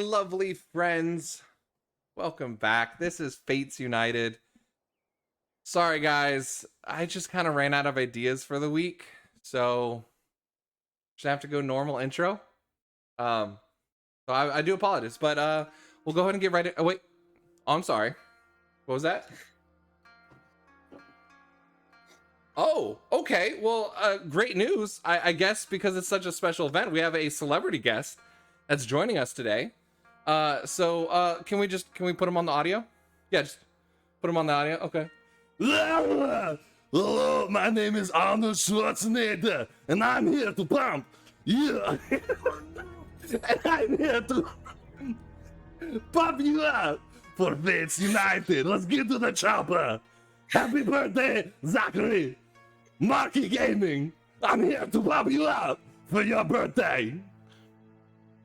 lovely friends. Welcome back. This is Fates United. Sorry, guys. I just kind of ran out of ideas for the week, so just have to go normal intro. So I do apologize, but we'll go ahead and get right in. Oh, wait. Oh, I'm sorry. What was that? Oh, okay. Well, great news. I guess because it's such a special event, we have a celebrity guest that's joining us today. So can we put him on the audio? Yeah, just put him on the audio. Okay. Hello, my name is Arnold Schwarzenegger, and I'm here to pump. Yeah. And I'm here to pump you up for Fates United. Let's get to the chopper. Happy birthday, Zachary. Marky Gaming. I'm here to pump you up for your birthday.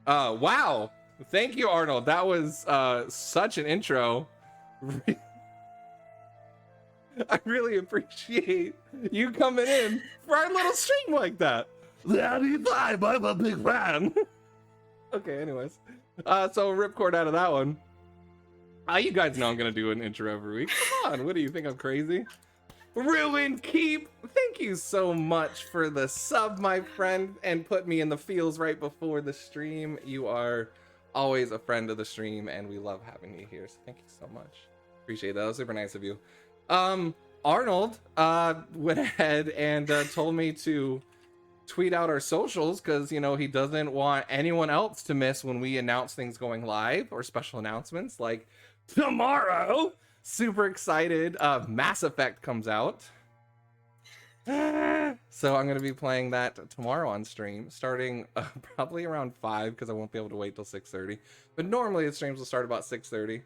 Wow. Thank you, Arnold. That was such an intro. I really appreciate you coming in for our little stream like that. Anytime, I'm a big fan. Okay, anyways. So ripcord out of that one. You guys know I'm gonna do an intro every week. Come on, what do you think, I'm crazy? Ruin Keep, thank you so much for the sub, my friend, and put me in the feels right before the stream. You are always a friend of the stream, and we love having you here, so thank you so much. Appreciate that. That was super nice of you. Arnold went ahead and told me to tweet out our socials because, you know, he doesn't want anyone else to miss when we announce things going live or special announcements like tomorrow. Super excited. Mass Effect comes out. So I'm going to be playing that tomorrow on stream, starting probably around 5 because I won't be able to wait till 6:30. But normally the streams will start about 6:30.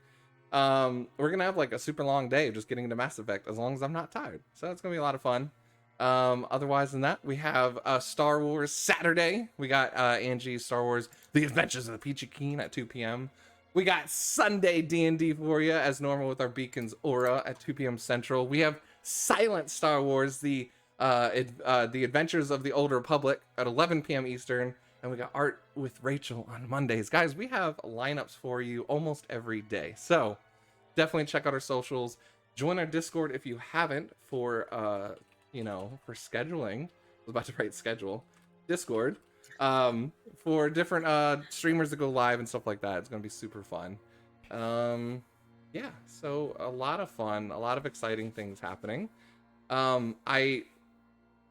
We're going to have like a super long day of just getting into Mass Effect as long as I'm not tired. So it's going to be a lot of fun. Otherwise than that, we have Star Wars Saturday. We got Angie's Star Wars The Adventures of the Peachy Keen at 2 p.m. We got Sunday D&D for you as normal with our Beacons Aura at 2 p.m. Central. We have Silent Star Wars, the Adventures of the Old Republic at 11 p.m. Eastern. And we got Art with Rachel on Mondays. Guys, we have lineups for you almost every day. So definitely check out our socials. Join our Discord if you haven't for, for scheduling. I was about to write schedule. Discord. For different streamers to go live and stuff like that. It's going to be super fun. Yeah, so a lot of fun. A lot of exciting things happening. I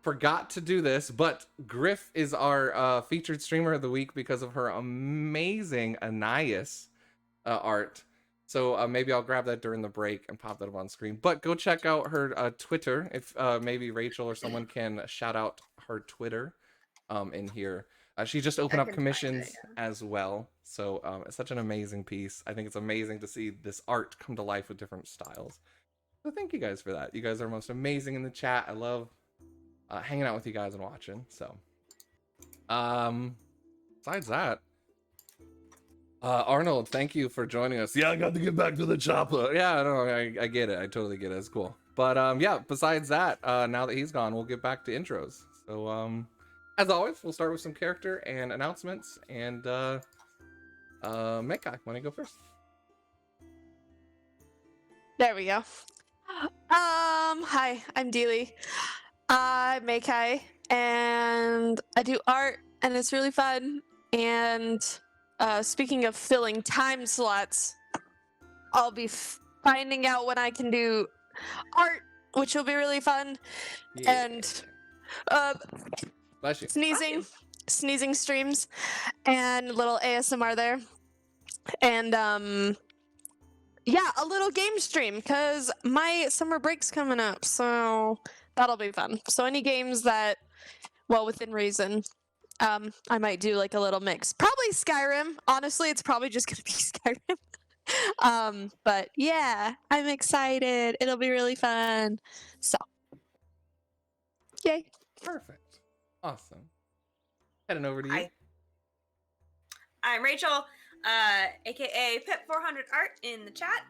forgot to do this, but Griff is our featured streamer of the week because of her amazing Anais art. So maybe I'll grab that during the break and pop that up on screen. But go check out her Twitter if maybe Rachel or someone can shout out her Twitter in here. She just opened up commissions as well. So it's such an amazing piece. I think it's amazing to see this art come to life with different styles. So thank you guys for that. You guys are most amazing in the chat. I love hanging out with you guys and watching. So besides that, Arnold, thank you for joining us. Yeah, I got to get back to the chopper. Yeah, no, I get it. I totally get it. It's cool. But yeah, besides that, now that he's gone, we'll get back to intros. So as always, we'll start with some character and announcements. And Mekai, want to go first? There we go. Hi, I'm Deely. I'm Mekai, and I do art, and it's really fun. And speaking of filling time slots, I'll be finding out when I can do art, which will be really fun. Yeah. And Bless you. sneezing streams, and a little ASMR there. And yeah, a little game stream, because my summer break's coming up, so that'll be fun. So any games that, well, within reason, I might do like a little mix. Probably Skyrim. Honestly, it's probably just gonna be Skyrim. But yeah, I'm excited. It'll be really fun. So, yay. Perfect. Awesome. Heading over to you. Hi. I'm Rachel, aka Pip400 Art in the chat,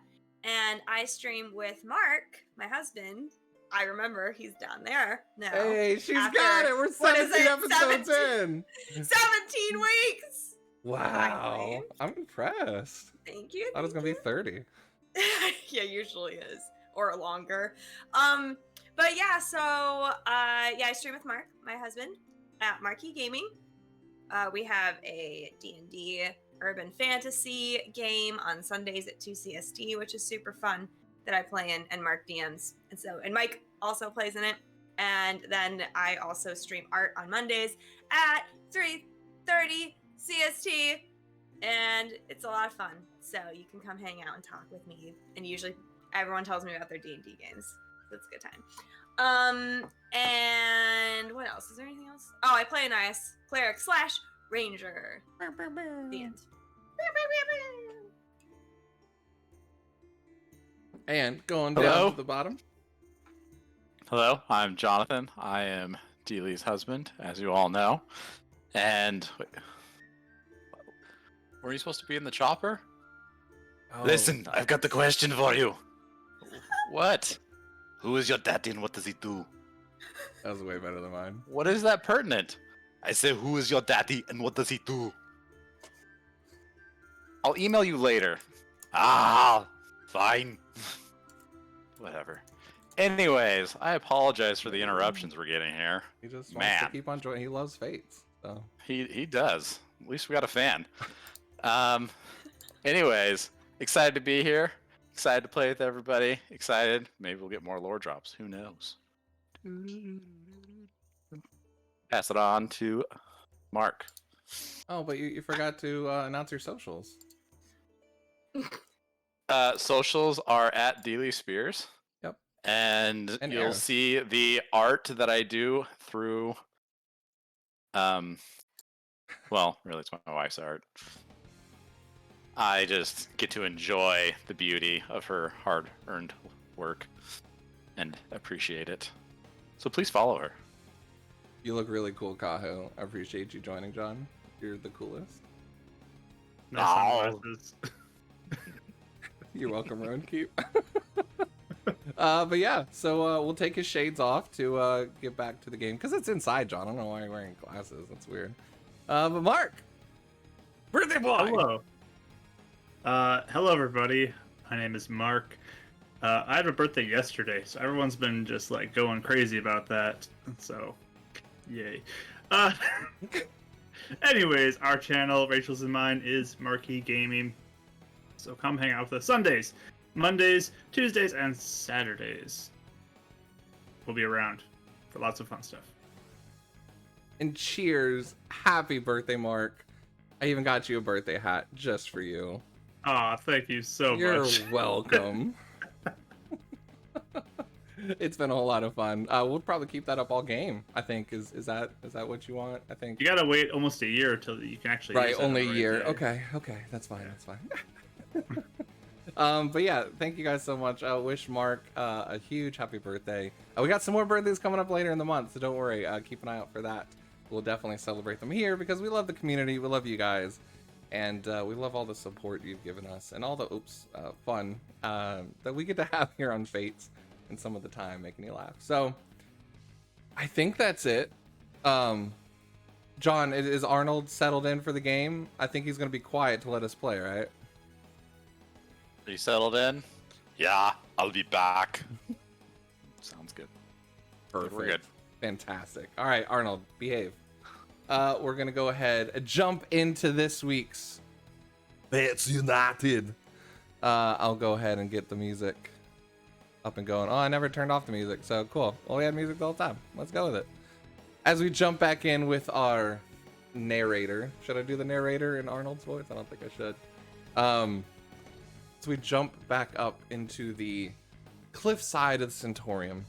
and I stream with Mark, my husband. I remember he's down there now. Hey, she's got it. We're 17 episodes in. 17 weeks. Wow. I'm impressed. Thank you. I was thank gonna be you. 30. Yeah, usually is, or longer. But yeah, so yeah, I stream with Mark, my husband, at Marquee Gaming. We have a D&D urban fantasy game on Sundays at 2 CST, which is super fun, that I play in, and Mark DMs. And Mike also plays in it. And then I also stream art on Mondays at 3:30 CST, and it's a lot of fun. So you can come hang out and talk with me. And usually everyone tells me about their D&D games, so it's a good time. And what else? Is there anything else? Oh, I play an IS cleric / ranger. The end. And going Hello? down to the bottom. Hello, I'm Jonathan. I am Deely's husband, as you all know. And wait, were you supposed to be in the chopper? Oh, Listen, I've got the question for you. What? Who is your daddy and what does he do? that was way better than mine. What is that pertinent? I say, who is your daddy and what does he do? I'll email you later. Ah, fine. Whatever. Anyways, I apologize for the interruptions we're getting here. He just wants to Man. keep on joining. He loves Fates. So He does. At least we got a fan. Anyways, excited to be here. Excited to play with everybody. Excited. Maybe we'll get more lore drops. Who knows? Pass it on to Mark. oh, but you forgot to announce your socials. Socials are at Deely Spears. Yep. And And you'll Arrow. see the art that I do through well, really it's my wife's art. I just get to enjoy the beauty of her hard-earned work and appreciate it. So please follow her. You look really cool, Kaho. I appreciate you joining, John. You're the coolest. Nice Oh. sunglasses. You're welcome, Rowan. Keep. But yeah, so we'll take his shades off to get back to the game because it's inside, John. I don't know why you're wearing glasses. That's weird. But Mark, birthday boy. Hello. Hello, everybody. My name is Mark. I had a birthday yesterday, so everyone's been just like going crazy about that. So, yay. Anyways, our channel, Rachel's and mine, is Marquee Gaming. So come hang out with us Sundays, Mondays, Tuesdays, and Saturdays. We'll be around for lots of fun stuff. And cheers, happy birthday, Mark. I even got you a birthday hat just for you. Aw, thank you so You're much. welcome. It's been a whole lot of fun. We'll probably keep that up all game. I think is that what you want? I think. You gotta wait almost a year till you can actually Right, use that only a right year. there. Okay, that's fine. That's fine. But yeah, thank you guys so much. I wish Mark a huge happy birthday. We got some more birthdays coming up later in the month, so don't worry. Keep an eye out for that. We'll definitely celebrate them here because we love the community. We love you guys. And we love all the support you've given us and all the fun that we get to have here on Fates and some of the time making you laugh. So I think that's it. John, is Arnold settled in for the game? I think he's going to be quiet to let us play, right? Are you settled in? Yeah, I'll be back. Sounds good. Perfect. We're good. Fantastic. All right, Arnold, behave. We're going to go ahead and jump into this week's. Fates United. I'll go ahead and get the music up and going. Oh, I never turned off the music, so cool. Well, we had music the whole time. Let's go with it. As we jump back in with our narrator. Should I do the narrator in Arnold's voice? I don't think I should. So we jump back up into the cliffside of the Centaurium.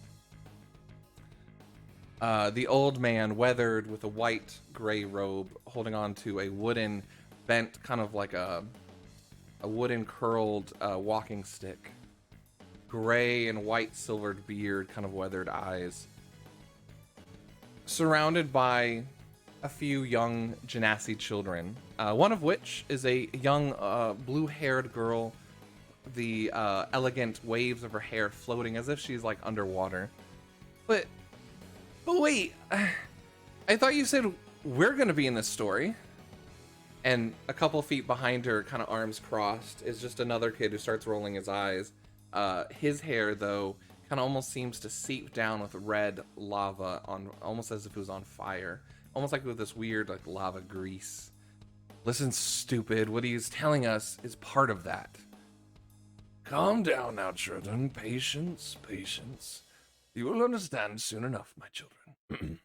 The old man, weathered with a white gray robe, holding on to a wooden bent, kind of like a wooden curled walking stick. Gray and white silvered beard, kind of weathered eyes. Surrounded by a few young Genasi children, one of which is a young blue-haired girl, the elegant waves of her hair floating as if she's like underwater. But wait, I thought you said we're gonna be in this story. And a couple feet behind her, kind of arms crossed, is just another kid who starts rolling his eyes. His hair, though, kind of almost seems to seep down with red lava, on almost as if it was on fire. Almost like with this weird like lava grease. Listen, stupid, what he's telling us is part of that. Calm down now, children. Patience, patience. You will understand soon enough, my children.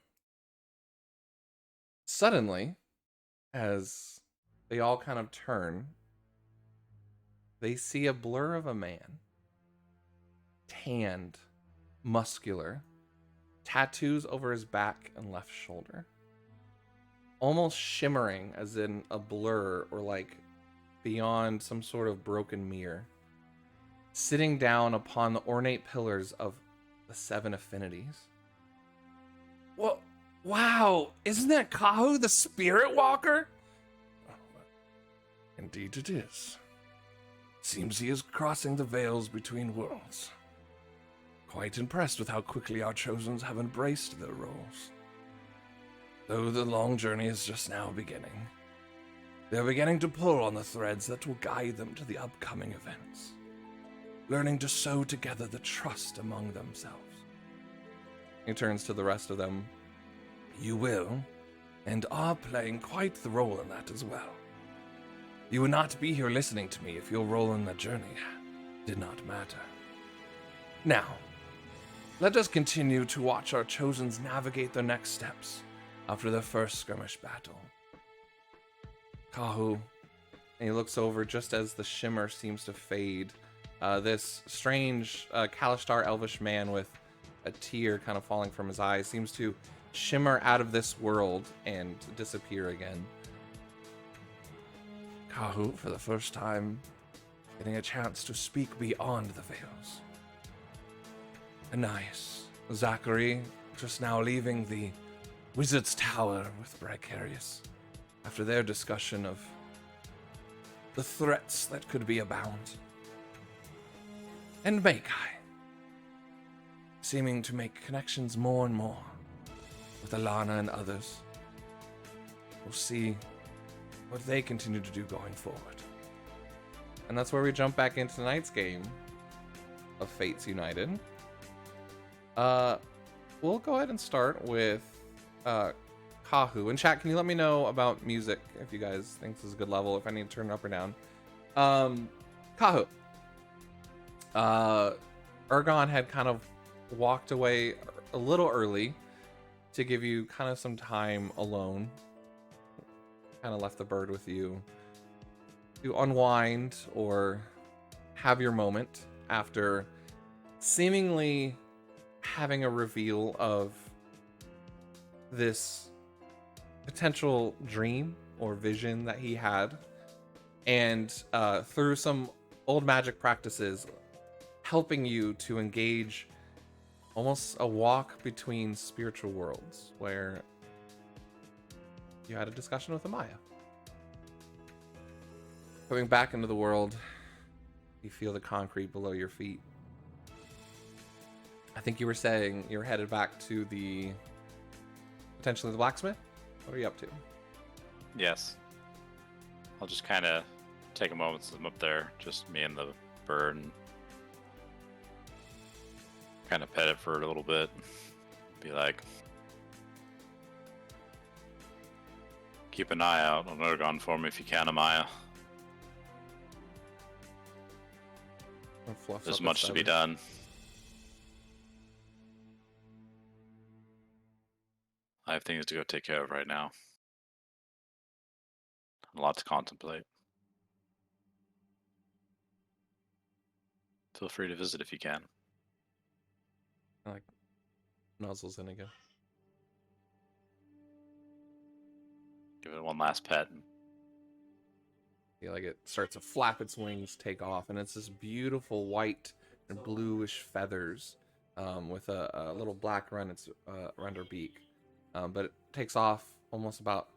Suddenly, as they all kind of turn, they see a blur of a man. Tanned, muscular, tattoos over his back and left shoulder. Almost shimmering as in a blur or like beyond some sort of broken mirror. Sitting down upon the ornate pillars of the 7 affinities. What? Wow, isn't that Kahu the Spirit Walker? Oh, indeed it is. Seems he is crossing the veils between worlds. Quite impressed with how quickly our Chosens have embraced their roles. Though the long journey is just now beginning, they are beginning to pull on the threads that will guide them to the upcoming events, learning to sew together the trust among themselves. He turns to the rest of them. You will, and are playing quite the role in that as well. You would not be here listening to me if your role in the journey did not matter. Now, let us continue to watch our Chosens navigate their next steps after their first skirmish battle. Kahu, and he looks over just as the shimmer seems to fade. This strange Kalishtar elvish man with a tear kind of falling from his eyes seems to shimmer out of this world and disappear again. Kahu, for the first time, getting a chance to speak beyond the veils. Anais, Zachary, just now leaving the Wizard's Tower with Bracarius after their discussion of the threats that could be abound. And Makai, seeming to make connections more and more with Alana and others. We'll see what they continue to do going forward. And that's where we jump back into tonight's game of Fates United. We'll go ahead and start with Kahu. And chat, can you let me know about music if you guys think this is a good level, if I need to turn it up or down? Kahu. Ergon had kind of walked away a little early to give you kind of some time alone. Kind of left the bird with you to unwind or have your moment after seemingly having a reveal of this potential dream or vision that he had, and through some old magic practices helping you to engage almost a walk between spiritual worlds where you had a discussion with Amaya. Coming back into the world, you feel the concrete below your feet. I think you were saying you're headed back to potentially the blacksmith? What are you up to? Yes. I'll just kind of take a moment since I'm up there, just me and the bird, and kind of pet it for a little bit. Be like, keep an eye out on Ergon for me if you can, Amaya. There's much to be done. I have things to go take care of right now. A lot to contemplate. Feel free to visit if you can. Like nuzzles in again. Give it one last pet. Yeah, like it starts to flap its wings, take off, and it's this beautiful white and bluish feathers with a little black around her beak. But it takes off almost about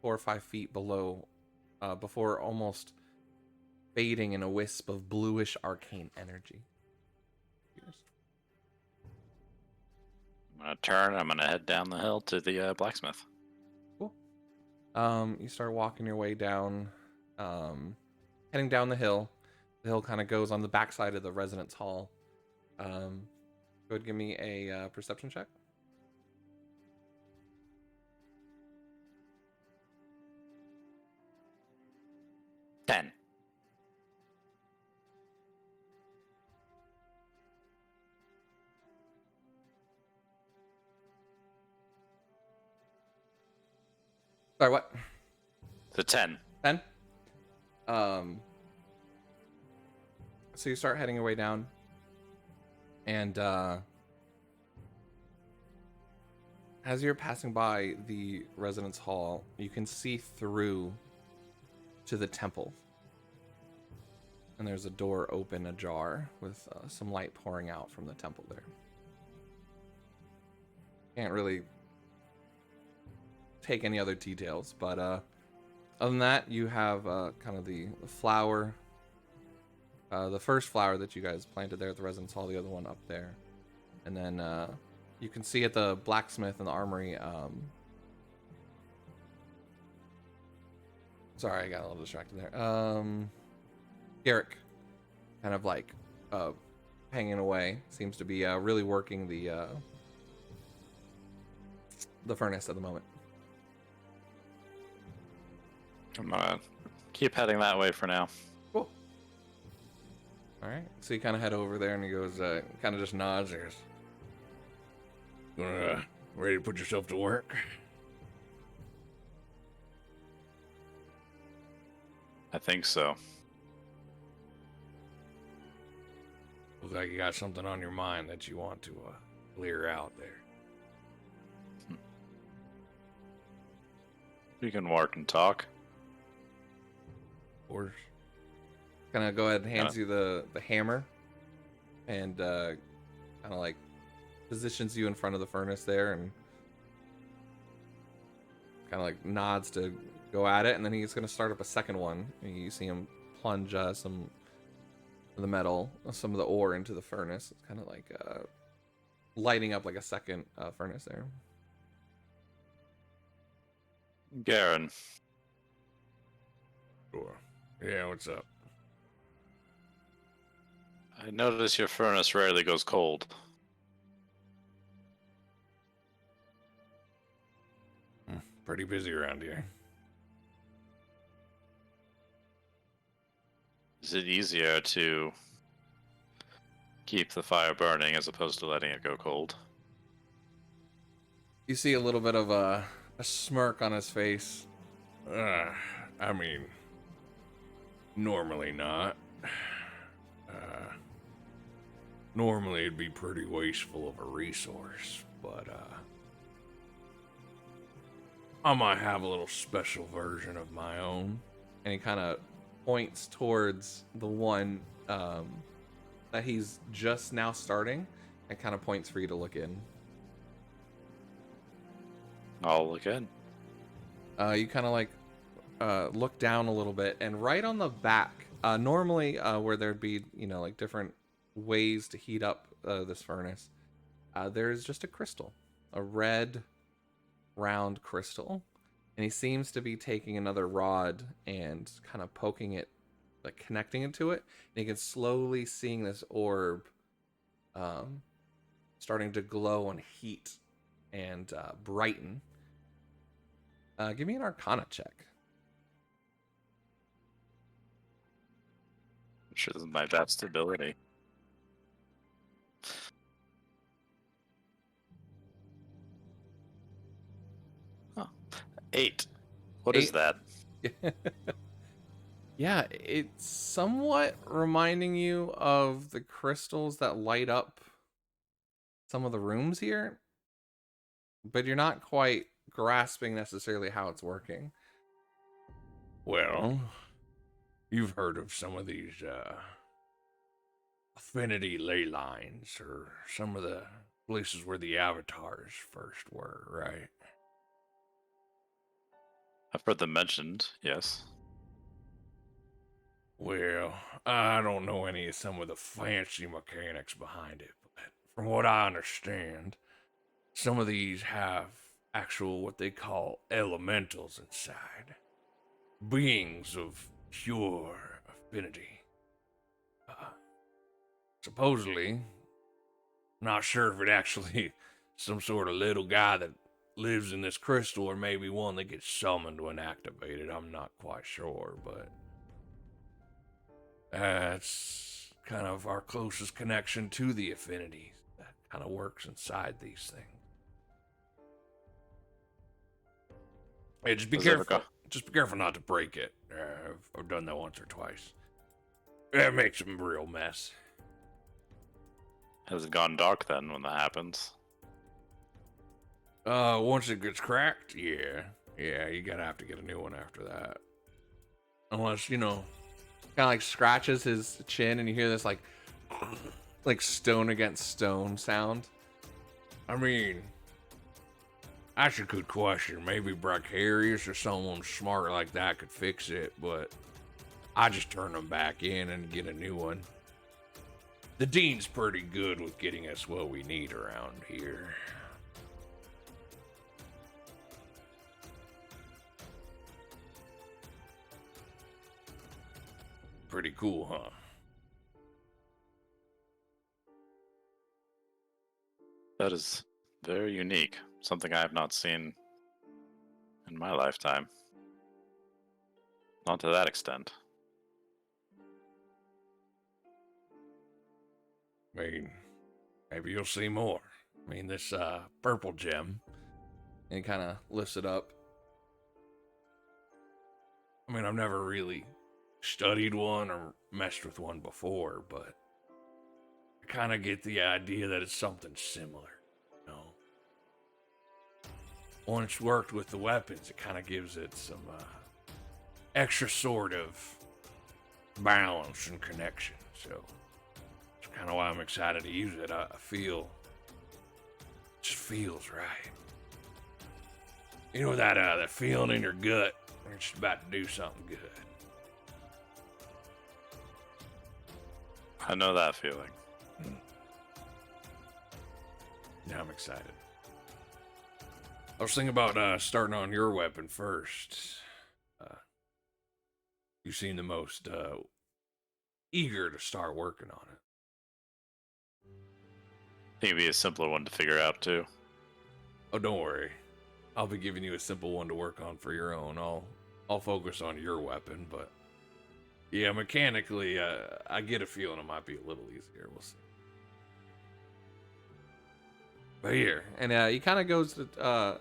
4 or 5 feet below, before almost fading in a wisp of bluish arcane energy. I'm gonna turn. I'm gonna head down the hill to the blacksmith. Cool. You start walking your way down, heading down the hill. The hill kind of goes on the backside of the residence hall. Go ahead and give me a perception check. Ten. Sorry, what? The 10. 10? So you start heading your way down, and as you're passing by the residence hall, you can see through to the temple. And there's a door open ajar with some light pouring out from the temple there. Can't really take any other details, but other than that, you have kind of the flower, the first flower that you guys planted there at the residence hall, the other one up there, and then you can see at the blacksmith and the armory. Sorry, I got a little distracted there. Garrick, kind of like hanging away, seems to be really working the furnace at the moment. I'm gonna keep heading that way for now. Cool. All right. So you kind of head over there, and he goes, kind of just nods. There's, Ready to put yourself to work? I think so. Looks like you got something on your mind that you want to clear out there. We can work and talk. or kind of go ahead and hands you the hammer, and kind of like positions you in front of the furnace there, and kind of like nods to go at it, and then he's going to start up a second one. And you see him plunge some of the metal, some of the ore into the furnace. It's kind of like lighting up like a second furnace there. Garen, Sure. Yeah, what's up? I notice your furnace rarely goes cold. Pretty busy around here. Is it easier to keep the fire burning as opposed to letting it go cold? You see a little bit of a smirk on his face. I mean, normally not. Normally it'd be pretty wasteful of a resource, but I might have a little special version of my own. And he kind of points towards the one that he's just now starting, and kind of points for you to look in. I'll look in. You kind of like look down a little bit, and right on the back, normally where there'd be, like different ways to heat up this furnace, there's just a crystal, a red round crystal, and he seems to be taking another rod and kind of poking it, like connecting it to it, and you can slowly seeing this orb starting to glow and heat and brighten. Give me an Arcana check. I'm sure this is my best ability. Huh. 8. What is 8? that? Yeah, it's somewhat reminding you of the crystals that light up some of the rooms here, but you're not quite grasping necessarily how it's working. Well, you've heard of some of these affinity ley lines, or some of the places where the avatars first were, right? I've heard them mentioned, yes. Well, I don't know any of some of the fancy mechanics behind it, but from what I understand, some of these have actual what they call elementals inside. Beings of pure affinity. Supposedly, not sure if it actually some sort of little guy that lives in this crystal or maybe one that gets summoned when activated. I'm not quite sure, but it's kind of our closest connection to the affinities that kind of works inside these things. Hey, just be Does it ever careful. go- Just be careful not to break it. I've done that once or twice. It makes a real mess. Has it gone dark then when that happens? Once it gets cracked, yeah, you gotta have to get a new one after that. Unless, Kind of like scratches his chin, and you hear this like stone against stone sound. I mean, that's a good question. Maybe Bracarius or someone smart like that could fix it, but I just turn them back in and get a new one. The Dean's pretty good with getting us what we need around here. Pretty cool, huh? That is very unique. Something I have not seen in my lifetime. Not to that extent. I mean, maybe you'll see more. I mean, this purple gem. And he kind of lifts it up. I mean, I've never really studied one or messed with one before, but I kind of get the idea that it's something similar, you know? Once worked with the weapons, it kind of gives it some extra sort of balance and connection, so it's kind of why I'm excited to use it. I feel, it just feels right. You know that feeling in your gut when you're just about to do something good. I know that feeling. Yeah, I'm excited. I was thinking about starting on your weapon first. You seem the most eager to start working on it. I think it'd be a simpler one to figure out too. Oh, don't worry. I'll be giving you a simple one to work on for your own. I'll focus on your weapon, but yeah, mechanically, I get a feeling it might be a little easier. We'll see. But here, And he kind of goes to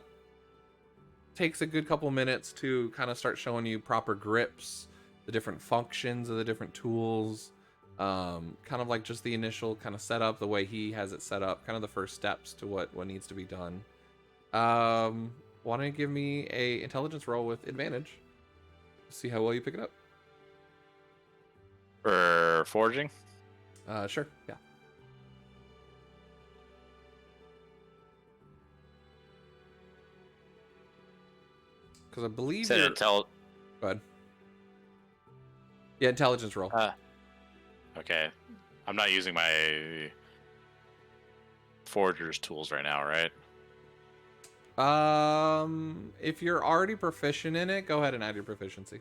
takes a good couple minutes to kind of start showing you proper grips, the different functions of the different tools, kind of like just the initial kind of setup, the way he has it set up, kind of the first steps to what needs to be done. Why don't you give me a intelligence roll with advantage? See how well you pick it up. For forging? Sure, yeah. Because I believe Said you're... intel. Go ahead. Yeah, intelligence roll. Okay. I'm not using my forger's tools right now, right? If you're already proficient in it, go ahead and add your proficiency.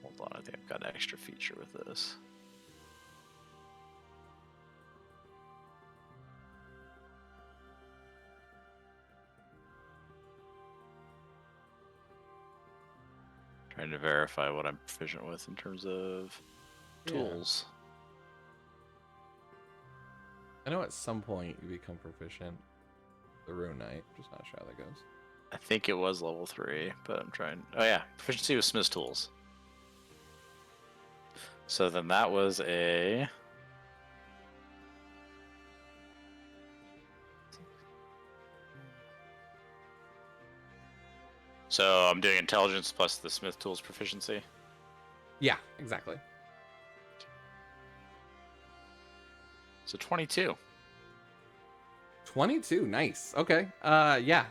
Hold on, I think I've got an extra feature with this. Trying to verify what I'm proficient with in terms of tools. I know at some point you become proficient. The Rune Knight, just not sure how that goes. I think it was level 3, but I'm trying. Oh yeah, proficiency with Smith's tools. So then that was a. So I'm doing intelligence plus the Smith tools proficiency. Yeah, exactly. So 22. 22, nice. Okay. Yeah.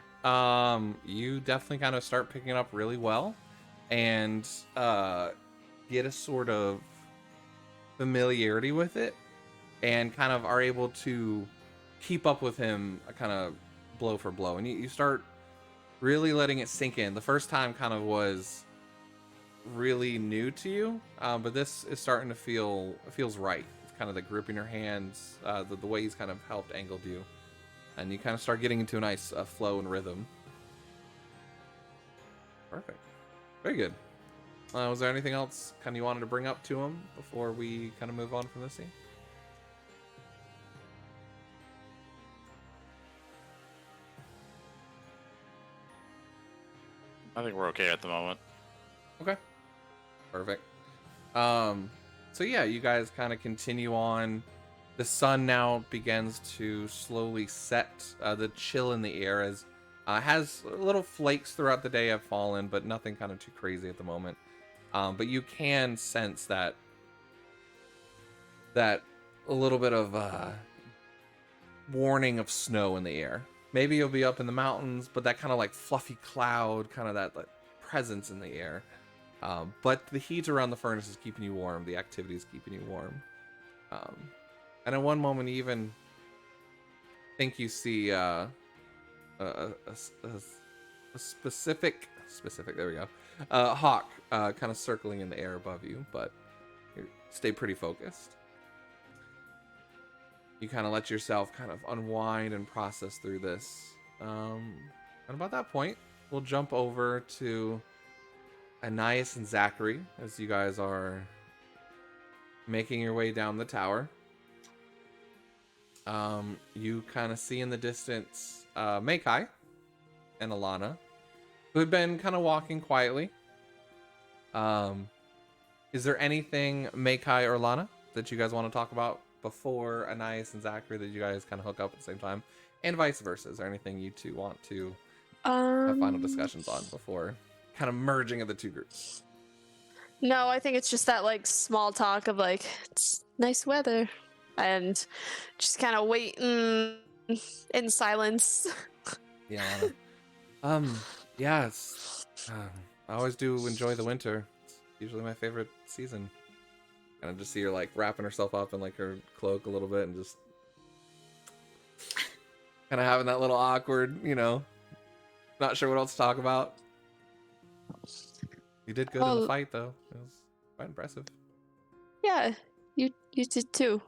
You definitely kind of start picking it up really well. And get a sort of familiarity with it and kind of are able to keep up with him kind of blow for blow. And you start really letting it sink in. The first time kind of was really new to you, but this is starting to feels right. It's kind of the grip in your hands, the way he's kind of helped angled you, and you kind of start getting into a nice flow and rhythm. Perfect. Very good. Was there anything else kind of you wanted to bring up to him before we kind of move on from this scene? I think we're okay at the moment. Okay. Perfect. So yeah, you guys kind of continue on. The sun now begins to slowly set. The chill in the air has little flakes throughout the day have fallen, but nothing kind of too crazy at the moment. But you can sense that a little bit of warning of snow in the air. Maybe you'll be up in the mountains, but that kind of like fluffy cloud, kind of that like presence in the air. But the heat around the furnace is keeping you warm. The activity is keeping you warm. And in one moment, you even think you see a specific. There we go. Hawk kind of circling in the air above you, but you stay pretty focused. You kind of let yourself kind of unwind and process through this. And about that point, we'll jump over to Anais and Zachary as you guys are making your way down the tower. You kind of see in the distance Meikai and Alana, who had been kind of walking quietly. Is there anything, Meikai or Alana, that you guys want to talk about before Anais and Zachary that you guys kind of hook up at the same time? And vice versa. Is there anything you two want to have final discussions on before kind of merging of the two groups? No, I think it's just that like small talk of like, it's nice weather, and just kind of waiting in silence. Yeah. Yes. I always do enjoy the winter. It's usually my favorite season. And I just see her like wrapping herself up in like her cloak a little bit and just kind of having that little awkward, not sure what else to talk about. You did good in the fight though. It was quite impressive. Yeah, you did too.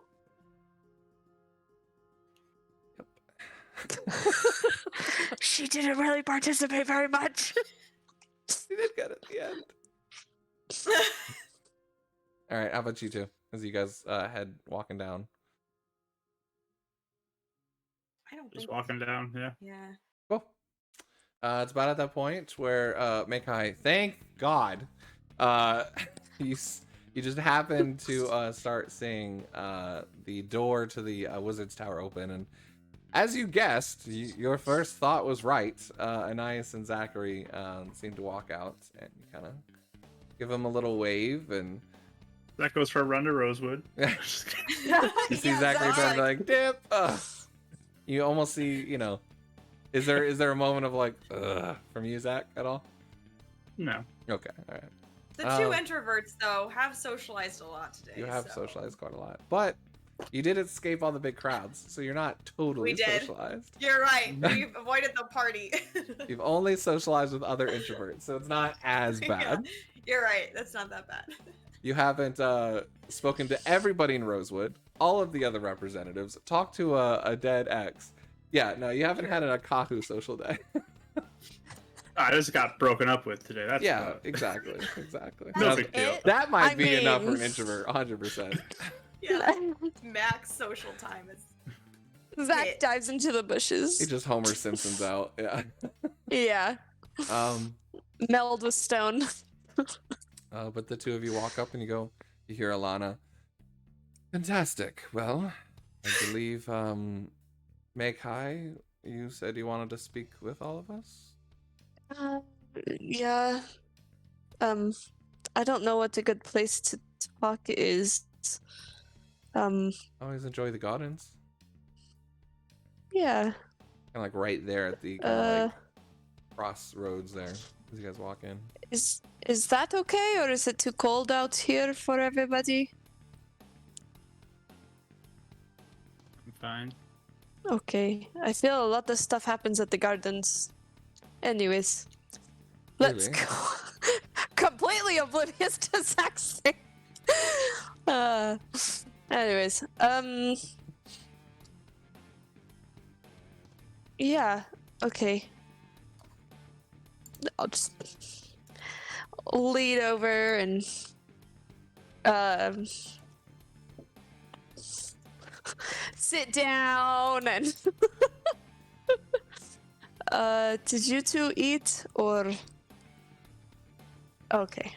She didn't really participate very much. She did good at the end. All right, how about you two as you guys head walking down? I don't Just think walking down, yeah. Yeah. Cool. It's about at that point where Meikai, thank God, you just happen to start seeing the door to the Wizard's Tower open, and as you guessed, your first thought was right. Anais and Zachary seem to walk out, and you kind of give them a little wave, and That goes for a run to Rosewood. you see Zachary trying to like dip. You almost see, is there a moment of like from you, Zach, at all? No. Okay, all right. The two introverts, though, have socialized a lot today. You have so. socialized quite a lot, but you did escape all the big crowds, so you're not totally We did. socialized. You're right. We've avoided the party. You've only socialized with other introverts, so it's not as bad. Yeah, you're right. That's not that bad. You haven't spoken to everybody in Rosewood, all of the other representatives, talked to a dead ex. Yeah, no, you haven't had an Akahu social day. I just got broken up with today. That's Yeah, about it. exactly. No Now, big deal. that might I be enough for an mean- introvert, 100%. Yeah. Max social time is. Zach dives into the bushes. He just Homer Simpsons out. Yeah. Yeah, Um. meld with stone. But the two of you walk up and you hear Alana. Fantastic. Well, I believe, Meikai, you said you wanted to speak with all of us? Yeah. I don't know what a good place to talk is. Always enjoy the gardens. Yeah. Kind of like right there at the, crossroads there as you guys walk in. Is that okay, or is it too cold out here for everybody? I'm fine. Okay, I feel a lot of stuff happens at the gardens. Anyways, let's Really? go. Completely oblivious to Zach's thing. Anyways, yeah, okay. I'll just lead over and sit down and did you two eat or okay.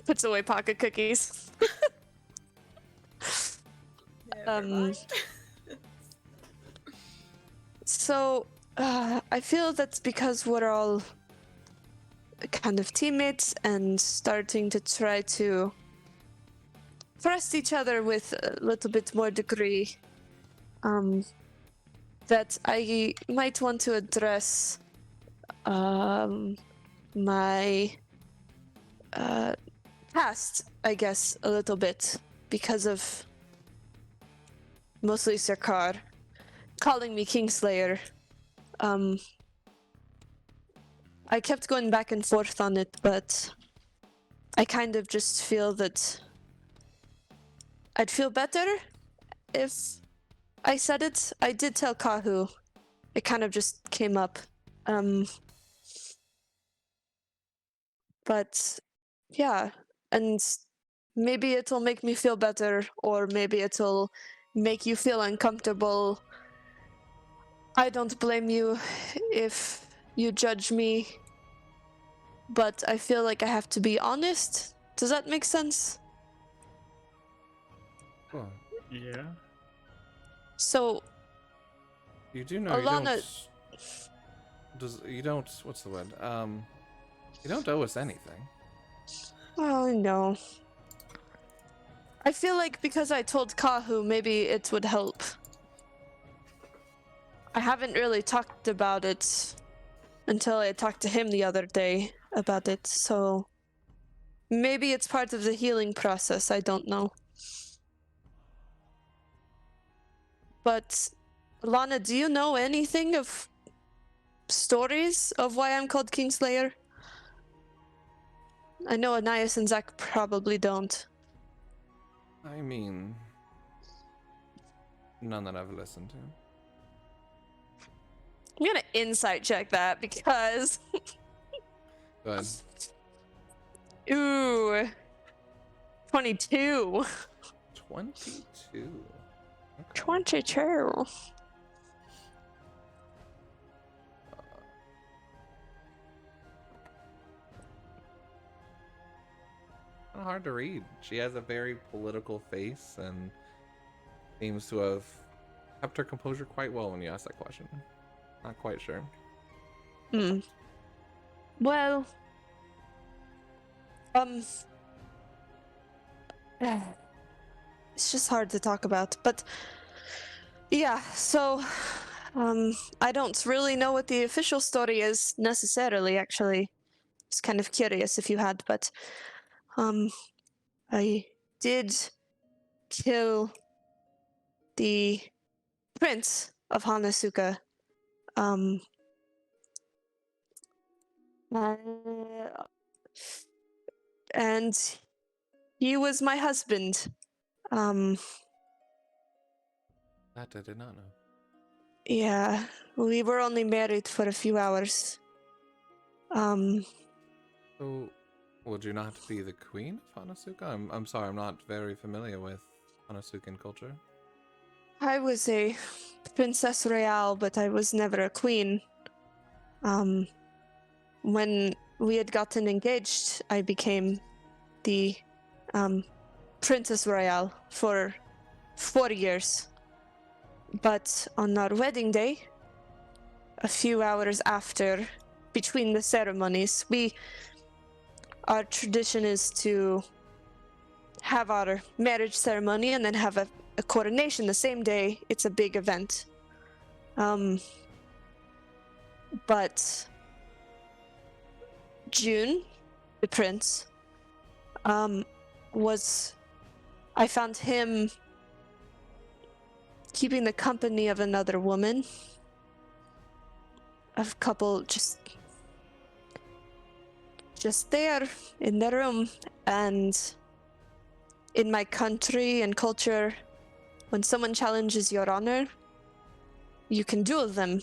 Puts away pocket cookies. Never mind. So I feel that's because we're all kind of teammates and starting to try to trust each other with a little bit more degree. That I might want to address my past, I guess, a little bit because of mostly Sarkar calling me Kingslayer. I kept going back and forth on it, but I kind of just feel that I'd feel better if I said it. I did tell Kahu. It kind of just came up. But yeah, and maybe it'll make me feel better, or maybe it'll make you feel uncomfortable. I don't blame you if you judge me, but I feel like I have to be honest. Does that make sense? Cool. Yeah. So, You do know Alana- you don't what's the word? You don't owe us anything. oh no. I feel like because I told Kahu, maybe it would help. I haven't really talked about it until I talked to him the other day about it, so maybe it's part of the healing process, I don't know. But, Lana, do you know anything of stories of why I'm called Kingslayer? I know Anais and Zach probably don't. I mean, none that I've listened to. I'm gonna insight check that because... Go ahead. Ooh. 22. 22. Okay. 22. Kind of hard to read. She has a very political face and seems to have kept her composure quite well when you ask that question. Not quite sure. Well, it's just hard to talk about, but yeah, so I don't really know what the official story is necessarily, actually. It's kind of curious if you had, but I did kill the prince of Hanasuka. And he was my husband. That I did not know. Yeah, we were only married for a few hours. So, would you not be the queen of Hanasuka? I'm sorry, I'm not very familiar with Hanasukan culture. I was a princess royale, but I was never a queen. When we had gotten engaged, I became the princess royale for 4 years. But on our wedding day, a few hours after, between the ceremonies, our tradition is to have our marriage ceremony and then have a coronation the same day. It's a big event. But June, the prince, I found him keeping the company of another woman. A couple just there in their room. And in my country and culture, when someone challenges your honor, you can duel them.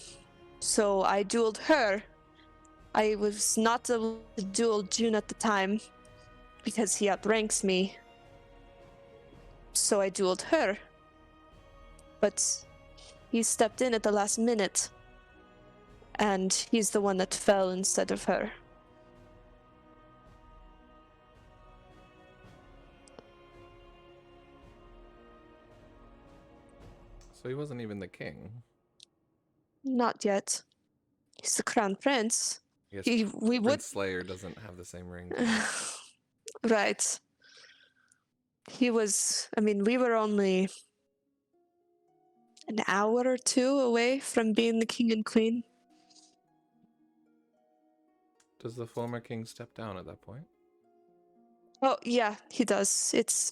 So I dueled her. I was not able to duel June at the time because he outranks me. So I dueled her. But he stepped in at the last minute. And he's the one that fell instead of her. So he wasn't even the king. Not yet. He's the crown prince. I guess We would. Prince Slayer doesn't have the same ring. Right. He was. I mean, we were only an hour or two away from being the king and queen. Does the former king step down at that point? Oh, yeah, he does. It's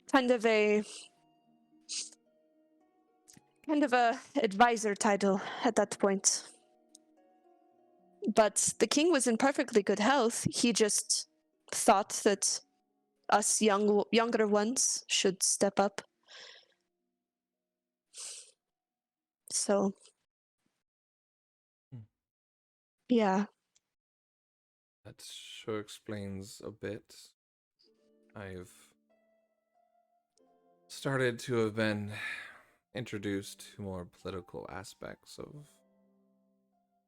kind of a advisor title at that point. But the king was in perfectly good health. He just thought that us younger ones should step up. So, yeah. That sure explains a bit. I've started to have been introduced to more political aspects of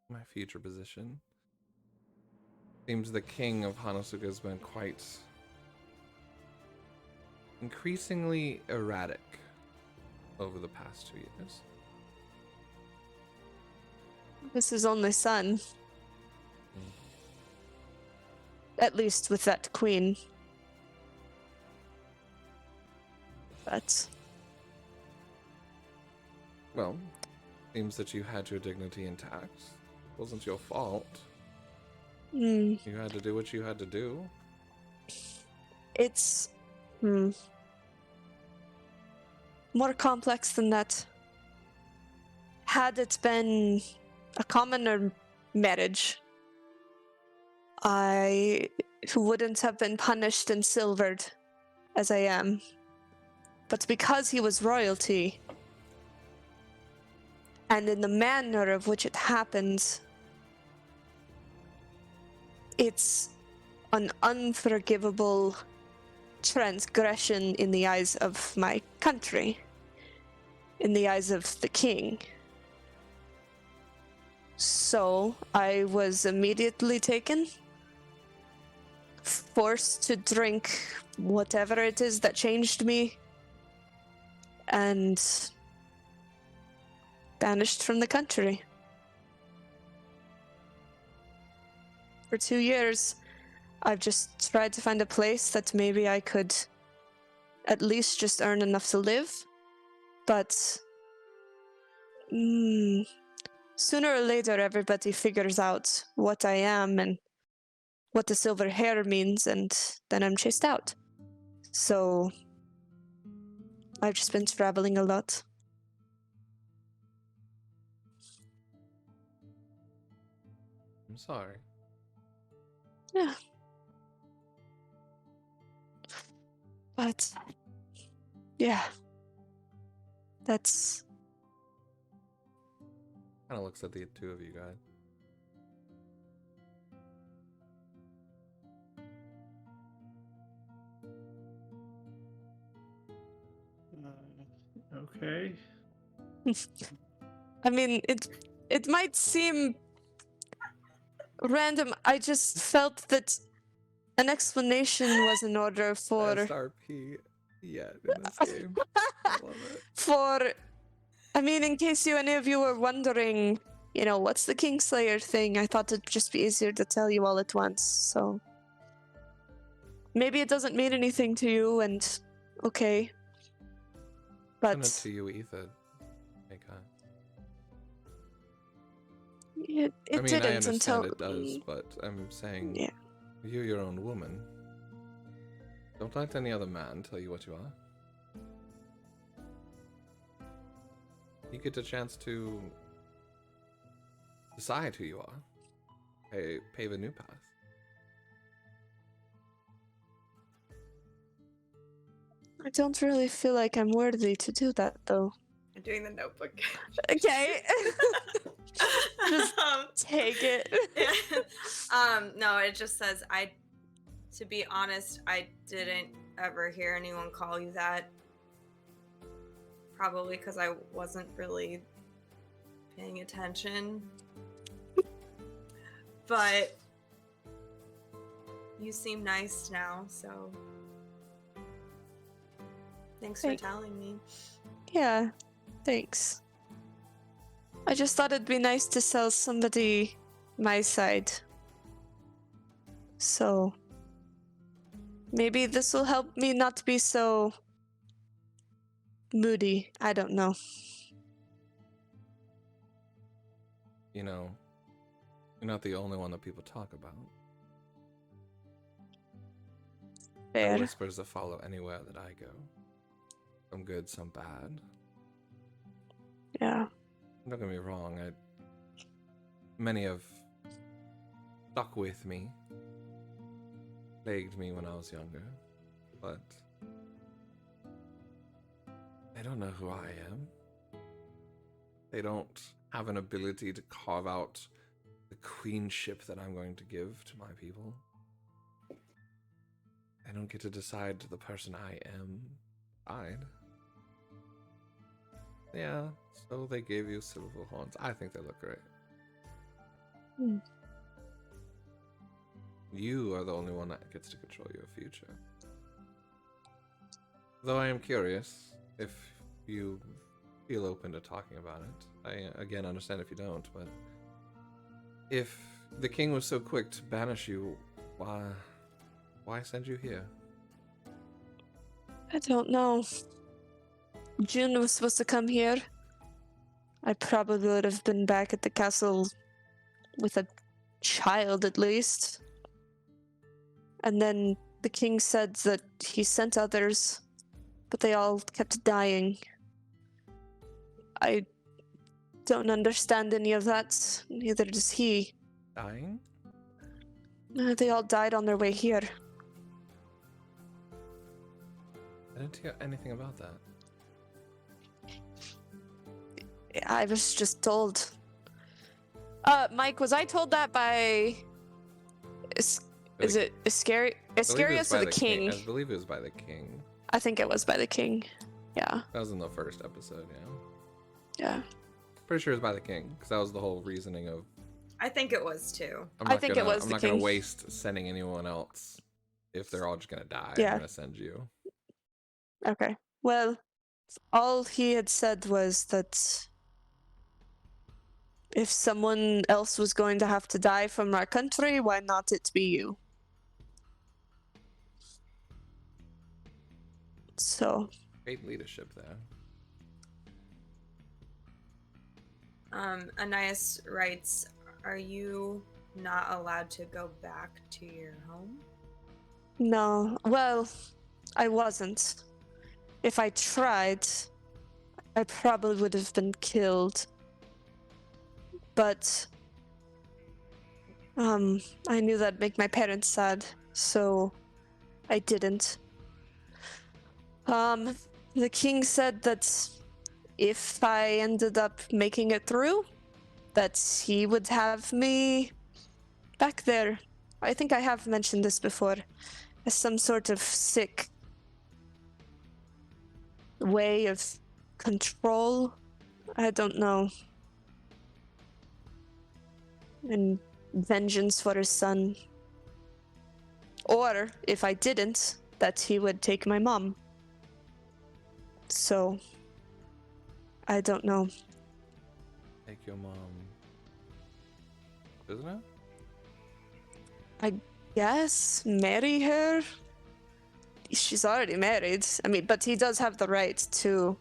my future position. Seems the king of Hanazuka has been quite increasingly erratic over the past 2 years. This is only son. At least with that queen. But Well, seems that you had your dignity intact. Wasn't your fault. You had to do what you had to do. it's more complex than that. Had it been a commoner marriage, I wouldn't have been punished and silvered as I am. But because he was royalty, and in the manner of which it happened, it's an unforgivable transgression in the eyes of my country, in the eyes of the king. So I was immediately taken, forced to drink whatever it is that changed me, and banished from the country. For 2 years, I've just tried to find a place that maybe I could at least just earn enough to live. But sooner or later, everybody figures out what I am and what the silver hair means, and then I'm chased out. So I've just been traveling a lot. I'm sorry. Yeah. But yeah. That's Kind of looks at the two of you guys. Okay. I mean, it might seem random. I just felt that an explanation was in order for SRP yet in this game. I love it. I mean, in case any of you were wondering, what's the Kingslayer thing? I thought it'd just be easier to tell you all at once. So maybe it doesn't mean anything to you, and okay. Send it But to you, Ethan. Make It I mean, I didn't understand until. it does, but I'm saying Yeah. you're your own woman. Don't let any other man tell you what you are. You get a chance to decide who you are. Pave a new path. I don't really feel like I'm worthy to do that, though. I'm doing the notebook. Okay. Just Um, take it. no, it just says to be honest, I didn't ever hear anyone call you that. Probably because I wasn't really paying attention. But you seem nice now, so thanks for telling me. Yeah, thanks. I just thought it'd be nice to sell somebody my side. So maybe this will help me not be so moody. I don't know. You know, you're not the only one that people talk about. There are Fair. whispers that follow anywhere that I go. Some good, some bad. Yeah. Don't get me wrong, many have stuck with me, plagued me when I was younger, but they don't know who I am. They don't have an ability to carve out the queenship that I'm going to give to my people. I don't get to decide the person I am. Yeah, so they gave you silver horns. I think they look great. Hmm. You are the only one that gets to control your future. Though I am curious if you feel open to talking about it. I, again, understand if you don't, but if the king was so quick to banish you, why send you here? I don't know. June was supposed to come here. I probably would have been back at the castle with a child at least. And then the king said that he sent others, but they all kept dying. I don't understand any of that, neither does he. Dying? They all died on their way here. I didn't hear anything about that. I was just told. Mike, was I told that by... Is it Iscarius or the king? I believe it was by the king. I think it was by the king. Yeah. That was in the first episode, yeah. Yeah. Pretty sure it was by the king, because that was the whole reasoning of... I think it was too. I think it was I'm the not going king. to waste sending anyone else if they're all just going to die. Yeah. I'm going to send you. Okay. Well, all he had said was that if someone else was going to have to die from our country, why not it be you? So, Great leadership there. Anais writes, are you not allowed to go back to your home? no. Well, I wasn't. If I tried, I probably would have been killed. But I knew that'd make my parents sad, so I didn't. The king said that if I ended up making it through, that he would have me back there. I think I have mentioned this before, as some sort of sick way of control. I don't know. And vengeance for his son. Or, if I didn't, that he would take my mom. So, I don't know. Take your mom. Isn't it? Yes, marry her. She's already married. I mean, but he does have the right to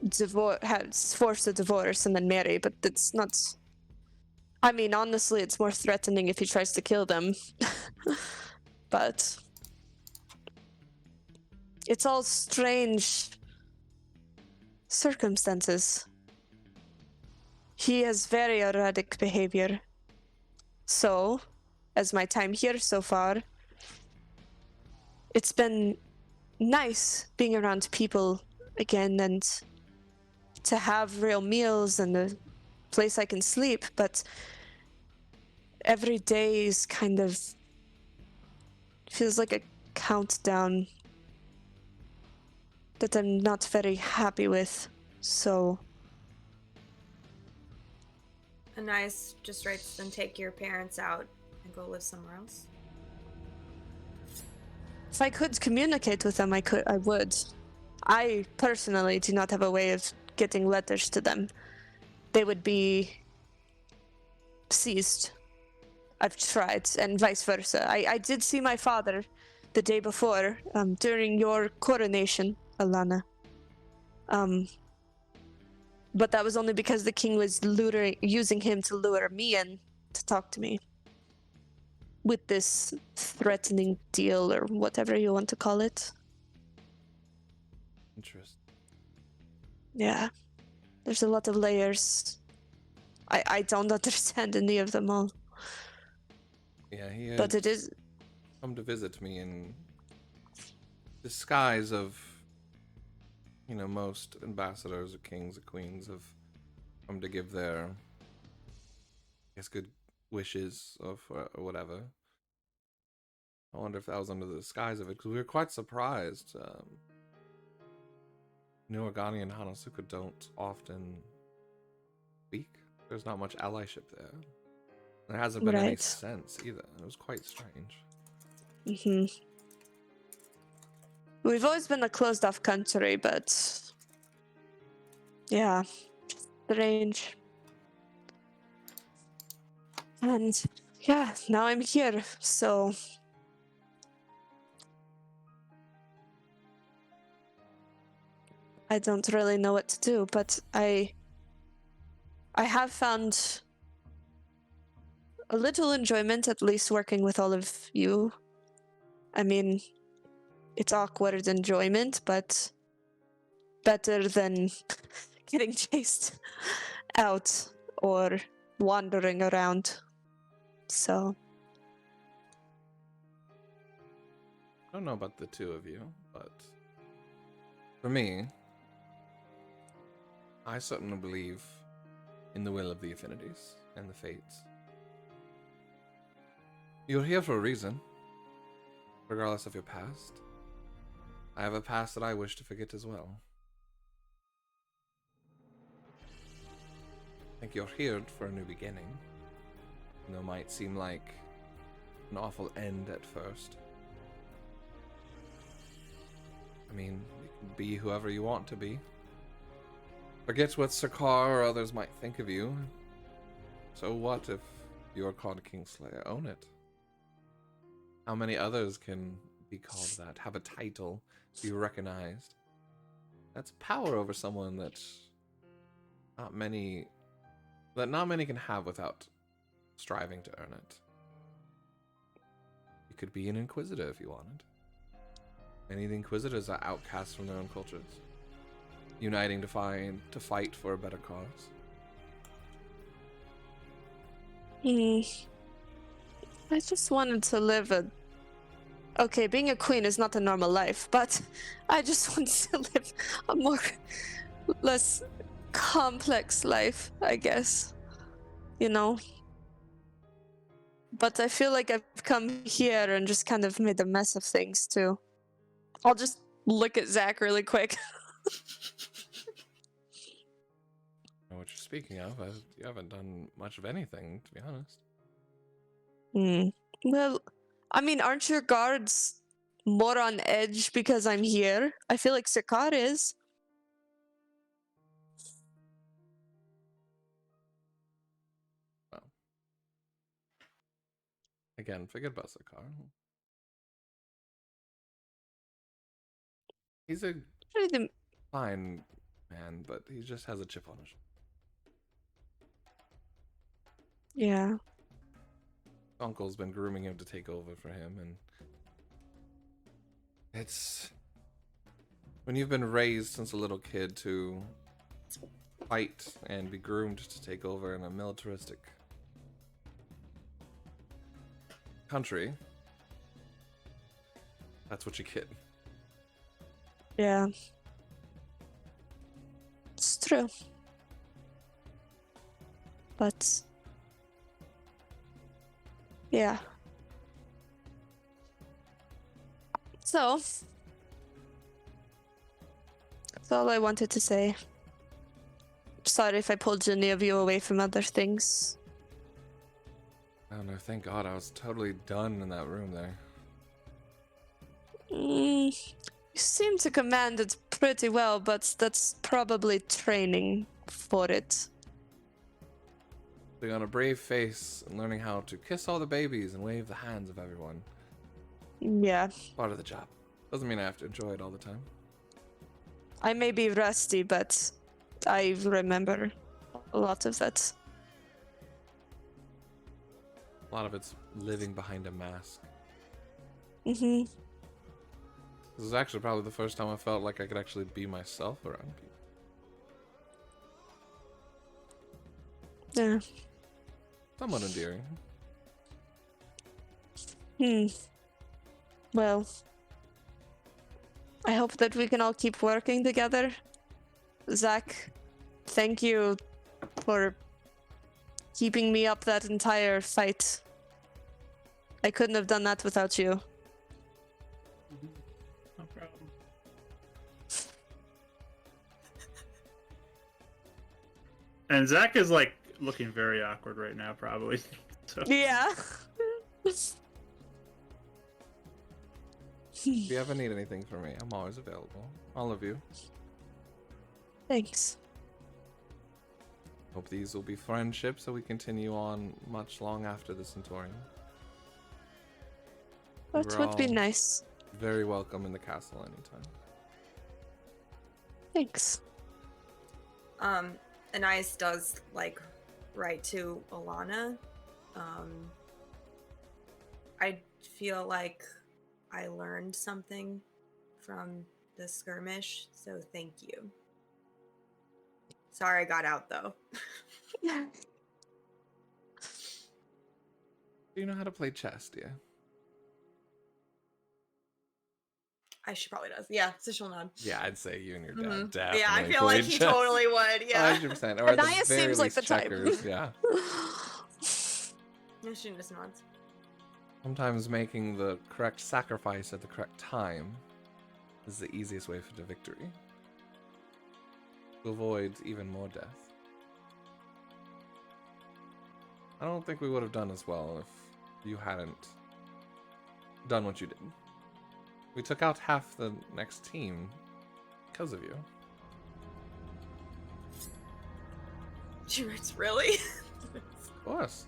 force a divorce and then marry, but it's not. I mean, honestly, it's more threatening if he tries to kill them. But it's all strange circumstances. He has very erratic behavior. So, as my time here so far, it's been nice being around people again and to have real meals and a place I can sleep, but every day is kind of feels like a countdown that I'm not very happy with. So A nice just writes then take your parents out and go live somewhere else. if I could communicate with them, I would. I personally do not have a way of getting letters to them. They would be seized. I've tried, and vice versa. I did see my father the day before, during your coronation, Alana. But that was only because the king was using him to lure me in to talk to me. With this threatening deal, or whatever you want to call it. Interesting. Yeah. There's a lot of layers. I don't understand any of them all. Yeah, he had But it is... come to visit me in disguise of, you know, most ambassadors or kings or queens have come to give their, I guess, good wishes or whatever. I wonder if that was under the disguise of it, because we were quite surprised. Organia and Hanazuka don't often speak. There's not much allyship there. There hasn't been any Right. sense either. It was quite strange. Mm-hmm. We've always been a closed-off country, but... yeah. Strange. And, yeah, now I'm here, so... I don't really know what to do, but I have found a little enjoyment, at least working with all of you. I mean, it's awkward enjoyment, but better than getting chased out or wandering around. So, I don't know about the two of you, but for me, I certainly believe in the will of the affinities and the fates. You're here for a reason, regardless of your past. I have a past that I wish to forget as well. I think you're here for a new beginning. You know, it might seem like an awful end at first. I mean, you can be whoever you want to be. Forget what Sakar or others might think of you. So what if you're called Kingslayer? Own it. How many others can be called that? Have a title, be recognized. That's power over someone that not many can have without striving to earn it. You could be an Inquisitor if you wanted. Many of the Inquisitors are outcasts from their own cultures, uniting to fight for a better cause. I just wanted to live a... Okay, being a queen is not a normal life, but I just wanted to live a more... less complex life, I guess. You know? But I feel like I've come here and just kind of made a mess of things, too. I'll just look at Zach really quick. I know what you're speaking of. You haven't done much of anything, to be honest. Well, I mean, aren't your guards more on edge because I'm here? I feel like Sakar is. Well, again, forget about Sakar. He's a Really, fine man, but he just has a chip on his shoulder. Yeah. Uncle's been grooming him to take over for him, and it's when you've been raised since a little kid to fight and be groomed to take over in a militaristic country, that's what you get. Yeah. It's true. But yeah. So that's all I wanted to say. Sorry if I pulled any of you away from other things. I don't know, thank God I was totally done in that room there. You seem to command it pretty well, but that's probably training for it. Being on a brave face and learning how to kiss all the babies and wave the hands of everyone. Yeah. Part of the job. Doesn't mean I have to enjoy it all the time. I may be rusty, but I remember a lot of that. A lot of it's living behind a mask. Mm-hmm. This is actually probably the first time I felt like I could actually be myself around people. Yeah. Somewhat endearing. Well, I hope that we can all keep working together. Zach, thank you for keeping me up that entire fight. I couldn't have done that without you. No problem. And Zach is like looking very awkward right now, probably. So. Yeah. If you ever need anything from me, I'm always available. All of you. Thanks. Hope these will be friendships that we continue on much long after the Centaurian. That We're would be all nice. Very welcome in the castle anytime. Thanks. Anais does like write to Alana. I feel like I learned something from the skirmish, so thank you. Sorry I got out though. Do you know how to play chess, dear? She probably does. Yeah, so she'll nod. Yeah, I'd say you and your Mhm. dad definitely Yeah, I feel like played he chess. totally would. Yeah. 100%. Or at the Anaya very seems like least the type. checkers. Yeah. No, she just nods. Sometimes making the correct sacrifice at the correct time is the easiest way to victory. To avoid even more death. I don't think we would have done as well if you hadn't done what you did. We took out half the next team because of you. She writes, really? Of course.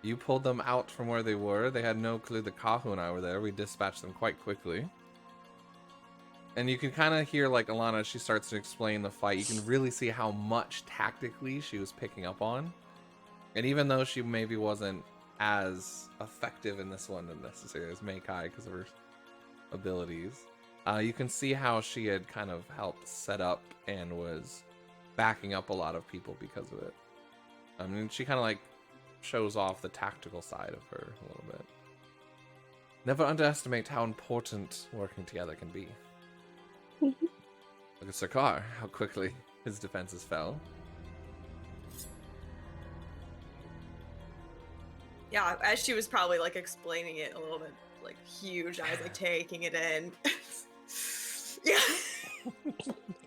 You pulled them out from where they were. They had no clue that Kahu and I were there. We dispatched them quite quickly. And you can kind of hear, like, Alana, as she starts to explain the fight, you can really see how much tactically she was picking up on. And even though she maybe wasn't as effective in this one than necessarily as Meikai because of her abilities, you can see how she had kind of helped set up and was backing up a lot of people because of it. I mean, she kind of like shows off the tactical side of her a little bit. Never underestimate how important working together can be. Look at Sarkar, how quickly his defenses fell. Yeah, as she was probably like explaining it a little bit, like huge eyes, like taking it in. Yeah.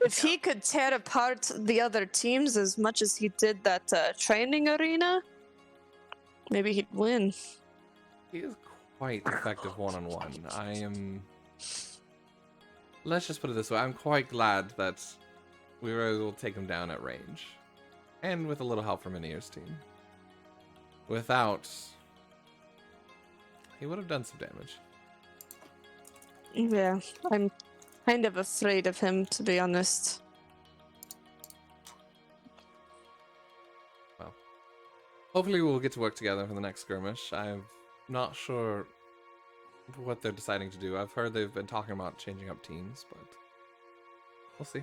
If he could tear apart the other teams as much as he did that training arena, maybe he'd win. He is quite effective one-on-one. I am... Let's just put it this way. I'm quite glad that we were able to take him down at range. And with a little help from Anir's team. Without... He would have done some damage. Yeah, I'm kind of afraid of him, to be honest. hopefully we'll get to work together for the next skirmish. I'm not sure what they're deciding to do. I've heard they've been talking about changing up teams, but we'll see.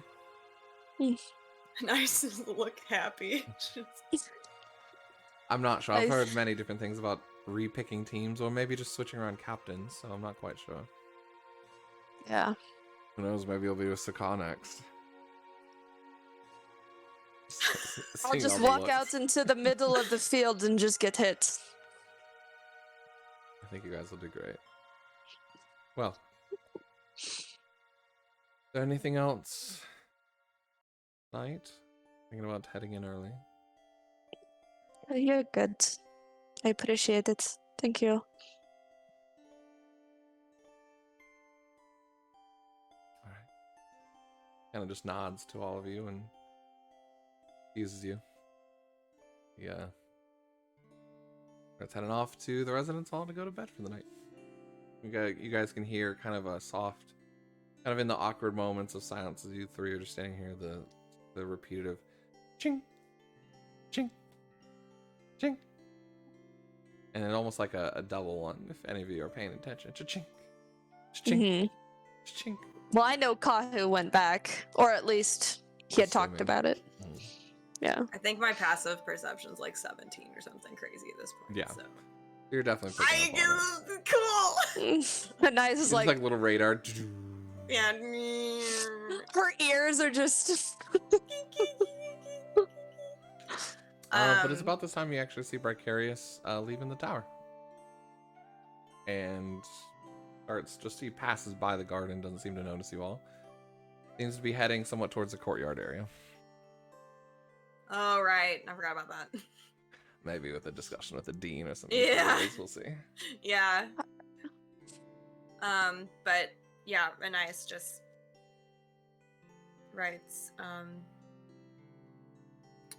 Nice look happy. I'm not sure. I've I- heard many different things about repicking teams or maybe just switching around captains, so I'm not quite sure. Yeah. Who knows? Maybe I'll be with Saka next. I'll Seeing just all the walk looks. out into the middle of the field and just get hit. I think you guys will do great. Well, is there anything else tonight? Thinking about heading in early. You're good. I appreciate it. Thank you. All right. Kind of just nods to all of you and excuses you. Yeah. It's heading off to the residence hall to go to bed for the night. You guys can hear kind of a soft, kind of in the awkward moments of silence as you three are just standing here, the repetitive ching, ching, ching. And then almost like a double one, if any of you are paying attention. Cha-ching, cha-ching, Mhm. cha-ching. Well, I know Kahu went back, or at least he had talked Assuming. about it. Mm. Yeah. I think my passive perception's like 17 or something crazy at this point. Yeah. So. You're definitely picking up on it. Cool. And Nice is It's like, like little radar. Yeah. her ears are just. But it's about this time you actually see Bricarius leaving the tower. And starts just, he passes by the garden, doesn't seem to notice you all. Seems to be heading somewhat towards the courtyard area. Oh, right. I forgot about that. Maybe with a discussion with the dean or something. Yeah. We'll see. Yeah. But yeah, Anais just writes,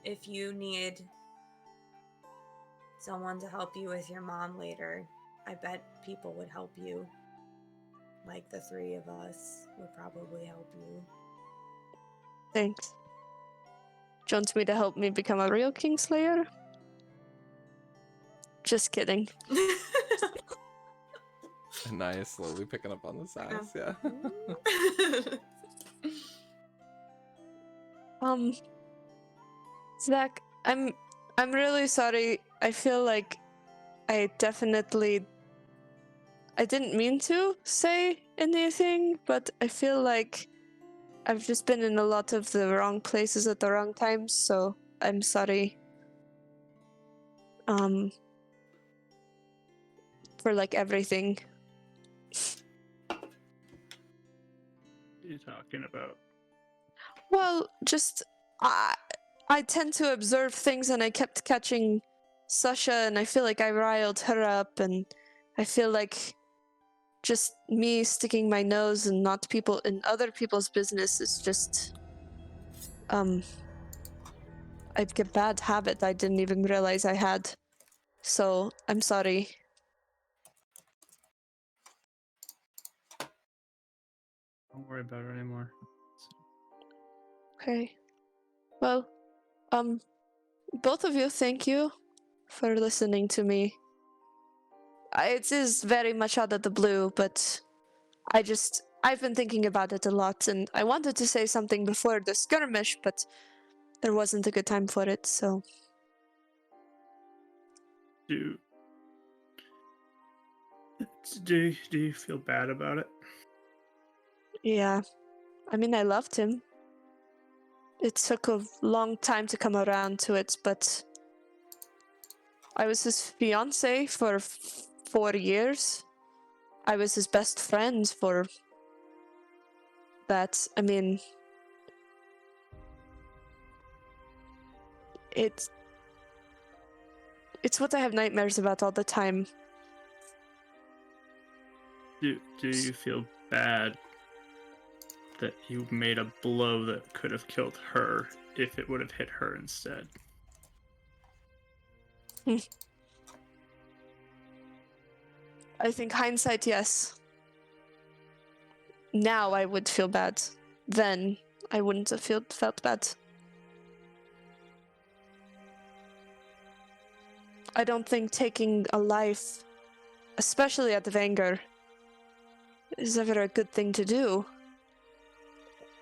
if you need someone to help you with your mom later, I bet people would help you. Like the three of us would probably help you. Thanks. Do you want me to help me become a real Kingslayer? Just kidding. Nice, slowly picking up on the sass, yeah. Zach, I'm really sorry. I feel like I didn't mean to say anything, but I feel like I've just been in a lot of the wrong places at the wrong times, so I'm sorry. For like everything. What are you talking about? Well, just I tend to observe things, and I kept catching Sasha, and I feel like I riled her up, and I feel like just me sticking my nose and not people in other people's business is just a bad habit I didn't even realize I had. So I'm sorry. Don't worry about it anymore. Okay. Well, both of you, thank you for listening to me. It is very much out of the blue, but I've been thinking about it a lot, and I wanted to say something before the skirmish, but there wasn't a good time for it, so. Do you feel bad about it? Yeah. I mean, I loved him. It took a long time to come around to it, but I was his fiance for 4 years. I was his best friend for that. I mean, it's what I have nightmares about all the time. Do you feel bad that you made a blow that could have killed her if it would have hit her instead? I think hindsight, yes. Now I would feel bad. Then I wouldn't have felt bad. I don't think taking a life, especially at the Vanguard, is ever a good thing to do.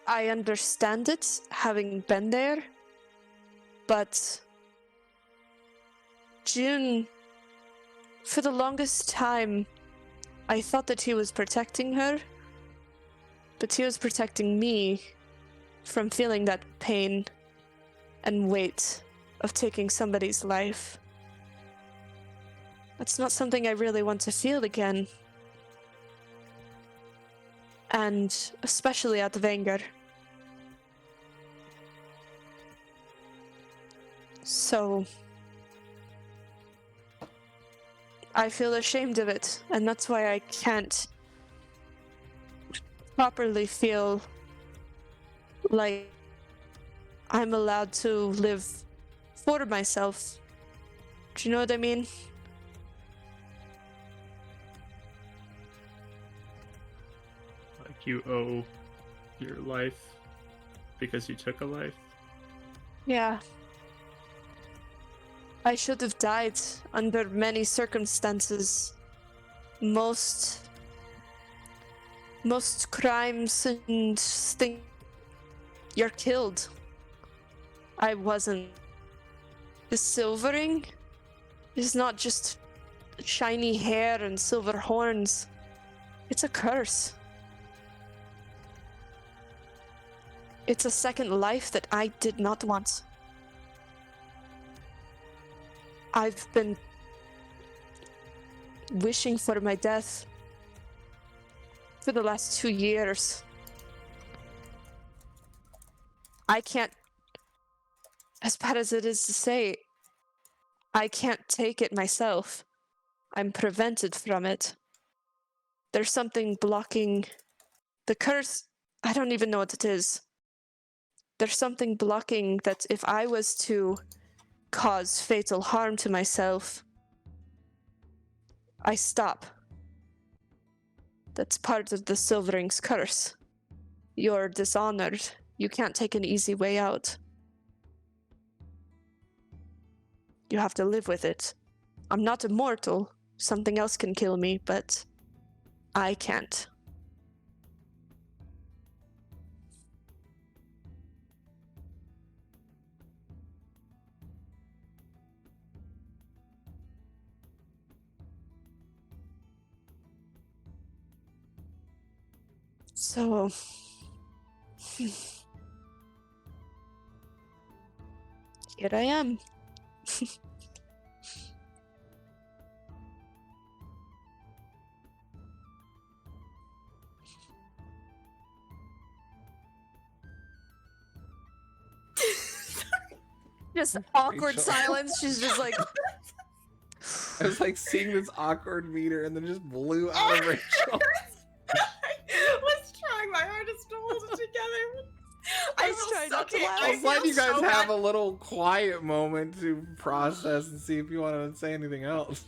I understand it, having been there, but June, for the longest time, I thought that he was protecting her, but he was protecting me from feeling that pain and weight of taking somebody's life. That's not something I really want to feel again. And especially at the Vanguard. So I feel ashamed of it, and that's why I can't properly feel like I'm allowed to live for myself. Do you know what I mean? Like you owe your life because you took a life. Yeah. I should have died under many circumstances. Most crimes and things, you're killed. I wasn't. The silvering is not just shiny hair and silver horns. It's a curse. It's a second life that I did not want. I've been wishing for my death for the last 2 years. I can't, as bad as it is to say, I can't take it myself. I'm prevented from it. There's something blocking the curse. I don't even know what it is. There's something blocking that if I was to cause fatal harm to myself, I stop. That's part of the Silvering's curse. You're dishonored. You can't take an easy way out. You have to live with it. I'm not immortal. Something else can kill me, but I can't. So, here I am. Just awkward Rachel. silence. She's just like, I was like seeing this awkward meter and then just blew out of Rachel. I was trying my hardest to hold it together. I was trying not to laugh. I was letting you guys have a little quiet moment to process and see if you wanted to say anything else.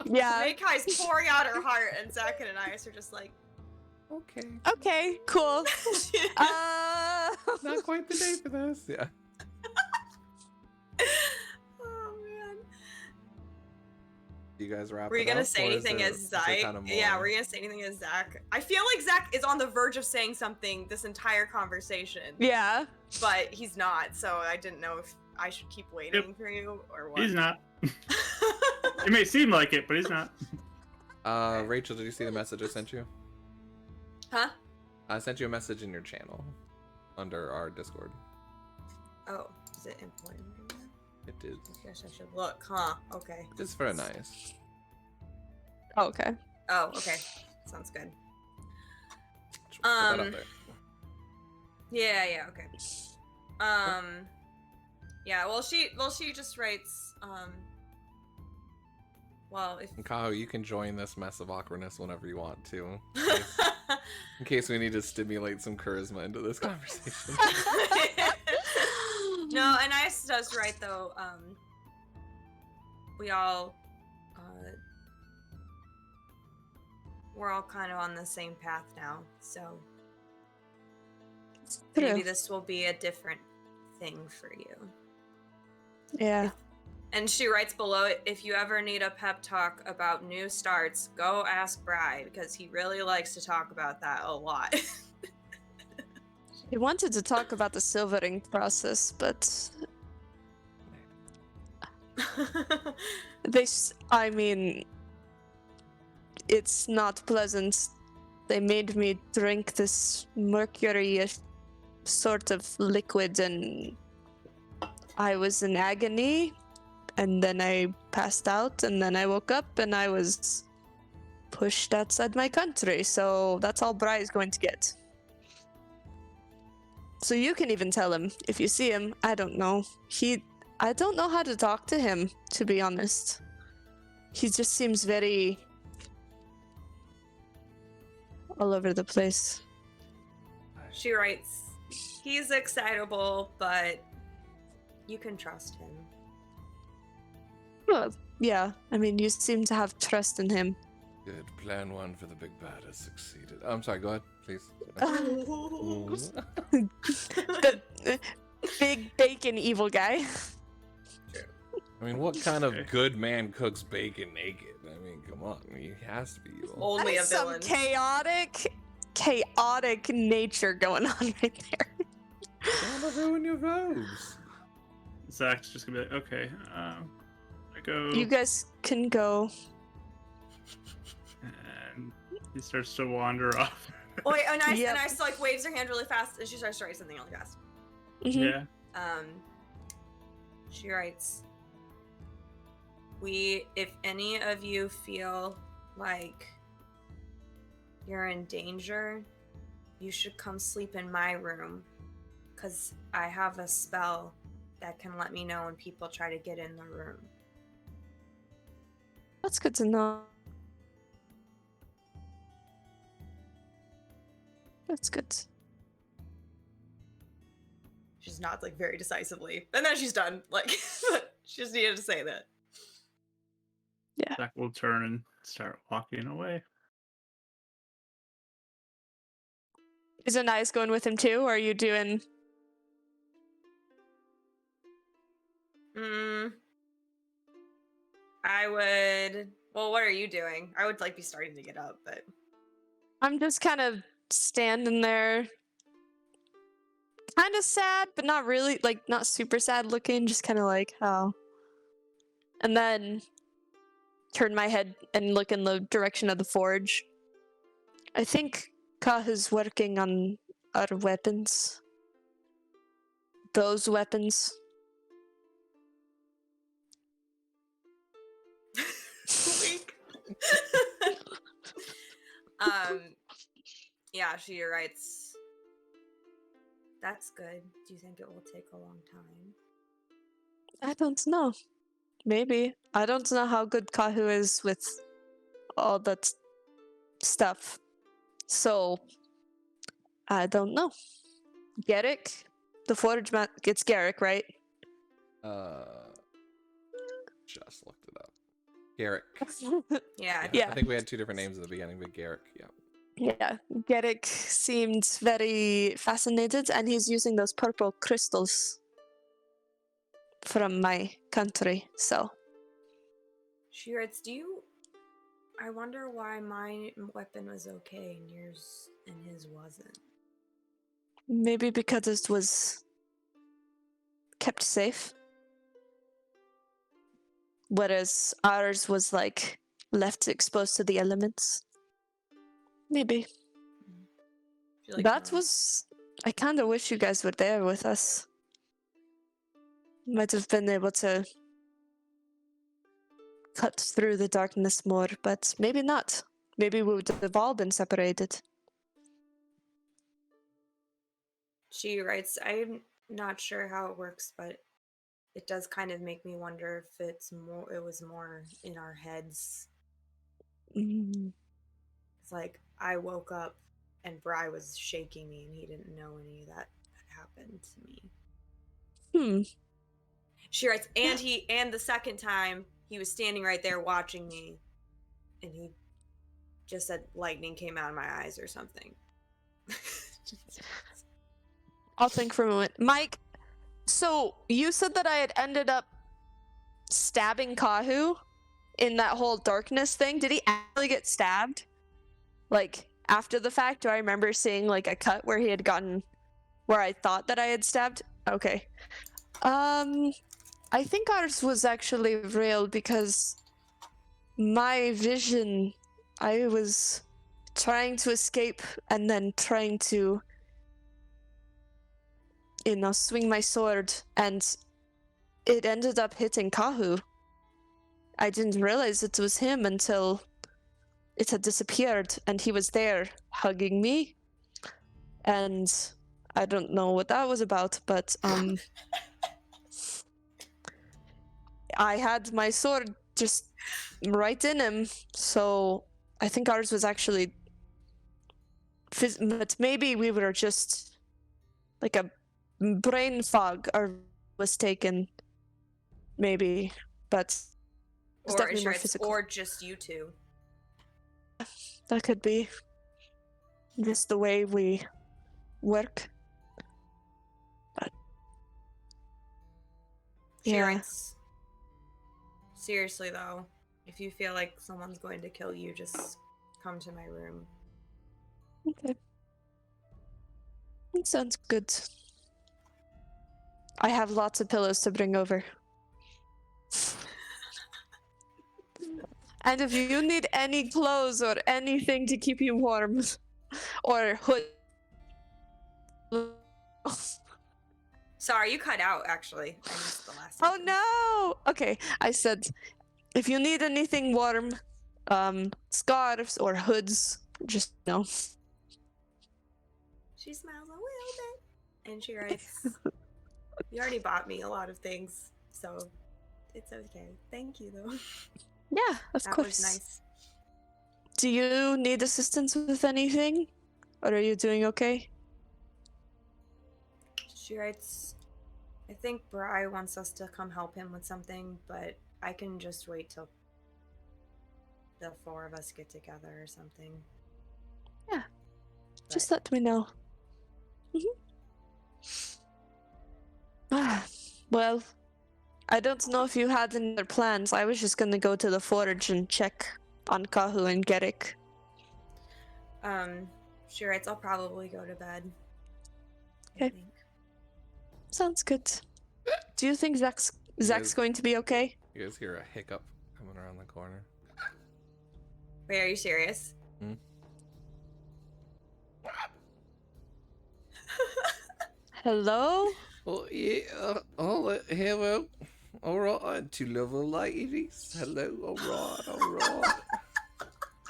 yeah, Makai's pouring out her heart, and Zach and Anais are just like, Okay. okay, cool. Not quite the day for this. Yeah. oh man. You guys wrap Were you it gonna up, say or is anything there- as is there Zach? kinda more? Yeah, were you gonna say anything as Zach? I feel like Zach is on the verge of saying something this entire conversation, yeah. but he's not. So I didn't know if I should keep waiting for you or what. He's not. It may seem like it, but he's not. Rachel, did you see the message I sent you? Huh? I sent you a message in your channel under our Discord. Oh, is it important? It is. I guess I should look, huh? Okay. It's very nice. Oh, okay. Oh, okay. Sounds good. Put that up there. Yeah, okay. Yeah, well she just writes, well, if And Kaho, you can join this mess of awkwardness whenever you want to. In case we need to stimulate some charisma into this conversation. No, and Ice does write though, we all we're all kind of on the same path now, so maybe True. this will be a different thing for you. Yeah. And she writes below it, if you ever need a pep talk about new starts, go ask Bri, because he really likes to talk about that a lot. He wanted to talk about the silvering process, but I mean, it's not pleasant. They made me drink this mercury sort of liquid, and I was in agony, and then I passed out, and then I woke up, and I was pushed outside my country, so that's all Bri is going to get. So you can even tell him, if you see him, I don't know. I don't know how to talk to him, to be honest. He just seems very all over the place. She writes, he's excitable, but you can trust him. Well, yeah, I mean, you seem to have trust in him. Good. Plan 1 for the big bad has succeeded. I'm sorry, go ahead, please. The big bacon evil guy. I mean, what kind of good man cooks bacon naked? I mean, come on. He has to be evil. Only a That's some villain. chaotic nature going on right there. Don't wanna ruin your robes. Zach's just gonna be like, okay, I go. You guys can go. And he starts to wander off. Oh, wait, and Yep. I like waves her hand really fast, and she starts to write something really fast. Mhm. Yeah. She writes, if any of you feel like you're in danger, you should come sleep in my room, because I have a spell that can let me know when people try to get in the room. That's good to know. That's good. She's nods like very decisively, and then she's done. Like, she just needed to say that. Yeah. Zach will turn and start walking away. Is Anais going with him too, or are you doing? I would. Well, what are you doing? I would like be starting to get up, but I'm just kind of standing there, kind of sad, but not really, like not super sad looking, just kind of like, oh. And then turn my head and look in the direction of the forge. I think Kahu's working on our weapons. Those weapons. weak. Yeah, she writes, that's good. Do you think it will take a long time? I don't know. Maybe. I don't know how good Kahu is with all that stuff. So, I don't know. Garrick? The forge man. It's Garrick, right? Just looked it up. Garrick. Yeah. Yeah. I think we had 2 different names at the beginning, but Garrick, yeah. Yeah, Garrick seemed very fascinated, and he's using those purple crystals from my country, so. She writes, I wonder why my weapon was okay and yours and his wasn't. Maybe because it was kept safe. Whereas ours was like left exposed to the elements. Maybe. She, like, That nods. was. I kind of wish you guys were there with us. Might have been able to cut through the darkness more, but maybe not. Maybe we would have all been separated. She writes, I'm not sure how it works, but it does kind of make me wonder if it was more in our heads. Mm. It's like I woke up and Bri was shaking me and he didn't know any of that had happened to me. She writes, and the second time he was standing right there watching me and he just said lightning came out of my eyes or something. I'll think for a moment. Mike, so you said that I had ended up stabbing Kahu in that whole darkness thing. Did he actually get stabbed? Like, after the fact? Do I remember seeing, like, a cut where he had gotten... where I thought that I had stabbed? Okay. I think ours was actually real because my vision, I was trying to escape and then trying to, swing my sword, and it ended up hitting Kahu. I didn't realize it was him until it had disappeared, and he was there hugging me. And I don't know what that was about, but I had my sword just right in him, so I think ours was actually but maybe we were just like a brain fog or was taken, maybe, but it's Or definitely more physical. or just you two. That could be just the way we work. But She yeah. writes, seriously though, if you feel like someone's going to kill you, just come to my room. Okay. That sounds good. I have lots of pillows to bring over. And if you need any clothes or anything to keep you warm, or hood. Sorry, you cut out, actually. I missed the last Oh sentence. no! Okay, I said, if you need anything warm, scarves or hoods, just know. She smiles a little bit, and she writes, you already bought me a lot of things, so it's okay. Thank you, though. Yeah, of That course. was nice. Do you need assistance with anything? Or are you doing okay? She writes, I think Bri wants us to come help him with something, but I can just wait till the four of us get together or something. Yeah. Just But- let me know. Well, I don't know if you had any other plans. I was just gonna go to the forge and check on Kahu and Gerik. She writes, I'll probably go to bed. I Okay. think. Sounds good. Do you think Zach's Yes. going to be okay? You guys hear a hiccup coming around the corner. Wait, are you serious? Hmm? Hello? Oh, yeah. Hello. All right, two lovely ladies. Hello. All right. All right.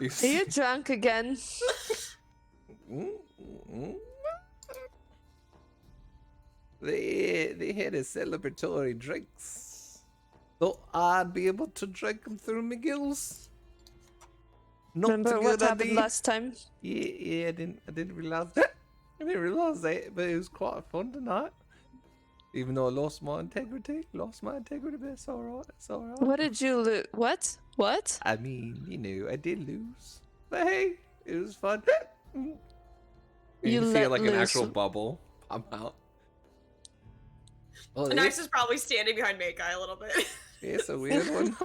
You Are you drunk again? They had a celebratory drinks. Thought I'd be able to drink them through my gills. Not Remember a what good happened idea. last time? Yeah, I didn't realize that. I didn't realize that, but it was quite fun tonight. Even though I lost my integrity, but it's alright, it's alright. What did you lose? What? What? I mean, I did lose. But hey, it was fun. And You see let like an loose. actual bubble pop out. Oh, Nice is probably standing behind Makai a little bit. it's a weird one.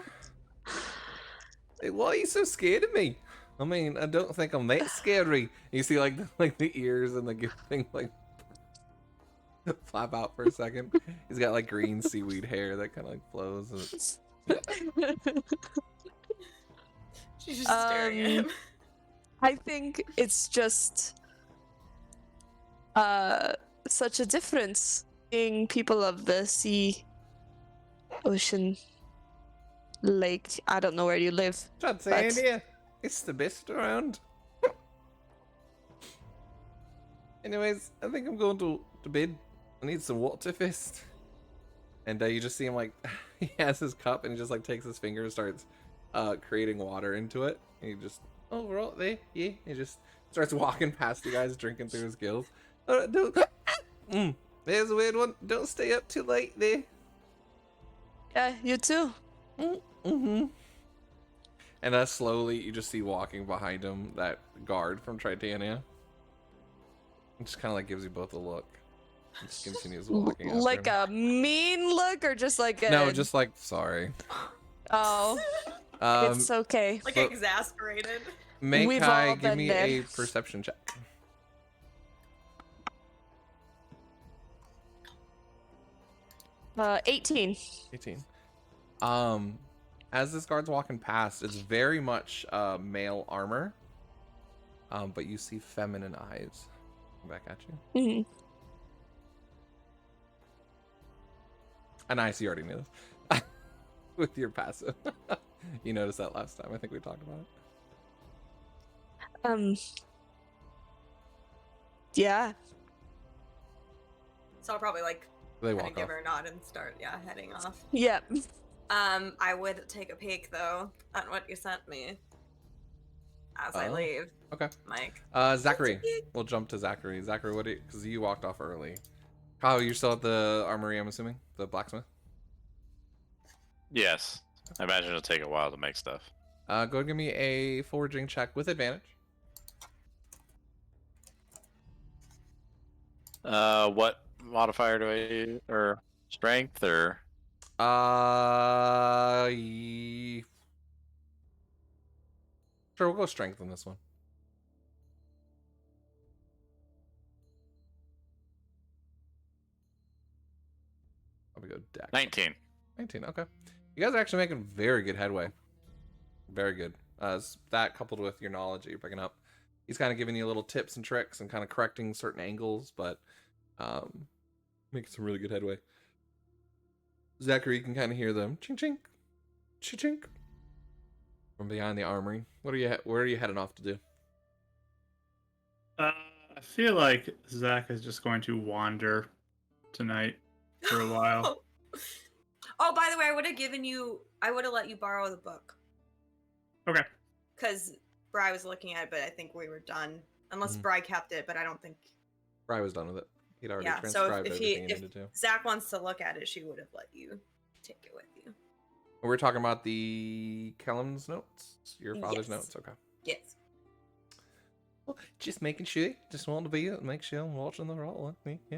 Hey, why are you so scared of me? I mean, I don't think I'm that scary. You see like the ears and the thing like flap out for a second. He's got like green seaweed hair that kind of like flows. She's just staring at him. I think it's just such a difference being people of the sea, ocean, lake. I don't know where you live. Trying to say, But- India, it's the best around. Anyways, I think I'm going to bed. I need some water first. And you just see him like, he has his cup and he just like takes his finger and starts creating water into it. And he just, oh, we're all there, yeah. He just starts walking past you guys, drinking through his gills. There's a weird one. Don't stay up too late there. Yeah, you too. Mm-hmm. And slowly you just see walking behind him that guard from Tritania. It just kind of like gives you both a look. Just continues walking after Like him. a mean look, or just like a No, just like sorry. oh, Um, it's okay. Like But- exasperated. Make We've Kai all give been me there. a perception check. 18. 18. As this guard's walking past, it's very much male armor. But you see feminine eyes back at you. Mhm. And I see you already knew this. With your passive. You noticed that last time. I think we talked about it. Yeah. So I'll probably like They kind of walk give off. her a nod and start heading off. Yep. I would take a peek though at what you sent me as I Oh, leave. Okay. Mike. Zachary. We'll jump to Zachary. Zachary, what do you, because you walked off early. Kyle, you're still at the armory, I'm assuming? The blacksmith? Yes. I imagine it'll take a while to make stuff. Go ahead and give me a foraging check with advantage. What modifier do I use? Or strength or Sure, we'll go strength on this one. I'll go dex. 19? 19, okay. You guys are actually making very good headway. Very good. That coupled with your knowledge that you're picking up. He's kind of giving you little tips and tricks and kind of correcting certain angles, but making some really good headway. Zachary, you can kind of hear them chink chink, chink chink from behind the armory. Where are you heading off to do? I feel like Zach is just going to wander tonight for a while. Oh, by the way, I would have let you borrow the book. Okay. Because Bri was looking at it, but I think we were done. Unless Mhm. Bri kept it, but I don't think. Bri was done with it. He'd already Yeah, so transcribed if everything he if needed to. Zach wants to look at it, she would have let you take it with you. We're talking about the Kellum's notes? Your father's Yes. notes? Okay. Yes. Well, just making sure. Just wanted to make sure I'm watching the right one. Yeah.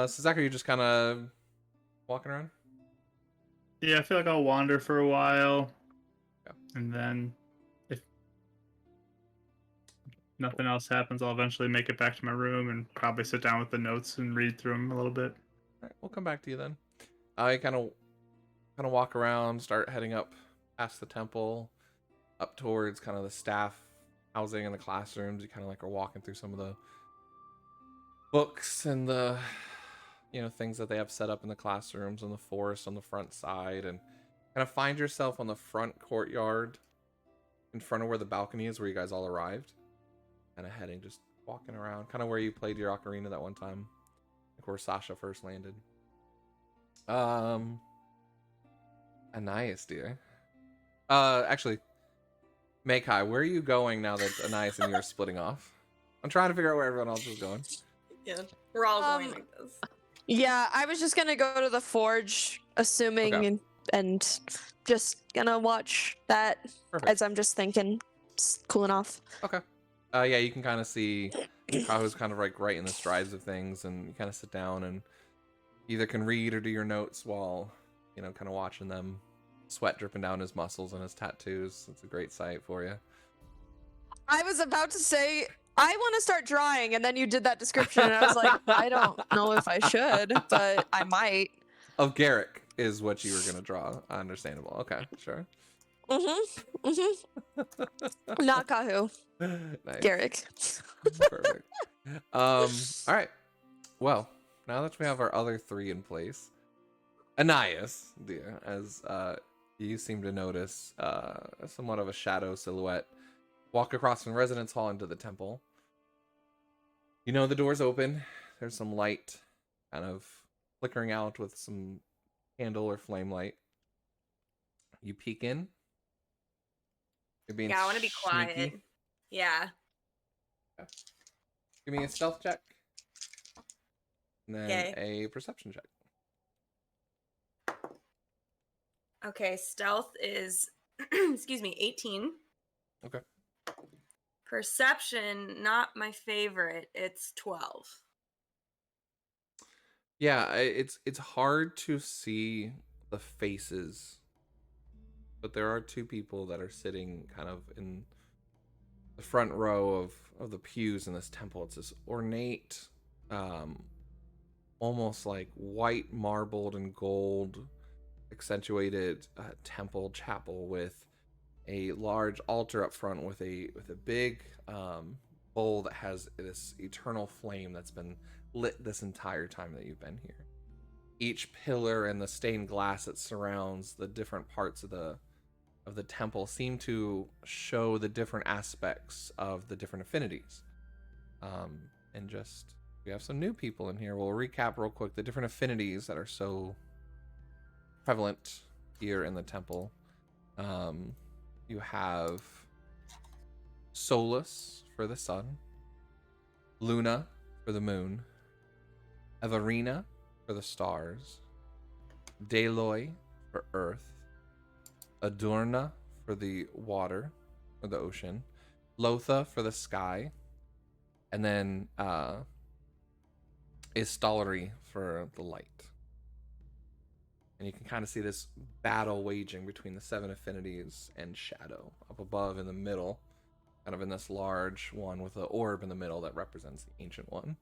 So Zach, are you just kind of walking around? Yeah, I feel like I'll wander for a while. Yeah. And then if nothing else happens, I'll eventually make it back to my room and probably sit down with the notes and read through them a little bit. All right, we'll come back to you then. I kind of walk around, start heading up past the temple, up towards kind of the staff housing and the classrooms. You kind of like are walking through some of the books and the things that they have set up in the classrooms and the forest on the front side, and kind of find yourself on the front courtyard in front of where the balcony is, where you guys all arrived. Kind of heading, just walking around, kind of where you played your ocarina that one time, like where Sasha first landed. Anais, dear. Actually, Makai, where are you going now that Anais and you are splitting off? I'm trying to figure out where everyone else is going. Yeah, we're all going like this. Yeah, I was just gonna go to the forge, assuming, Okay. and just gonna watch that Perfect. as I'm just thinking, cooling off. Okay. Yeah, you can kind of see Kahu's kind of like right in the strides of things, and you kind of sit down and either can read or do your notes while, kind of watching them, sweat dripping down his muscles and his tattoos. It's a great sight for you. I was about to say I want to start drawing, and then you did that description, and I was like, I don't know if I should, but I might. Of Garrick is what you were gonna draw. Understandable. Okay, sure. Not Kahu, Nice. Garrick. Perfect. All right. Well, now that we have our other three in place, Anais, dear, as you seem to notice somewhat of a shadow silhouette walk across from residence hall into the temple. The door's open. There's some light kind of flickering out with some candle or flame light. You peek in. You're being Yeah, I want to be quiet. sneaky. Yeah. Give me a stealth check. And then Okay. a perception check. Okay, stealth is, excuse me, 18. Okay. Perception, not my favorite. It's 12. Yeah, it's hard to see the faces, but there are two people that are sitting kind of in the front row of the pews in this temple. It's this ornate, um, almost like white marbled and gold accentuated temple chapel with a large altar up front with a big bowl that has this eternal flame that's been lit this entire time that you've been here. Each pillar and the stained glass that surrounds the different parts of the temple seem to show the different aspects of the different affinities. And just we have some new people in here. We'll recap real quick the different affinities that are so prevalent here in the temple. You have Solus for the sun, Luna for the moon, Everina for the stars, Deloy for earth, Adurna for the water or the ocean, Lotha for the sky, and then Istolari for the light. And you can kind of see this battle waging between the 7 affinities and Shadow up above in the middle, kind of in this large one with the orb in the middle that represents the Ancient One.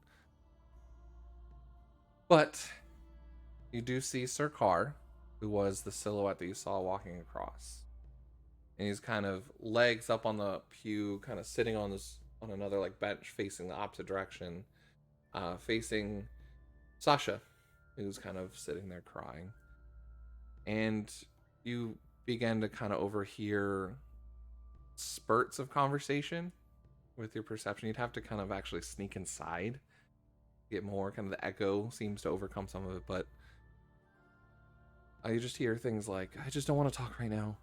But you do see Sirkar, who was the silhouette that you saw walking across. And he's kind of legs up on the pew, kind of sitting on another like bench facing the opposite direction, facing Sasha, who's kind of sitting there crying. And you begin to kind of overhear spurts of conversation with your perception. You'd have to kind of actually sneak inside to get more. Kind of the echo seems to overcome some of it, but you just hear things like, I just don't want to talk right now.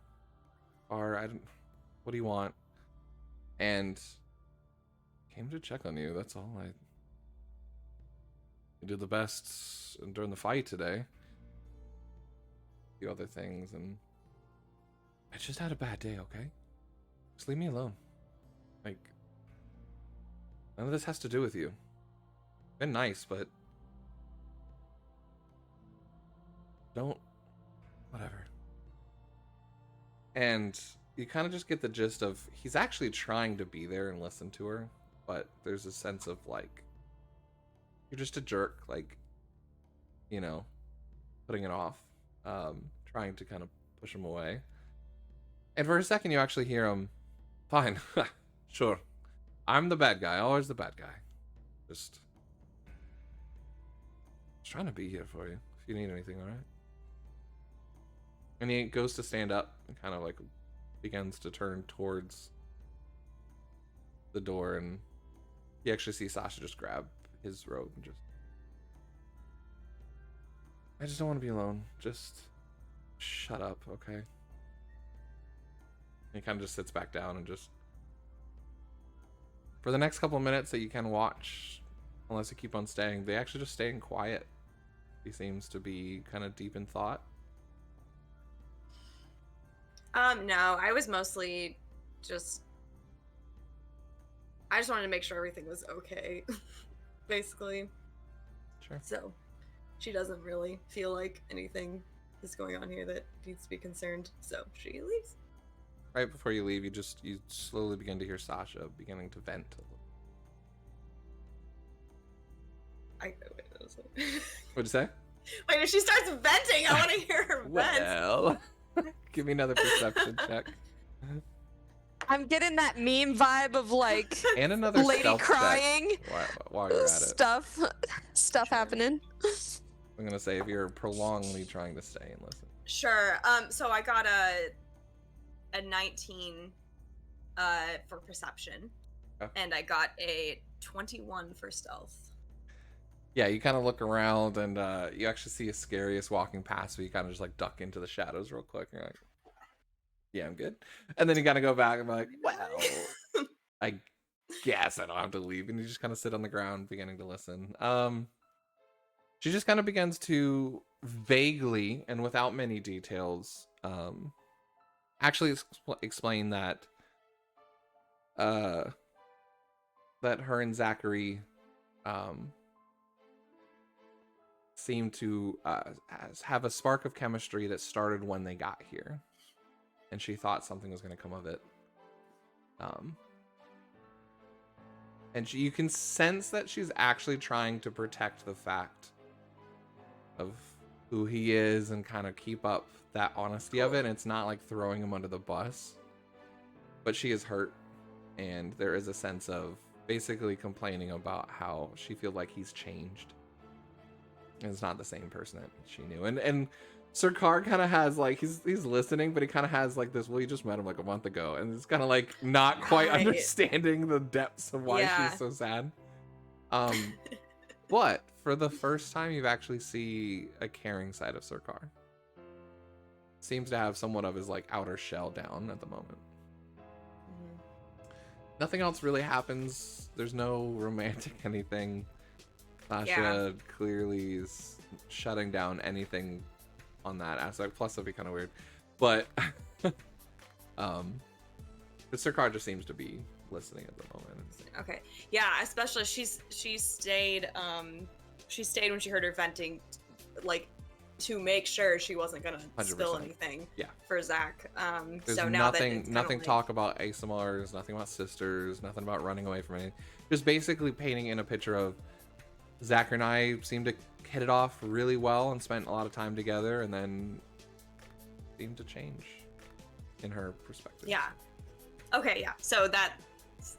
Or, what do you want? And came to check on you, that's all. I did the best during the fight today. A few other things, and I just had a bad day, okay? Just leave me alone. Like, none of this has to do with you. Been nice, but don't, whatever. And you kind of just get the gist of he's actually trying to be there and listen to her, but there's a sense of like, you're just a jerk, like, you know, putting it off, trying to kind of push him away. And for a second, you actually hear him, fine, sure, I'm the bad guy, always the bad guy. Just trying to be here for you if you need anything, all right? And he goes to stand up and kind of like begins to turn towards the door, and you actually see Sasha just grab his robe and just, I just don't want to be alone. Just shut up, okay? And he kind of just sits back down and just, for the next couple of minutes that you can watch, unless you keep on staying, they actually just staying quiet. He seems to be kind of deep in thought. No, I was mostly just, I just wanted to make sure everything was okay, basically. Sure. So she doesn't really feel like anything is going on here that needs to be concerned, so she leaves. Right before you leave, you slowly begin to hear Sasha beginning to vent a little. What'd you say? Wait, if she starts venting, I want to hear her vent. Well, give me another perception check. I'm getting that meme vibe of like And another lady stealth crying. check while you're at it. Stuff happening. I'm gonna say if you're prolongedly trying to stay and listen. Sure. So I got a 19 for perception, and I got a 21 for stealth. Yeah, you kind of look around and you actually see Ascarius walking past, so you kind of just like duck into the shadows real quick. And you're like, yeah, I'm good. And then you kind of go back and be like, well, I guess I don't have to leave. And you just kind of sit on the ground beginning to listen. She just kind of begins to vaguely and without many details actually explain that that her and Zachary seem to have a spark of chemistry that started when they got here, and she thought something was going to come of it. And you can sense that she's actually trying to protect the fact of who he is and kind of keep up that honesty of it. And it's not like throwing him under the bus, but she is hurt, and there is a sense of basically complaining about how she feels like he's changed. And it's not the same person that she knew. And Sirkar kind of has like he's listening, but he kind of has like this. Well, you just met him like a month ago, and it's kind of like not quite Right. understanding the depths of why Yeah. she's so sad. But for the first time, you actually see a caring side of Sirkar. Seems to have somewhat of his like outer shell down at the moment. Nothing else really happens. There's no romantic anything. Sasha clearly is shutting down anything on that aspect. Plus, it'd be kind of weird. But Sirkar just seems to be listening at the moment. Okay. Yeah, especially she stayed when she heard her venting, like, to make sure she wasn't gonna spill 100%. anything. Yeah. For Zach. There's So now nothing, that it's kinda nothing like, talk about ASMRs, nothing about sisters, nothing about running away from anything. Just basically painting in a picture of Zach and I seemed to hit it off really well and spent a lot of time together, and then seemed to change in her perspective. Yeah. Okay. Yeah. So that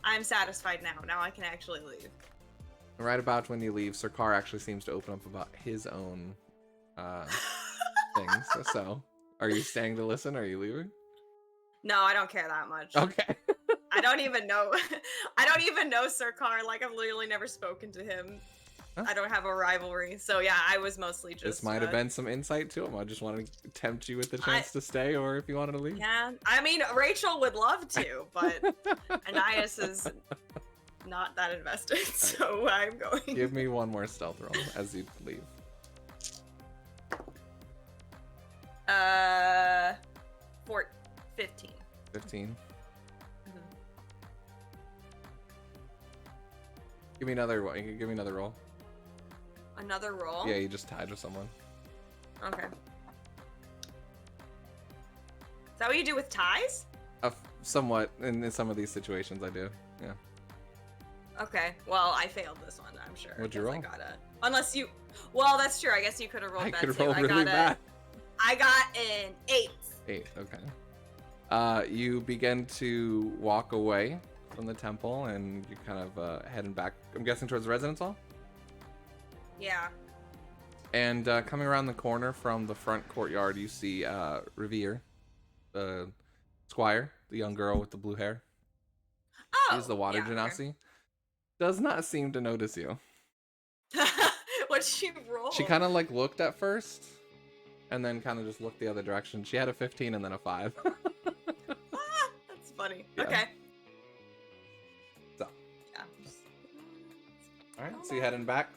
I'm satisfied now. Now I can actually leave. Right about when you leave, Sirkar actually seems to open up about his own things. So, are you staying to listen? Or are you leaving? No, I don't care that much. Okay. I don't even know. I don't even know Sirkar. Like, I've literally never spoken to him. Huh? I don't have a rivalry. So yeah, I was mostly just. This might have been some insight to him. I just wanted to tempt you with the chance to stay, or if you wanted to leave. Yeah, I mean, Rachel would love to, but Anais is not that invested, so I'm going. Give me one more stealth roll as you leave. 15. 15. Mhm. Give me another one. Give me another roll. Another roll? Yeah, you just tied with someone. Okay. Is that what you do with ties? Somewhat in some of these situations, I do. Yeah. Okay, well, I failed this one, I'm sure. What'd you 'cause roll? I got Unless you... Well, that's true. I guess you could have rolled I bad, could too. roll really bad. I got an 8. 8. Okay. You begin to walk away from the temple, and you're kind of heading back. I'm guessing towards the residence hall. Yeah. And coming around the corner from the front courtyard, you see Revere, the squire, the young girl with the blue hair. Oh! She's the water yeah, genasi. Does not seem to notice you. okay. What'd she roll? She kind of like looked at first, and then kind of just looked the other direction. She had a 15 and then a 5. That's funny. Yeah. Okay. So. Yeah. All right, so you heading back?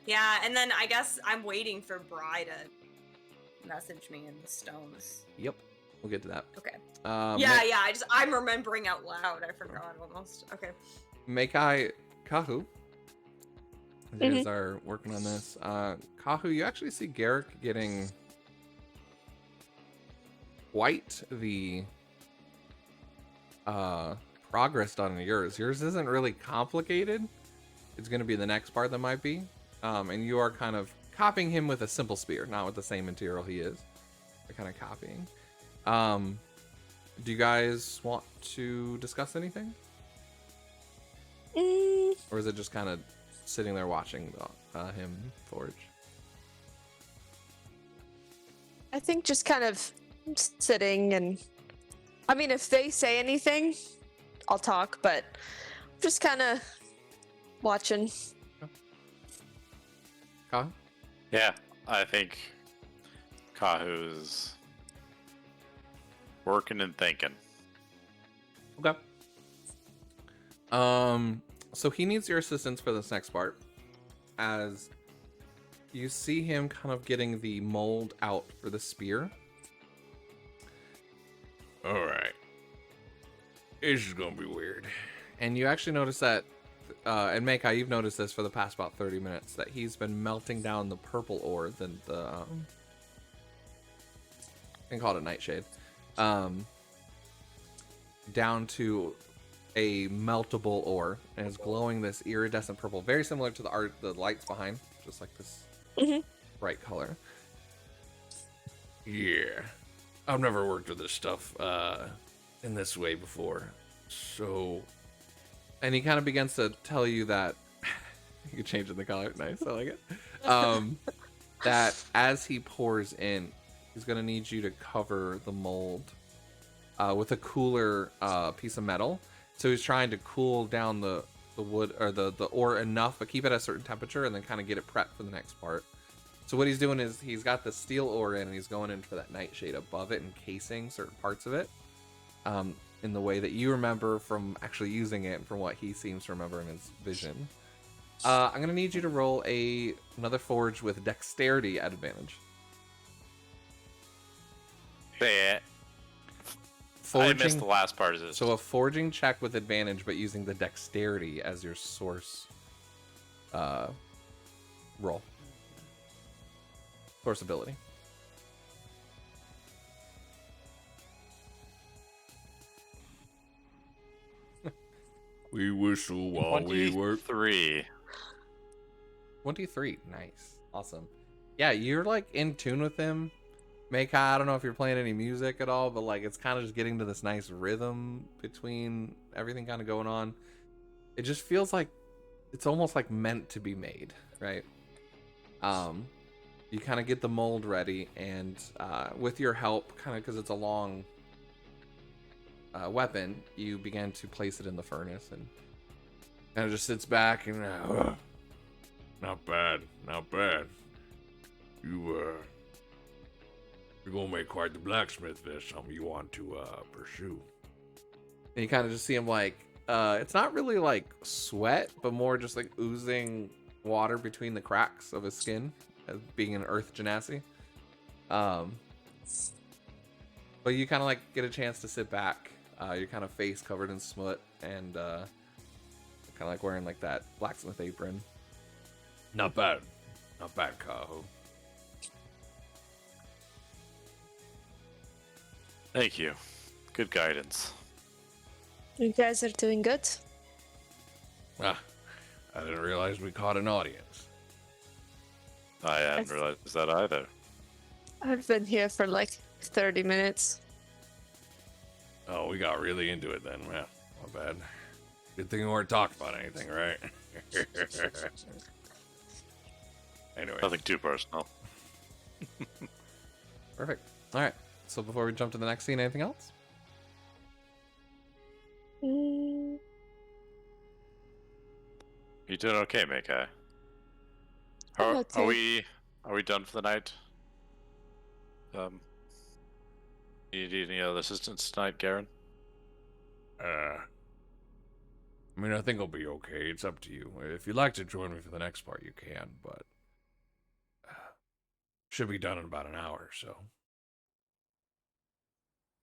Yeah, and then I guess I'm waiting for Bri to message me in the stones. Yep. We'll get to that. Okay. Yeah. I'm remembering out loud. I forgot almost. Okay. Mekai Kahu. You guys are working on this. Kahu, you actually see Garrick getting quite the progress done in yours. Yours isn't really complicated. It's going to be the next part that might be. And you are kind of copying him with a simple spear, not with the same material he is. You're kind of copying. Do you guys want to discuss anything? Or is it just kind of sitting there watching him forge? I think just kind of sitting, and I mean, if they say anything, I'll talk, but just kind of watching. Kahu? Yeah, I think Kahu's working and thinking. Okay. So he needs your assistance for this next part, as you see him kind of getting the mold out for the spear. All right. This is gonna be weird. And you actually notice that and Mekai, you've noticed this for the past about 30 minutes, that he's been melting down the purple ore, I can call it a nightshade, down to a meltable ore, and it's glowing this iridescent purple, very similar to the lights behind, just like this bright color. Yeah. I've never worked with this stuff in this way before. So, And he kind of begins to tell you that you're changing the color. Nice, I like it. That as he pours in, he's gonna need you to cover the mold with a cooler piece of metal. So he's trying to cool down the wood or the ore enough, but keep it at a certain temperature, and then kind of get it prepped for the next part. So what he's doing is he's got the steel ore in, and he's going in for that nightshade above it, encasing certain parts of it. In the way that you remember from actually using it, and from what he seems to remember in his vision. I'm gonna need you to roll another forge with dexterity at advantage. I Forging, missed the last part of this. so a forging check with advantage, but using the dexterity as your source roll. Source ability. we whistle while we work. 3. 23. Nice. Awesome. Yeah, you're like in tune with him. Mekai, I don't know if you're playing any music at all, but like it's kind of just getting to this nice rhythm between everything kind of going on. It just feels like it's almost like meant to be made, right? You kind of get the mold ready, and with your help, kind of because it's a long weapon, you begin to place it in the furnace, and kind of just sits back and Not bad, not bad. You're gonna make quite the blacksmith. There's something you want to pursue. and you kind of just see him like it's not really like sweat, but more just like oozing water between the cracks of his skin, as being an earth genasi. But you kind of like get a chance to sit back, your kind of face covered in smut, and kind of like wearing like that blacksmith apron. Not bad, Kaho. Thank you. Good guidance. You guys are doing good. I didn't realize we caught an audience. I hadn't realized that either. I've been here for like 30 minutes. Oh, we got really into it then. Yeah, not bad. Good thing we weren't talking about anything, right? Anyway. Nothing too personal. Perfect. All right. So before we jump to the next scene, anything else? Mm, You doing okay, Mekai? I'm Are okay. we done for the night? You need any other assistance tonight, Garen? I mean, I think I'll be okay. It's up to you. If you'd like to join me for the next part, you can, but should be done in about an hour or so.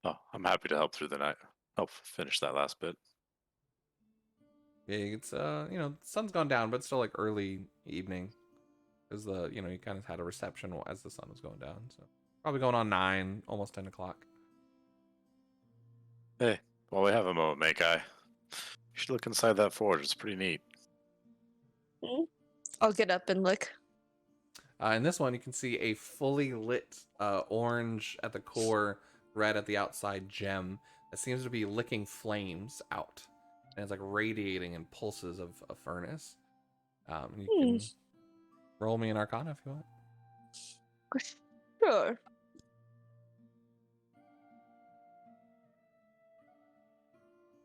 Oh, I'm happy to help through the night. Help finish that last bit. Yeah, it's the sun's gone down, but it's still like early evening, because you kind of had a reception as the sun was going down. So probably going on 9, almost 10 o'clock. Hey, while we have a moment, Mekai, you should look inside that forge. It's pretty neat. I'll get up and look. In this one, you can see a fully lit orange at the core, red at the outside gem that seems to be licking flames out. And it's like radiating in pulses of a furnace. You can roll me an Arcana if you want. Sure.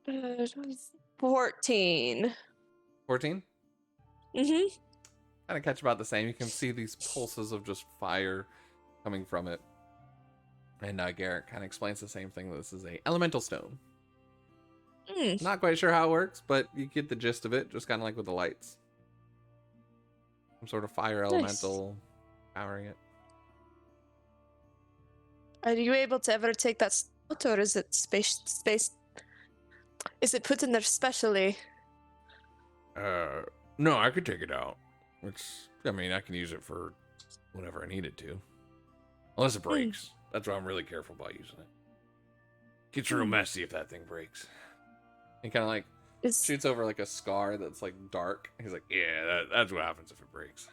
Uh, 14. 14? Mm-hmm. Kind of catch about the same. You can see these pulses of just fire coming from it. And Garrett kind of explains the same thing. This is a elemental stone. Not quite sure how it works, but you get the gist of it, just kind of like with the lights. Some sort of fire elemental powering it. Are you able to ever take that out, or is it space? Is it put in there specially? No, I could take it out. I mean, I can use it for whenever I need it to. Unless it breaks. That's why I'm really careful about using it. Gets real messy if that thing breaks. He kind of like Is shoots over like a scar that's like dark. He's like, Yeah, that's what happens if it breaks.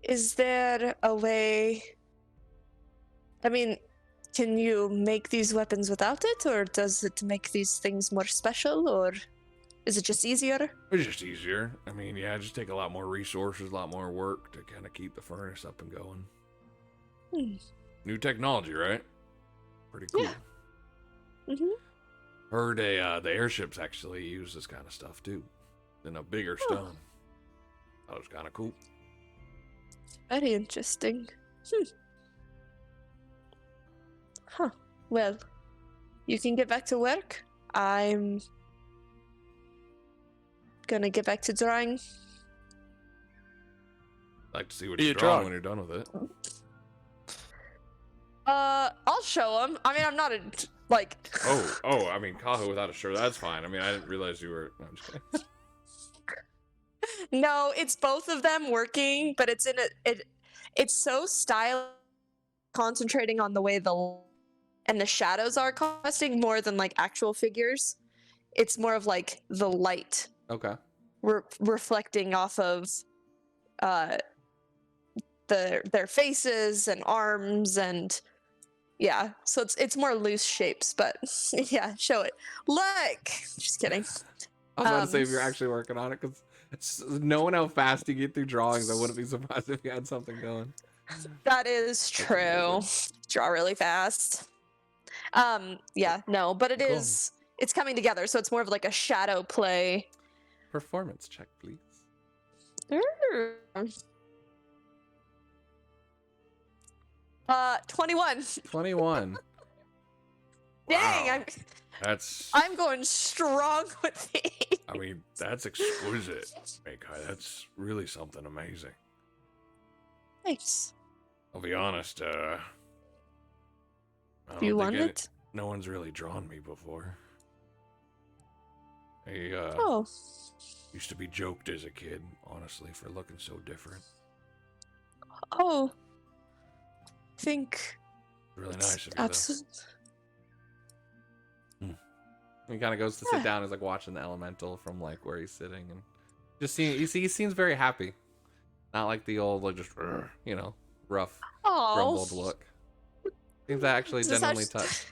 is there a way? I mean, can you make these weapons without it, or does it make these things more special, or is it just easier? It's just easier. I mean, yeah, it just take a lot more resources, a lot more work to kind of keep the furnace up and going. New technology, right? Pretty cool. Yeah. Mhm. Heard the airships actually use this kind of stuff too, in a bigger stone. That was kind of cool. Very interesting. Huh. Well, you can get back to work. I'm gonna get back to drawing. Like to see what What are you're you drawing drawing? when you're done with it. I'll show him. I mean, I'm not a like. Oh, I mean, Kaho without a shirt, that's fine. I mean, I didn't realize you were. No, I'm just kidding. No, it's both of them working, but it's in it's so style concentrating on the way and the shadows are casting more than like actual figures. It's more of like the light okay. reflecting off of their faces and arms, and yeah, so it's more loose shapes, but yeah, show it. Look, just kidding. I was about to say if you're Um, actually working on it, because knowing how fast you get through drawings, I wouldn't be surprised if you had something going. That is true. Draw really fast. Yeah, no, but it Cool. is. It's coming together, so it's more of like a shadow play. Performance check, please. 21. 21. Dang, Wow. That's. I'm going strong with these. I mean, that's exquisite, Meikai. That's really something amazing. Thanks. I'll be honest. I don't You think want it? No one's really drawn me before. I Oh, used to be joked as a kid, honestly, for looking so different. oh. I think Really it's nice of you, though. He kind of goes to sit down, is like watching the elemental from like where he's sitting, and just seeing. You see, he seems very happy, not like the old like just rough, grumbled look. Seems actually This is genuinely how- touched.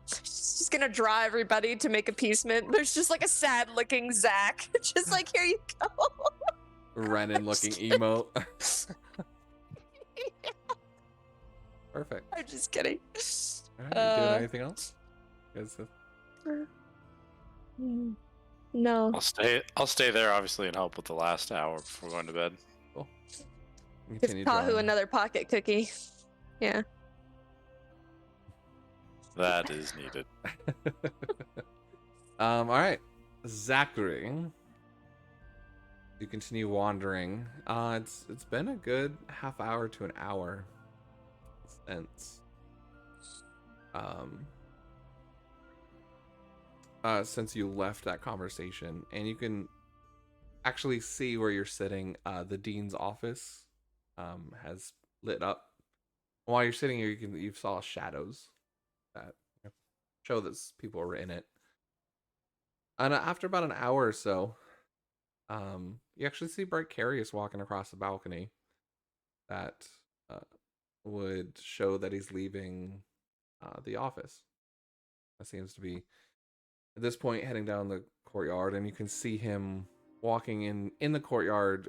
Just gonna draw everybody to make appeasement. There's just like a sad looking Zach. Just like, here you go. Renan looking emote. Perfect. I'm just kidding. All right, you doing anything else? No. I'll stay there obviously and help with the last hour before going to bed. Give Continue Kahu drawing. another pocket cookie. Yeah. That is needed. All right, Zachary. You continue wandering. It's been a good half hour to an hour since you left that conversation, and you can actually see where you're sitting. The dean's office has lit up. While you're sitting here, you saw shadows that show that people were in it. And after about an hour or so, you actually see Brightcarious walking across the balcony. That would show that he's leaving the office. That seems to be, at this point, heading down the courtyard, and you can see him walking in the courtyard.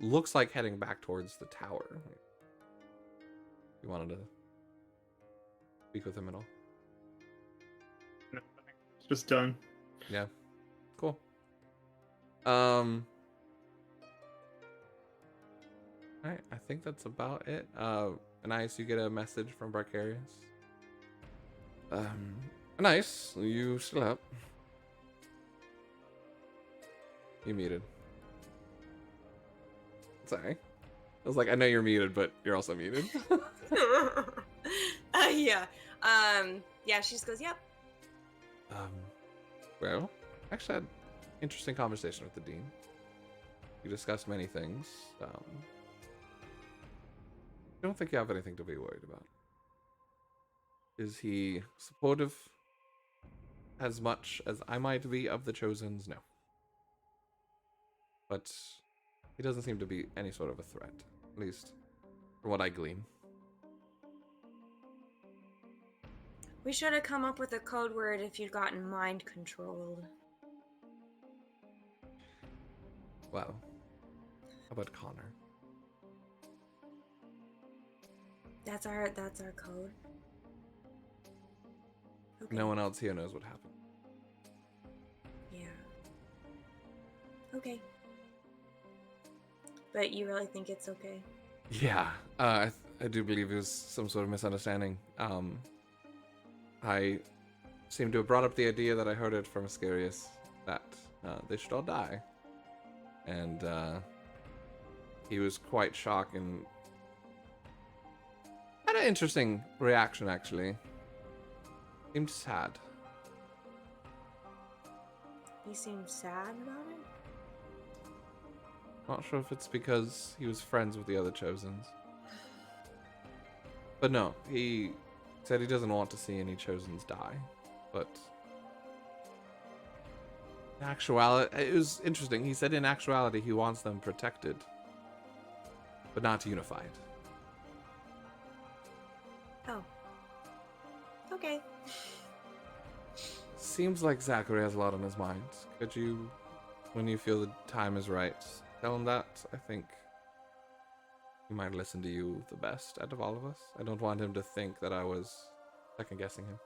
Looks like heading back towards the tower. You wanted to speak with him at all? It's just done. Yeah. Cool. Alright, I think that's about it. Nice, you get a message from Brightcarious. Nice, you still up? You muted. Sorry. I was like, I know you're muted, but you're also muted. Yeah. Yeah, she just goes, yep. Well, actually, interesting conversation with the dean. You discussed many things. I don't think you have anything to be worried about. Is he supportive as much as I might be of the Chosens? No. But he doesn't seem to be any sort of a threat, at least from what I glean. We should have come up with a code word if you'd gotten mind controlled. Well, how about Connor? That's our code. Okay. No one else here knows what happened. Yeah. Okay. But you really think it's okay? Yeah, I do believe it was some sort of misunderstanding. I seem to have brought up the idea that I heard it from Ascarius that they should all die. And he was quite shocked and had an interesting reaction, actually. Seemed sad. He seemed sad about it? Not sure if it's because he was friends with the other Chosens. But no, he said he doesn't want to see any Chosens die. But in actuality, it was interesting. He said in actuality he wants them protected, but not unified. Oh. Okay. Seems like Zachary has a lot on his mind. Could you, when you feel the time is right, tell him that? I think he might listen to you the best out of all of us. I don't want him to think that I was second guessing him.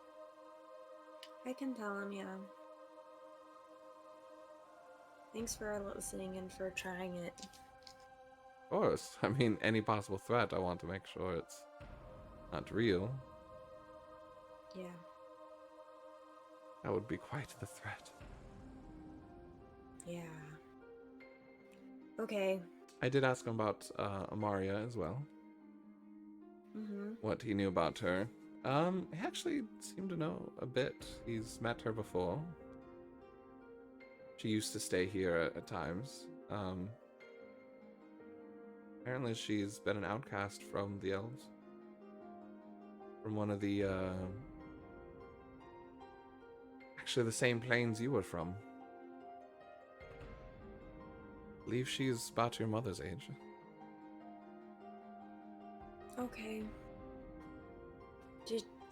I can tell him, yeah. Thanks for listening and for trying it. Of course. I mean, any possible threat, I want to make sure it's not real. Yeah. That would be quite the threat. Yeah. Okay. I did ask him about Amaria as well. Mm-hmm. What he knew about her. He actually seemed to know a bit. He's met her before. She used to stay here at times. Apparently she's been an outcast from the elves. From one of the, actually the same planes you were from. I believe she's about your mother's age. Okay.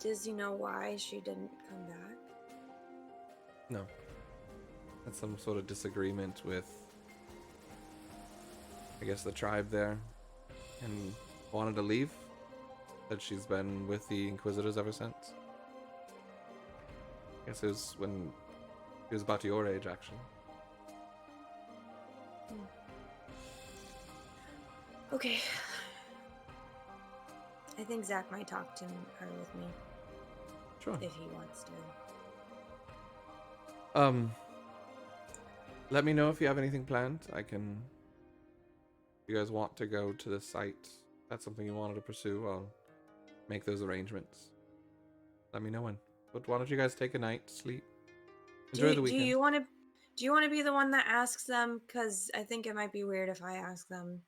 Does he know why she didn't come back? No. Had some sort of disagreement with, I guess, the tribe there. And wanted to leave. That she's been with the Inquisitors ever since. I guess it was when he was about your age, actually. Okay. I think Zach might talk to her with me Sure. if he wants to. Let me know if you have anything planned. I can. If you guys want to go to the site, if that's something you wanted to pursue, I'll make those arrangements. Let me know when. But why don't you guys take a night, sleep, enjoy the weekend. Do you want to be the one that asks them? Because I think it might be weird if I ask them.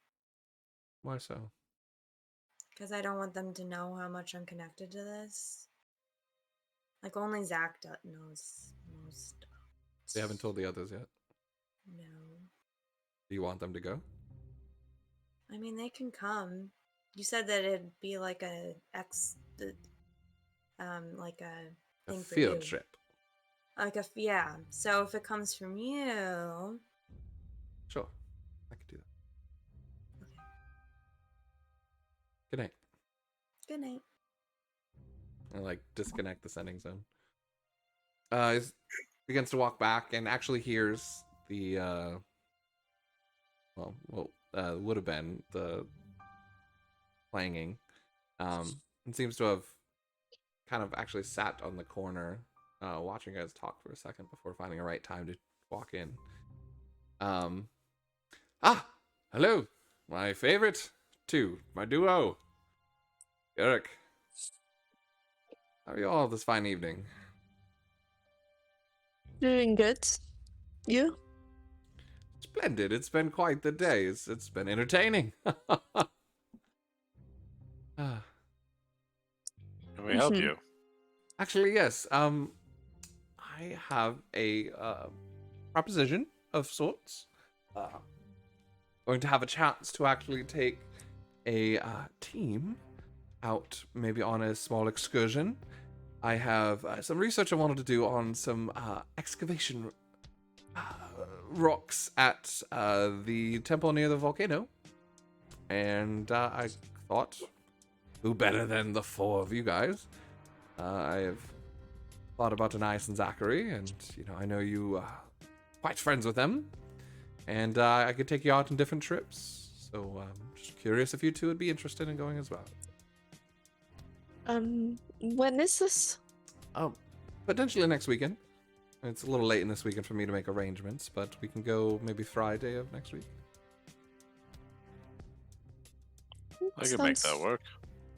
Why so? Because I don't want them to know how much I'm connected to this. Like, only Zach knows most. They haven't told the others yet. No. Do you want them to go? I mean, they can come. You said that it'd be like like a A thing for field you. trip. Like yeah. So if it comes from you, Sure. I could do that. okay. Good night. Good night. And like disconnect the sending zone. He begins to walk back and actually hears the would have been the clanging. And seems to have kind of actually sat on the corner, watching you guys talk for a second before finding a right time to walk in. Hello, my favorite two, my duo, Eric. How are you all this fine evening? Doing good. You? Splendid. It's been quite the day. It's been entertaining. Ah, Can we help Mhm. you? actually, yes. I have a proposition of sorts. Going to have a chance to actually take a team out, maybe on a small excursion. I have some research I wanted to do on some excavation rocks at the temple near the volcano. And I thought, who better than the four of you guys? I have thought about Anais and Zachary, and I know you quite friends with them, and I could take you out on different trips. So just curious if you two would be interested in going as well. When is this? Oh, potentially next weekend. It's a little late in this weekend for me to make arrangements, but we can go maybe Friday of next week. I could make that Sounds work.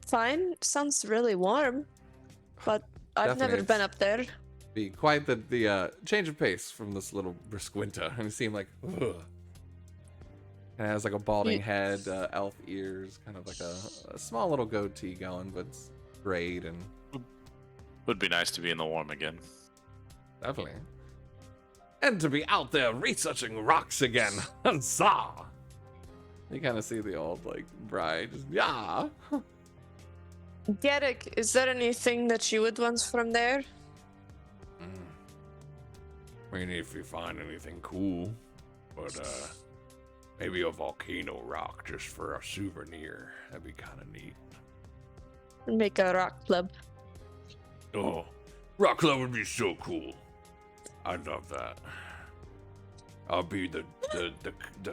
Fine. Sounds really warm, but I've never Definitely. been up there. Be quite the change of pace from this little brisk winter, and it seemed like, ugh. And it has like a balding head, elf ears, kind of like a small little goatee going, but it's great and Would be nice to be in the warm again. definitely. And to be out there researching rocks again, huzzah! You kind of see the old like bride, just, yeah. Garrick, is there anything that you would want from there? I mean, if you find anything cool, but maybe a volcano rock just for a souvenir. That'd be kind of neat. Make a rock club. Oh, rock club would be so cool. I'd love that. I'll be the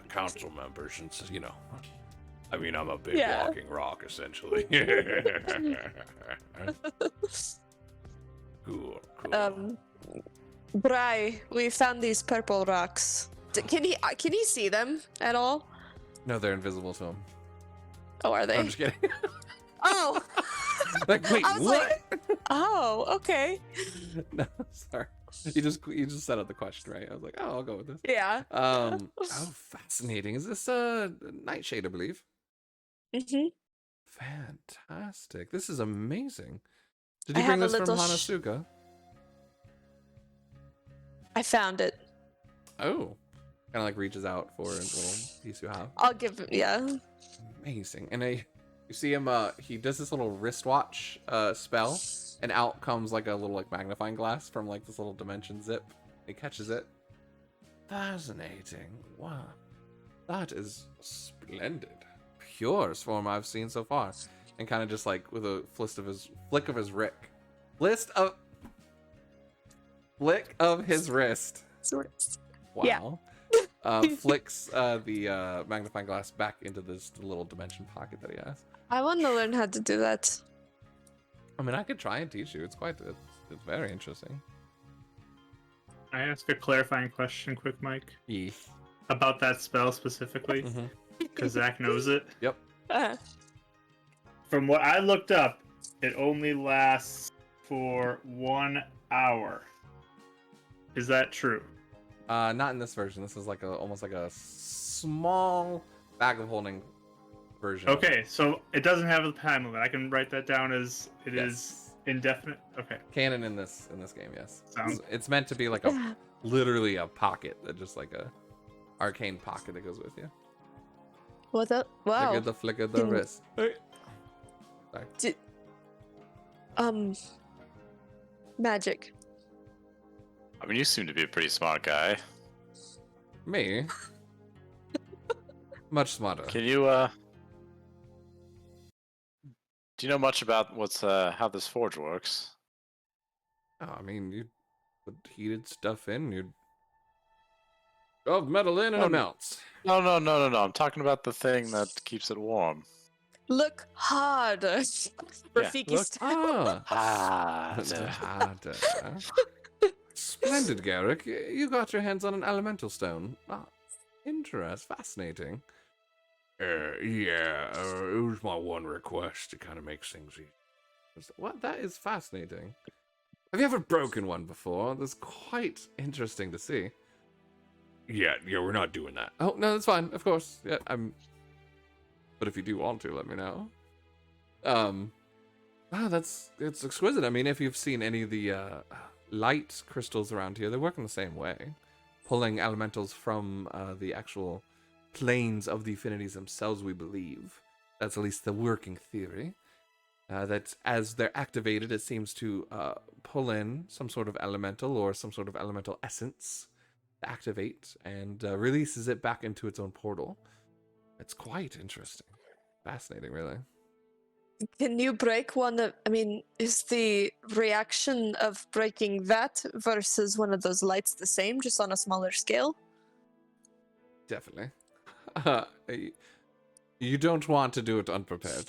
council member since I mean, I'm a big Yeah. walking rock essentially. Cool. Bry, we found these purple rocks. Can he see them at all? No, they're invisible to him. Oh, are they? I'm just kidding. Oh. Like, wait, I was what? like, oh, okay. No, sorry. You just set up the question, right? I was like, oh, I'll go with this. Yeah. Oh, fascinating. Is this Nightshade, I believe? Mhm. Fantastic. This is amazing. Did I you bring have a this from little Hanasuka? I found it. Oh. Kind of like reaches out for a little piece you have. I'll give him. Yeah. Amazing. And you see him, he does this little wristwatch spell, and out comes like a little like magnifying glass from like this little dimension zip. He catches it. Fascinating. Wow. That is splendid. Purest form I've seen so far. And kind of just like with a flick of his wrist. Wow. Yeah. Flicks the magnifying glass back into this little dimension pocket that he has. I want to learn how to do that. I mean, I could try and teach you. It's very interesting. I ask a clarifying question, quick, Mike, Yeah. about that spell specifically, Mhm. because Zach knows it. Yep. From what I looked up, it only lasts for 1 hour. Is that true? Not in this version. This is like almost like a small bag of holding version. Okay, so it doesn't have a time limit. I can write that down as it is Yes. indefinite. Okay. Canon in this game, yes. Sounds- It's meant to be like a literally a pocket, that just like a arcane pocket that goes with you. What the? Wow. Look at the flick of the Hmm. wrist. Magic. I mean, you seem to be a pretty smart guy. Me? Much smarter. Can you, do you know much about how this forge works? Oh, I mean, you put heated stuff in, you'd shove metal in and Oh, it melts. No. I'm talking about the thing that keeps it warm. Look harder. Rafiki look- style. Mr. Harder. Splendid, Garrick. You got your hands on an elemental stone. Ah, fascinating. Yeah, it was my one request to kind of make things easy. What? That is fascinating. Have you ever broken one before? That's quite interesting to see. Yeah, we're not doing that. Oh no, that's fine. Of course. Yeah, I'm. But if you do want to, let me know. It's exquisite. I mean, if you've seen any of the light crystals around here, they work in the same way, pulling elementals from the actual planes of the affinities themselves. We believe that's at least the working theory. That as they're activated, it seems to pull in some sort of elemental or some sort of elemental essence to activate and releases it back into its own portal. It's quite interesting. Fascinating, really. Can you break one of, I mean, is the reaction of breaking that versus one of those lights the same, just on a smaller scale? Definitely. You don't want to do it unprepared.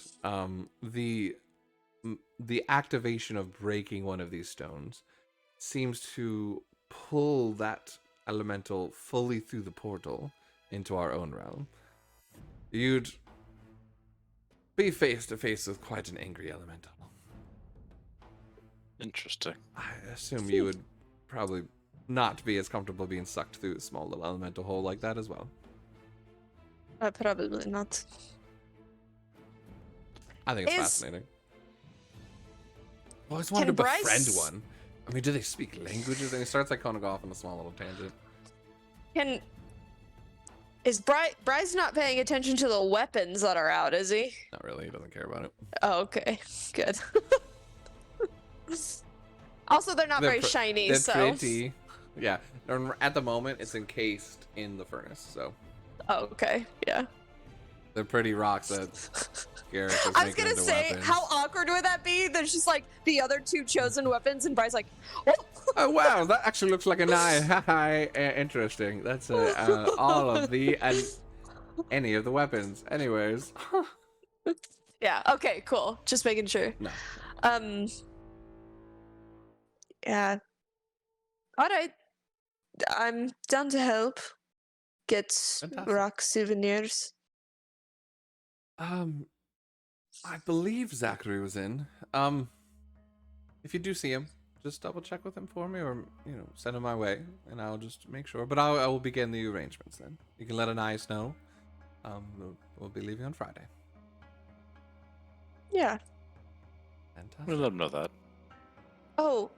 The activation of breaking one of these stones seems to pull that elemental fully through the portal into our own realm. You'd be face to face with quite an angry elemental. Interesting. I assume you would probably not be as comfortable being sucked through a small little elemental hole like that as well. Probably not. I think it's fascinating. I always wanted to befriend one. I mean, do they speak languages? And he starts like kind of go off on a small little tangent. Is Bry's not paying attention to the weapons that are out, is he? Not really. He doesn't care about it. Oh, okay. Good. Also, they're not very shiny, they're so... pretty. Yeah. At the moment, it's encased in the furnace, so... Oh, okay. Yeah. They're pretty rocks that Garrett is I was making gonna into say, weapons. how awkward would that be? There's just like the other two chosen weapons, and Bry's like, oh! Oh wow, that actually looks like a knife. Interesting. That's all of the and any of the weapons. Anyways. Yeah. Okay. Cool. Just making sure. No. Yeah. All right. I'm down to help. Get Fantastic. rock souvenirs. I believe Zachary was in. If you do see him, just double check with him for me, or send him my way, and I'll just make sure. But I will begin the arrangements then. You can let Anais know. We'll be leaving on Friday. Yeah. Fantastic. We'll let him know that. Oh.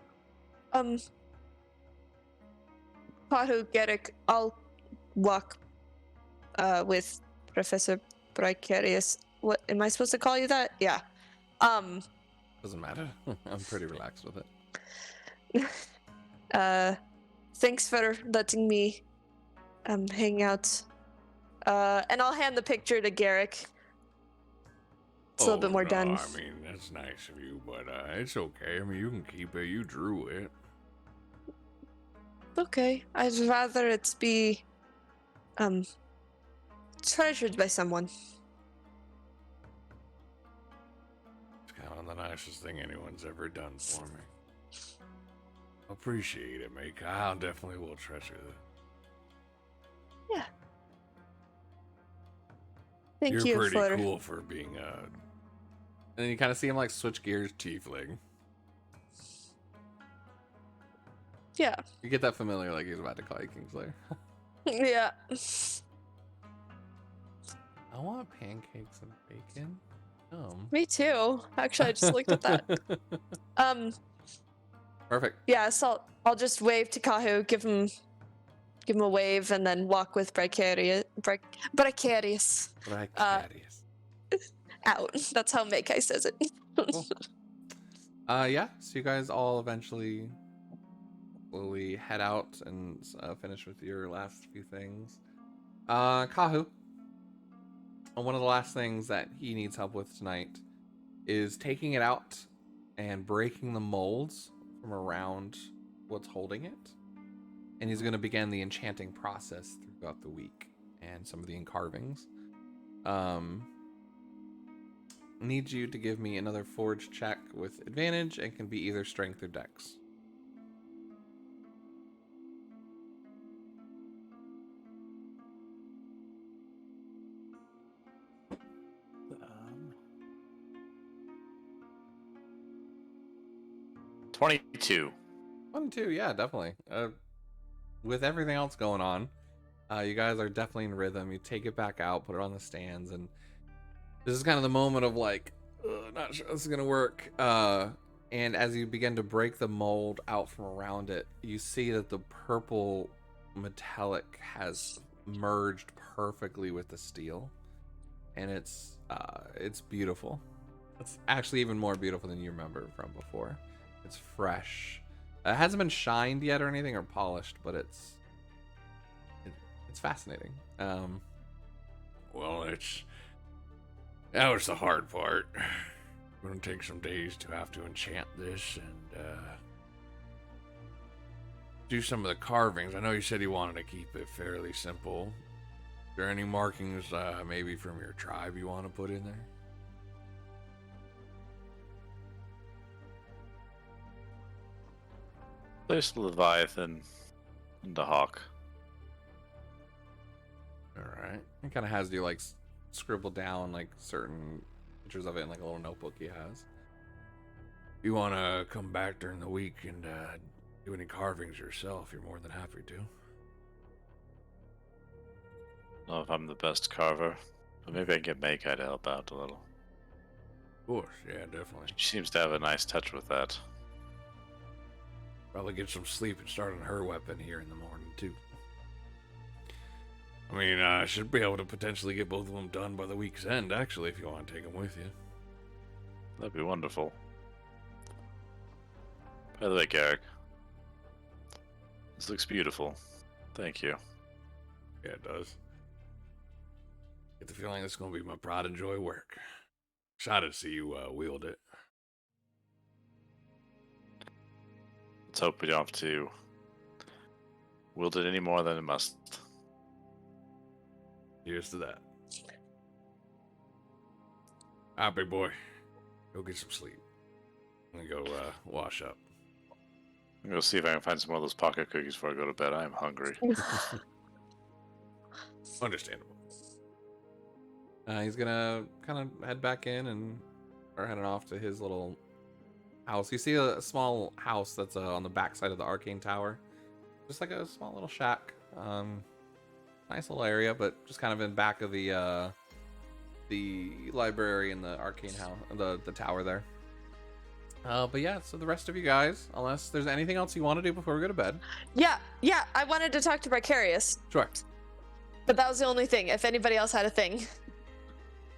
Paru Garrick, I'll walk with Professor Bricarius. What am I supposed to call you that? Yeah. Doesn't matter. I'm pretty relaxed with it. Thanks for letting me hang out. And I'll hand the picture to Garrick. It's a little bit more done. I mean, that's nice of you, but it's okay. I mean, you can keep it. You drew it. Okay. I'd rather it be treasured by someone. It's kind of the nicest thing anyone's ever done for me. Appreciate it, Mika. I definitely will treasure that. Yeah. Thank You're you pretty for... cool for being And then you kind of see him like switch gears, tiefling. Yeah. You get that familiar, like he's about to call you Kingslayer. Yeah. I want pancakes and bacon. Me too. Actually, I just looked at that. Perfect. Yeah, so I'll just wave to Kahu, give him a wave, and then walk with Bricarius. Bricarius. Out. That's how Makai says it. Cool. Yeah. So you guys all eventually slowly head out and finish with your last few things. Kahu. One of the last things that he needs help with tonight is taking it out and breaking the molds from around what's holding it. And he's going to begin the enchanting process throughout the week and some of the carvings. Need you to give me another forge check with advantage, and can be either strength or dex. Um, 22. 22, yeah, definitely. With everything else going on, You guys are definitely in rhythm. You take it back out, put it on the stands, and this is kind of the moment of like, not sure this is gonna work. And as you begin to break the mold out from around it, you see that the purple metallic has merged perfectly with the steel, and it's beautiful. It's actually even more beautiful than you remember from before. It's fresh. It hasn't been shined yet or anything or polished, but it's fascinating. Well, that was the hard part. Gonna take some days to have to enchant this and do some of the carvings. I know you said you wanted to keep it fairly simple. Is there any markings maybe from your tribe you want to put in there? There's Leviathan and the Hawk. Alright. It kind of has you like scribble down like certain pictures of it in like a little notebook he has. You want to come back during the week and do any carvings yourself, you're more than happy to. I don't know if I'm the best carver, but maybe I can get Meika to help out a little. Of course, yeah, definitely. She seems to have a nice touch with that. Probably get some sleep and start on her weapon here in the morning, too. I mean, I should be able to potentially get both of them done by the week's end, actually, if you want to take them with you. That'd be wonderful. By the way, Garrick, this looks beautiful. Thank you. Yeah, it does. Get the feeling it's going to be my pride and joy work. Excited to see you wield it. Let's hope we don't have to wield it any more than it must. Here's to that. Alright, big boy. Go get some sleep. I'm gonna go wash up. I'm gonna see if I can find some more of those pocket cookies before I go to bed. I am hungry. Understandable. He's gonna kind of head back in and are heading off to his little house. You see a small house that's on the back side of the arcane tower, just like a small little shack. Nice little area, but just kind of in back of the library and the arcane house, the tower there. But yeah, so the rest of you guys, unless there's anything else you want to do before we go to bed. Yeah, I wanted to talk to Vicarious, Sure. but that was the only thing. If anybody else had a thing.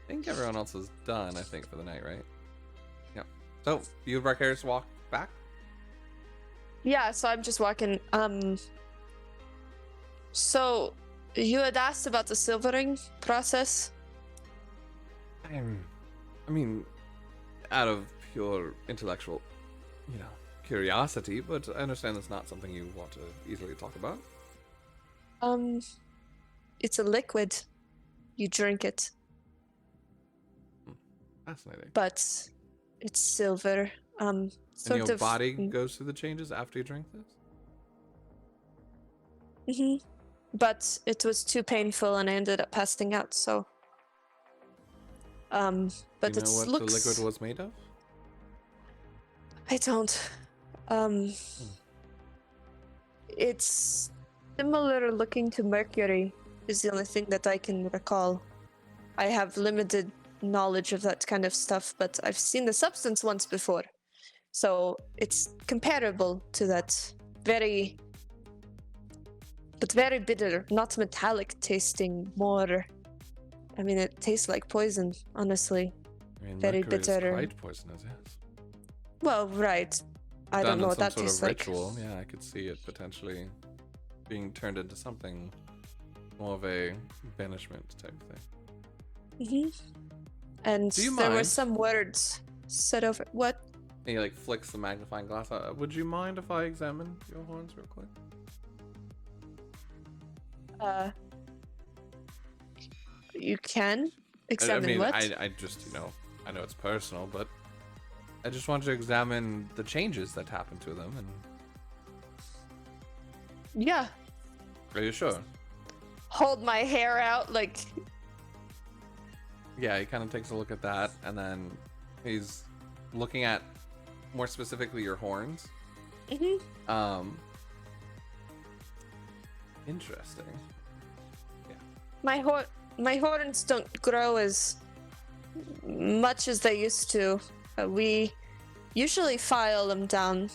I think everyone else is done, I think, for the night, right? Yep. So, you and Vicarious walk back? Yeah, so I'm just walking. So you had asked about the silvering process? I mean, out of pure intellectual, curiosity, but I understand that's not something you want to easily talk about. It's a liquid. You drink it, Fascinating. but it's silver. And Sort your of. body goes through the changes after you drink this? Hmm. But it was too painful, and I ended up passing out. So. But Do you it know what looks. the liquid was made of? I don't. It's similar looking to mercury. Is the only thing that I can recall. I have limited knowledge of that kind of stuff, but I've seen the substance once before. So it's comparable to that. Very bitter, not metallic tasting, more. I mean, it tastes like poison, honestly. I mean, Very mercury is bitter. quite poisonous, yes. Well, right. I don't know what that tastes like. Ritual, yeah, I could see it potentially being turned into something more of a banishment type thing. Hmm. And Do you there were mind? some words said over. What? And he like flicks the magnifying glass. Would you mind if I examine your horns real quick? You can examine I mean, what? I just, I know it's personal, but I just wanted to examine the changes that happened to them. And Yeah. are you sure? Hold my hair out like. Yeah, he kind of takes a look at that, and then he's looking at more specifically your horns. Hmm. Interesting. my horns don't grow as much as they used to. We usually file them down,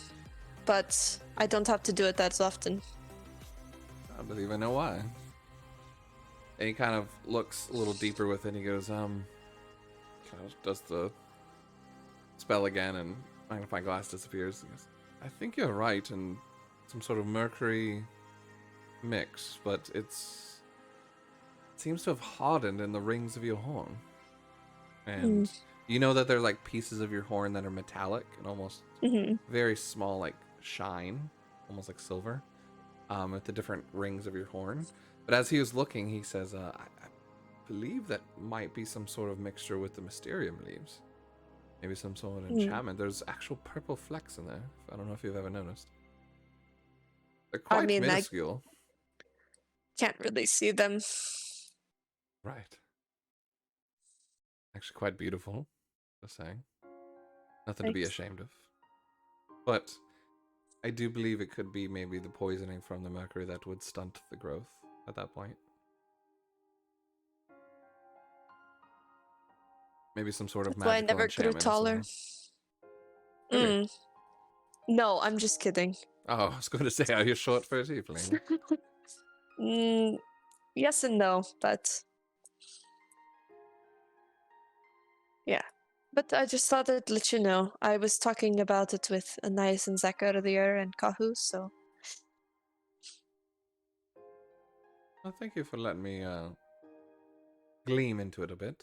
but I don't have to do it that often. I don't even know why. And he kind of looks a little deeper with it. And he goes, kind of does the spell again, and magnifying glass disappears. He goes, I think you're right, and some sort of mercury mix, but it seems to have hardened in the rings of your horn. And you know that they're like pieces of your horn that are metallic and almost very small, like shine, almost like silver, at the different rings of your horn. But as he was looking, he says, I believe that might be some sort of mixture with the Mysterium leaves. Maybe some sort of enchantment. There's actual purple flecks in there. I don't know if you've ever noticed. They're quite minuscule. I can't really see them. Right. Actually quite beautiful, just saying. Nothing to be ashamed of. But I do believe it could be maybe the poisoning from the mercury that would stunt the growth at that point. Maybe some sort of That's why I magical never grew enchantment taller. Really? No, I'm just kidding. Oh, I was going to say, are you short for a tiefling? Yes and no, but yeah. But I just thought I'd let you know. I was talking about it with Anais and Zach earlier and Kahu, so. Well, thank you for letting me gleam into it a bit.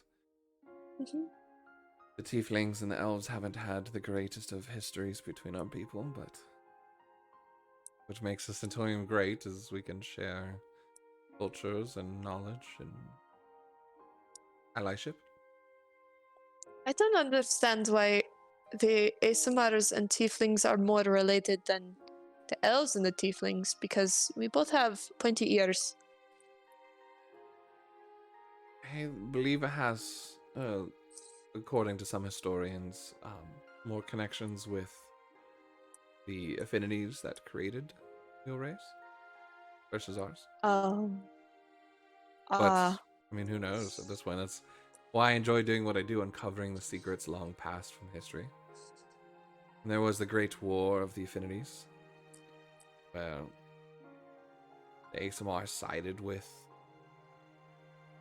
The tieflings and the elves haven't had the greatest of histories between our people, but what makes us Centurion great is we can share cultures and knowledge and allyship. I don't understand why the ASMRs and tieflings are more related than the elves and the tieflings, because we both have pointy ears. I believe it has, according to some historians, more connections with the affinities that created your race versus ours. But, I mean, who knows at this point? That's why I enjoy doing what I do, uncovering the secrets long past from history. And there was the Great War of the Affinities, where the ASMR sided with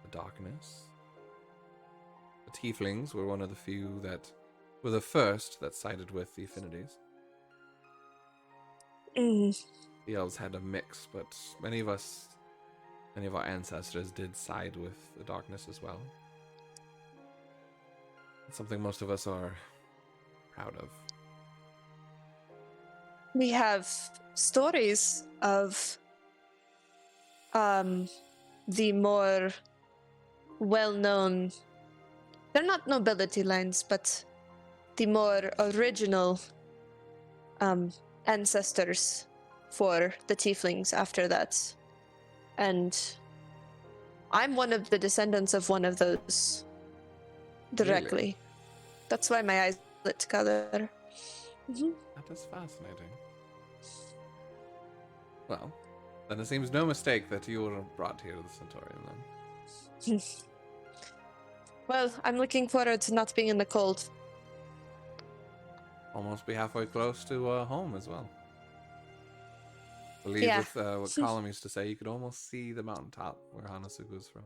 the darkness. The Tieflings were one of the few that were the first that sided with the Affinities. The elves had a mix, but many of our ancestors did side with the darkness as well. It's something most of us are proud of. We have stories of the more well-known, they're not nobility lines, but the more original ancestors for the tieflings after that. And I'm one of the descendants of one of those directly. Really? That's why my eyes lit together. That is fascinating. Well, then it seems no mistake that you were brought here to the Centaurian then. Well, I'm looking forward to not being in the cold. Almost be halfway close to home as well. I believe Yeah. with what Colin used to say, you could almost see the mountaintop where Hanasuku's from.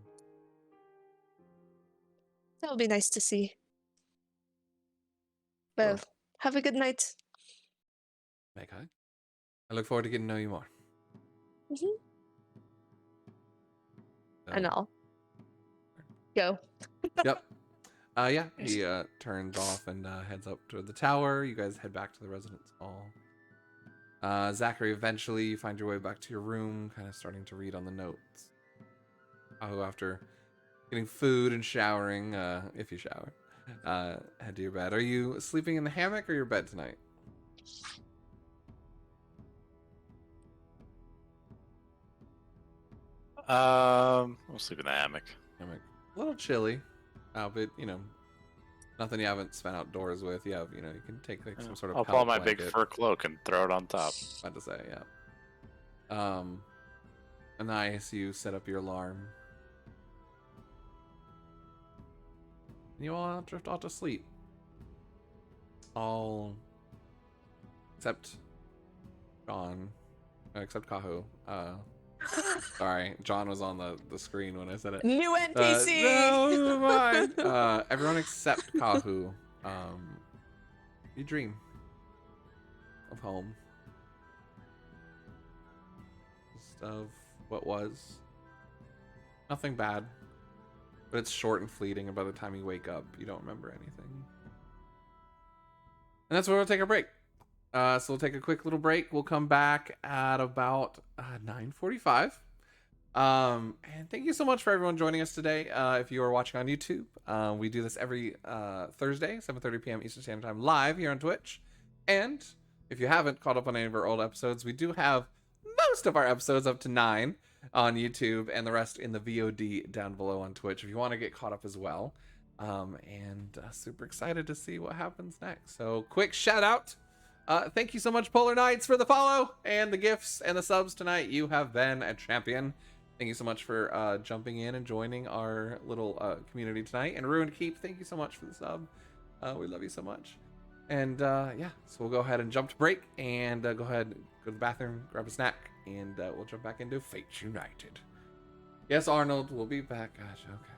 That'll be nice to see. Well, Cool. have a good night. Make I? I look forward to getting to know you more. And I'll go. Yep. Yeah, he turns off and heads up to the tower. You guys head back to the residence hall. Zachary, eventually you find your way back to your room, kind of starting to read on the notes. After getting food and showering, if you shower, head to your bed. Are you sleeping in the hammock or your bed tonight? I'll sleep in the hammock. Hammock. A little chilly, but nothing you haven't spent outdoors with. You have, you can take like some sort of. I'll pull out pelt my big blanket. fur cloak and throw it on top. About to say, yeah. And nice, you set up your alarm. And you all drift off to sleep. All except John. Except Kahu. Sorry, John was on the screen when I said it. New NPC. No, mine. Everyone except Kahu. You dream of home. Just of what was. Nothing bad. But it's short and fleeting, and by the time you wake up, you don't remember anything. And that's where we'll take our break. So we'll take a quick little break. We'll come back at about 9:45. And thank you so much for everyone joining us today. If you are watching on YouTube, we do this every Thursday, 7:30 p.m. Eastern Standard Time, live here on Twitch. And if you haven't caught up on any of our old episodes, we do have most of our episodes up to 9 on YouTube, and the rest in the VOD down below on Twitch if you want to get caught up as well. Super excited to see what happens next. So quick shout out. Thank you so much, Polar Knights, for the follow and the gifts and the subs tonight. You have been a champion. Thank you so much for jumping in and joining our little community tonight. And Ruined Keep, thank you so much for the sub. We love you so much. And yeah, so we'll go ahead and jump to break and go ahead, go to the bathroom, grab a snack, and we'll jump back into Fates United. Yes, Arnold, we'll be back. Gosh, okay.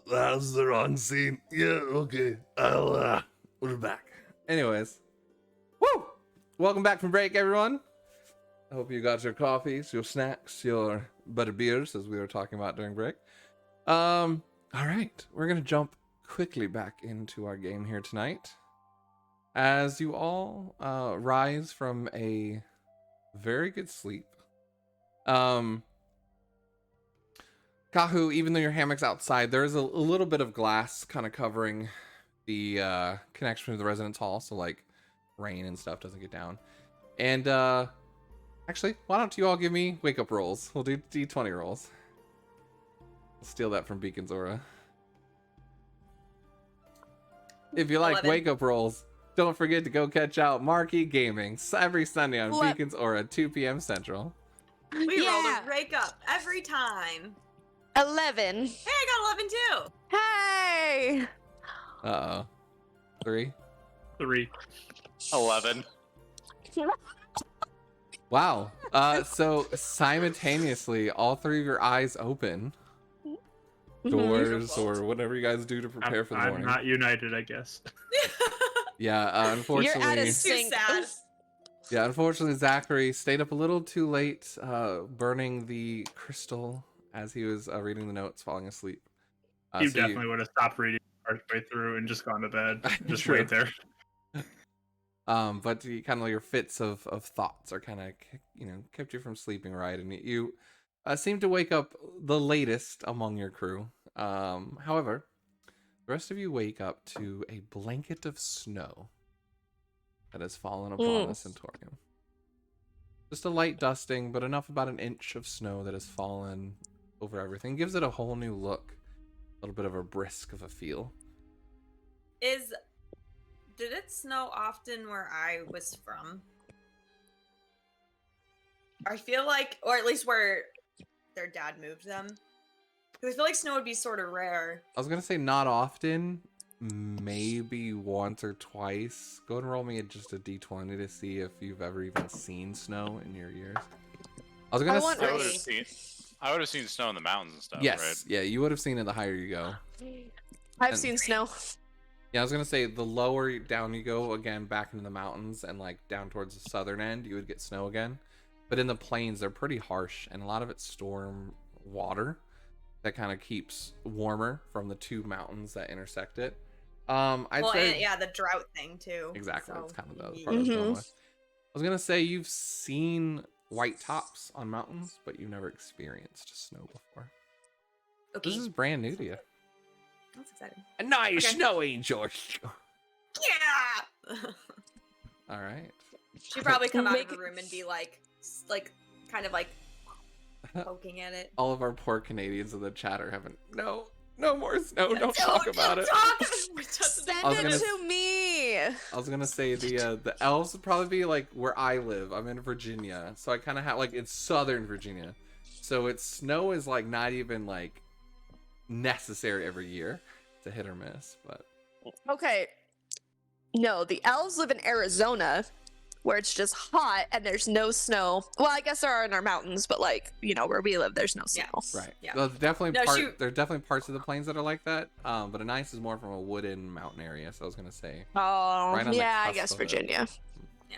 That was the wrong scene. Yeah, okay. We're back. Anyways, woo! Welcome back from break, everyone. I hope you got your coffees, your snacks, your butter beers, as we were talking about during break. All right, we're gonna jump quickly back into our game here tonight. As you all rise from a very good sleep. Kahu, even though your hammock's outside, there is a little bit of glass kind of covering the connection to the residence hall, so like rain and stuff doesn't get down. And actually, why don't you all give me wake up rolls? We'll do D20 rolls. I'll steal that from Beacon's Aura. If you like 11. wake up rolls, don't forget to go catch out Marquee Gaming every Sunday on What? Beacon's Aura, 2 p.m. Central. We rolled Yeah. a rake up every time. 11. Hey, I got 11 too. Hey! Uh-oh. 3. 3. 11. doors or whatever you guys do to prepare for the I'm morning. not united, I guess. Yeah, unfortunately. You're at a Too sink. sad. Yeah, unfortunately, Zachary stayed up a little too late, burning the crystal as he was reading the notes, falling asleep. You So definitely would have stopped reading partway through and just gone to bed. Just True. wait there. But you kind of your fits of thoughts are kind of kept you from sleeping right, and you seem to wake up the latest among your crew. However, the rest of you wake up to a blanket of snow that has fallen upon the Centaurium. Just a light dusting, but enough, about an inch of snow that has fallen over everything. Gives it a whole new look. A little bit of a brisk of a feel. Did it snow often where I was from? I feel like, or at least where their dad moved them. Because I feel like snow would be sort of rare. I was gonna say not often, maybe once or twice. Go and roll me just a d20 to see if you've ever even seen snow in your years. I was gonna want I would say have seen snow in the mountains and stuff, yes, right? yeah, you would have seen it the higher you go. I've And- seen snow. Yeah, I was gonna say the lower down you go, again back into the mountains and like down towards the southern end, you would get snow again. But in the plains, they're pretty harsh, and a lot of it's storm water that kind of keeps warmer from the two mountains that intersect it. I'd say And, yeah, the drought thing too. exactly. So, That's kind of the other part I was going with. I was gonna say you've seen white tops on mountains, but you've never experienced snow before. Okay. This is brand new to you. That's exciting. A nice Okay. snow angel. Yeah. All right. She'd probably come out of Make- the room and be like, kind of like poking at it. All of our poor Canadians in the chat are having no more snow. Don't talk about it. Send I was it gonna- to me. I was gonna say the elves would probably be like where I live. I'm in Virginia, so I kind of have like it's southern Virginia, so it's snow is like not even like necessary every year. It's a hit or miss, but Okay. No, the elves live in Arizona, where it's just hot and there's no snow. Well, I guess there are in our mountains, but like, where we live, there's no snow. Yeah. right. Yeah. There's definitely No, there's definitely parts of the plains that are like that. But Anais is more from a wooded mountain area, so I was gonna say Oh, Right on the yeah, I cusp guess of it. Virginia. Yeah.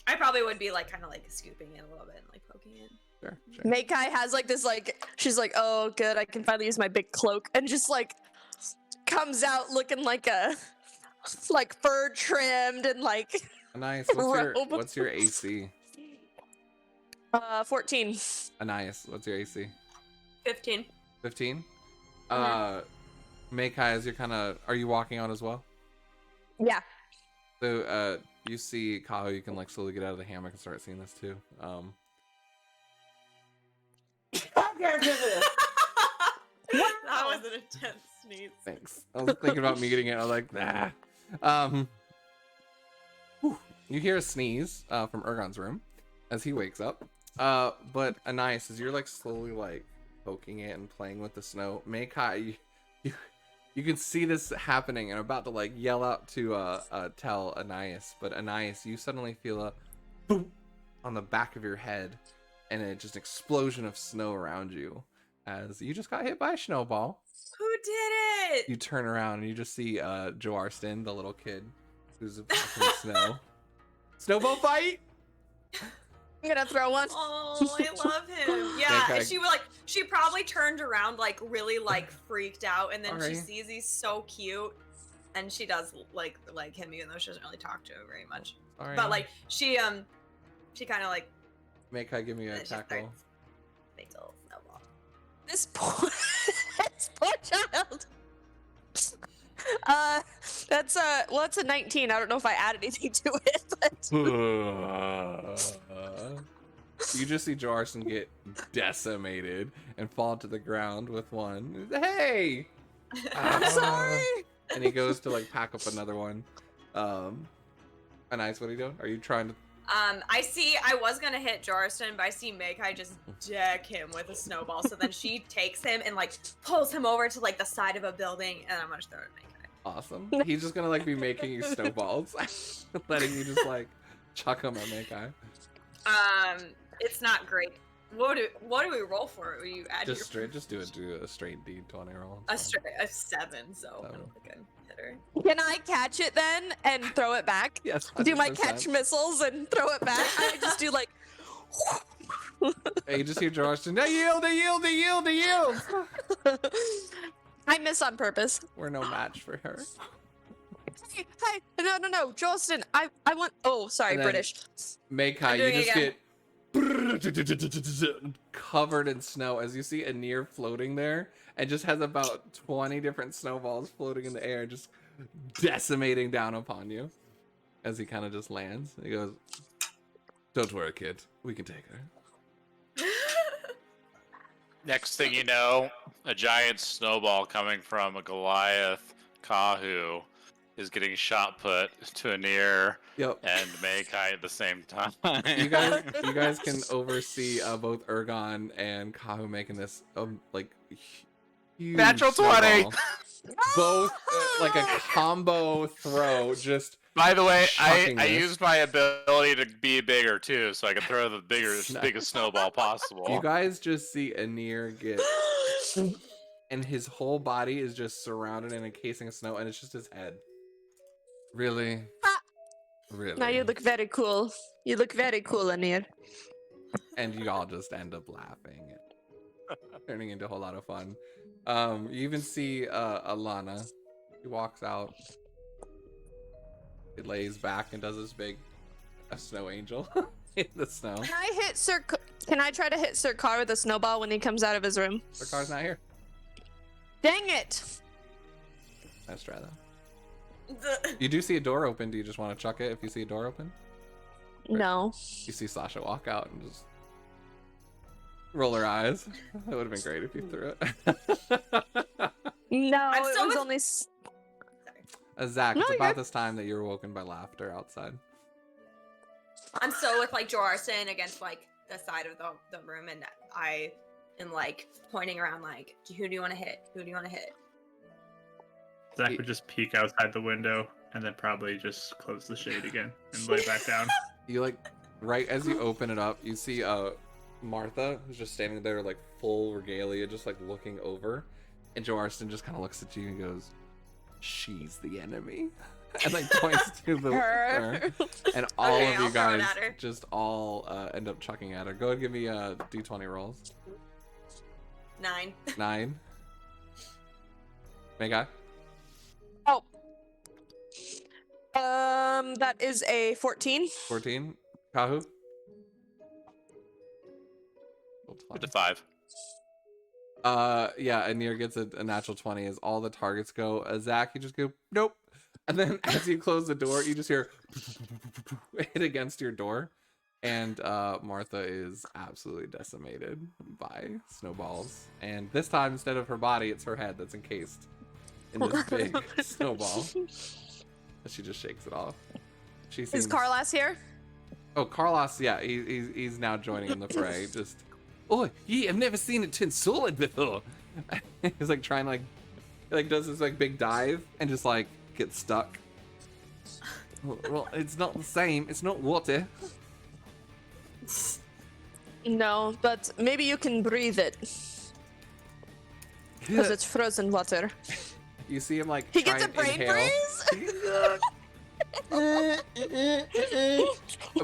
I probably would be like kind of like scooping it a little bit and like poking it. sure. Makai has like this she's like, oh good, I can finally use my big cloak, and just like comes out looking like a fur trimmed and like Anais, Robe. what's your AC? 14. Anais, what's your AC? 15. 15. Mhm. Makai, as you're are you walking out as well? Yeah. So you see Kaho, you can like slowly get out of the hammock and start seeing this too. That was an intense sneeze. Thanks. I was thinking about muting it. I was like, nah. Whew. You hear a sneeze from Ergon's room as he wakes up. But Anais, as you're like slowly like poking it and playing with the snow, Makai, you can see this happening and about to like yell out to tell Anais, but Anais, you suddenly feel a boom on the back of your head and just an explosion of snow around you as you just got hit by a snowball. Who did it? You turn around and you just see Joarston, the little kid who's in the snow. Snowball fight? I'm gonna throw one. Oh, I love him. Yeah, Okay. and she probably turned around like really like freaked out, and then she Alright. sees he's so cute, and she does like him even though she doesn't really talk to him very much. Sorry. But like she kind of like Makai, give me a she tackle. starts big old snowball. This poor, this poor child. That's a 19. I don't know if I add anything to it, but You just see Joarston get decimated and fall to the ground with one. Hey! I'm sorry. And he goes to like pack up another one. Anais, what are you doing? Are you trying to? I was gonna hit Joriston, but I see Makai just deck him with a snowball. So then she takes him and like pulls him over to like the side of a building, and I'm gonna throw it at Makai. Awesome. He's just gonna like be making you snowballs, letting you just like chuck them at Makai. It's not great. What do we roll for? You add Just your straight, do a straight D20 roll. a It's fine. straight a 7, so I Seven. don't think I hit her. Can I catch it then and throw it back? Yes. Do my 100%. catch missiles and throw it back? I just do like. Hey, you just hear George. No, yield, yield, yield, yield. I miss on purpose. We're no match for her. Hey, no, Jolston. I want. Oh, sorry, And then- British. Mekai, I'm you doing it just again. get covered in snow as you see Anir floating there and just has about 20 different snowballs floating in the air, just decimating down upon you as he kind of just lands. He goes, "Don't worry, kid. We can take her." Next thing you know, a giant snowball coming from a Goliath Kahu is getting shot put to Anir Yep. and Meikai at the same time. You guys can oversee both Ergon and Kahu making this like huge Natural 20. snowball. Both like a combo throw, just By the way, I Shocking this. used my ability to be bigger too, so I could throw the biggest snowball possible. you guys just see Anir get, and his whole body is just surrounded in a casing of snow, and it's just his head. Really, really. Now you look very cool. You look very cool, Anir. And you all just end up laughing, turning into a whole lot of fun. You even see Alana. She walks out. It lays back and does this big snow angel in the snow. Can I hit Sir? Can I try to hit Sir Car with a snowball when he comes out of his room? Her car's not here. Dang it! Let's try that. You do see a door open. Do you just want to chuck it if you see a door open? No. You see Sasha walk out and just roll her eyes. That would have been great if you threw it. No, I'm it still was with- only. Zach, No, it's you're about good. this time that you're awoken by laughter outside. I'm still with like Jorarson against like the side of the room, and I am like pointing around like, who do you want to hit? Who do you want to hit? Zach would just peek outside the window and then probably just close the shade again and lay back down. You like, right as you open it up, you see Martha, who's just standing there like full regalia, just like looking over. And Joe Arston just kind of looks at you and goes, "She's the enemy." And like points to the her. And all Okay, of I'll you throw it guys at her. just all end up chucking at her. Go ahead and give me D20 rolls. 9. 9. Megai? Oh. That is a 14. 14. Kahu? With the 5. Yeah, Anir gets a natural 20 as all the targets go. Zach, you just go, nope. And then as you close the door, you just hear hit against your door. And Martha is absolutely decimated by snowballs. And this time, instead of her body, it's her head that's encased in this big snowball. And she just shakes it off. She seems... Is Carlos here? Oh, Carlos, yeah, he's now joining in the fray. Just, oh, yeah, I've never seen it turn solid before. He's like trying to like does this like big dive and just like gets stuck. Well, it's not the same. It's not water. No, but maybe you can breathe it because it's frozen water. You see him like He try gets a and brain inhale. freeze.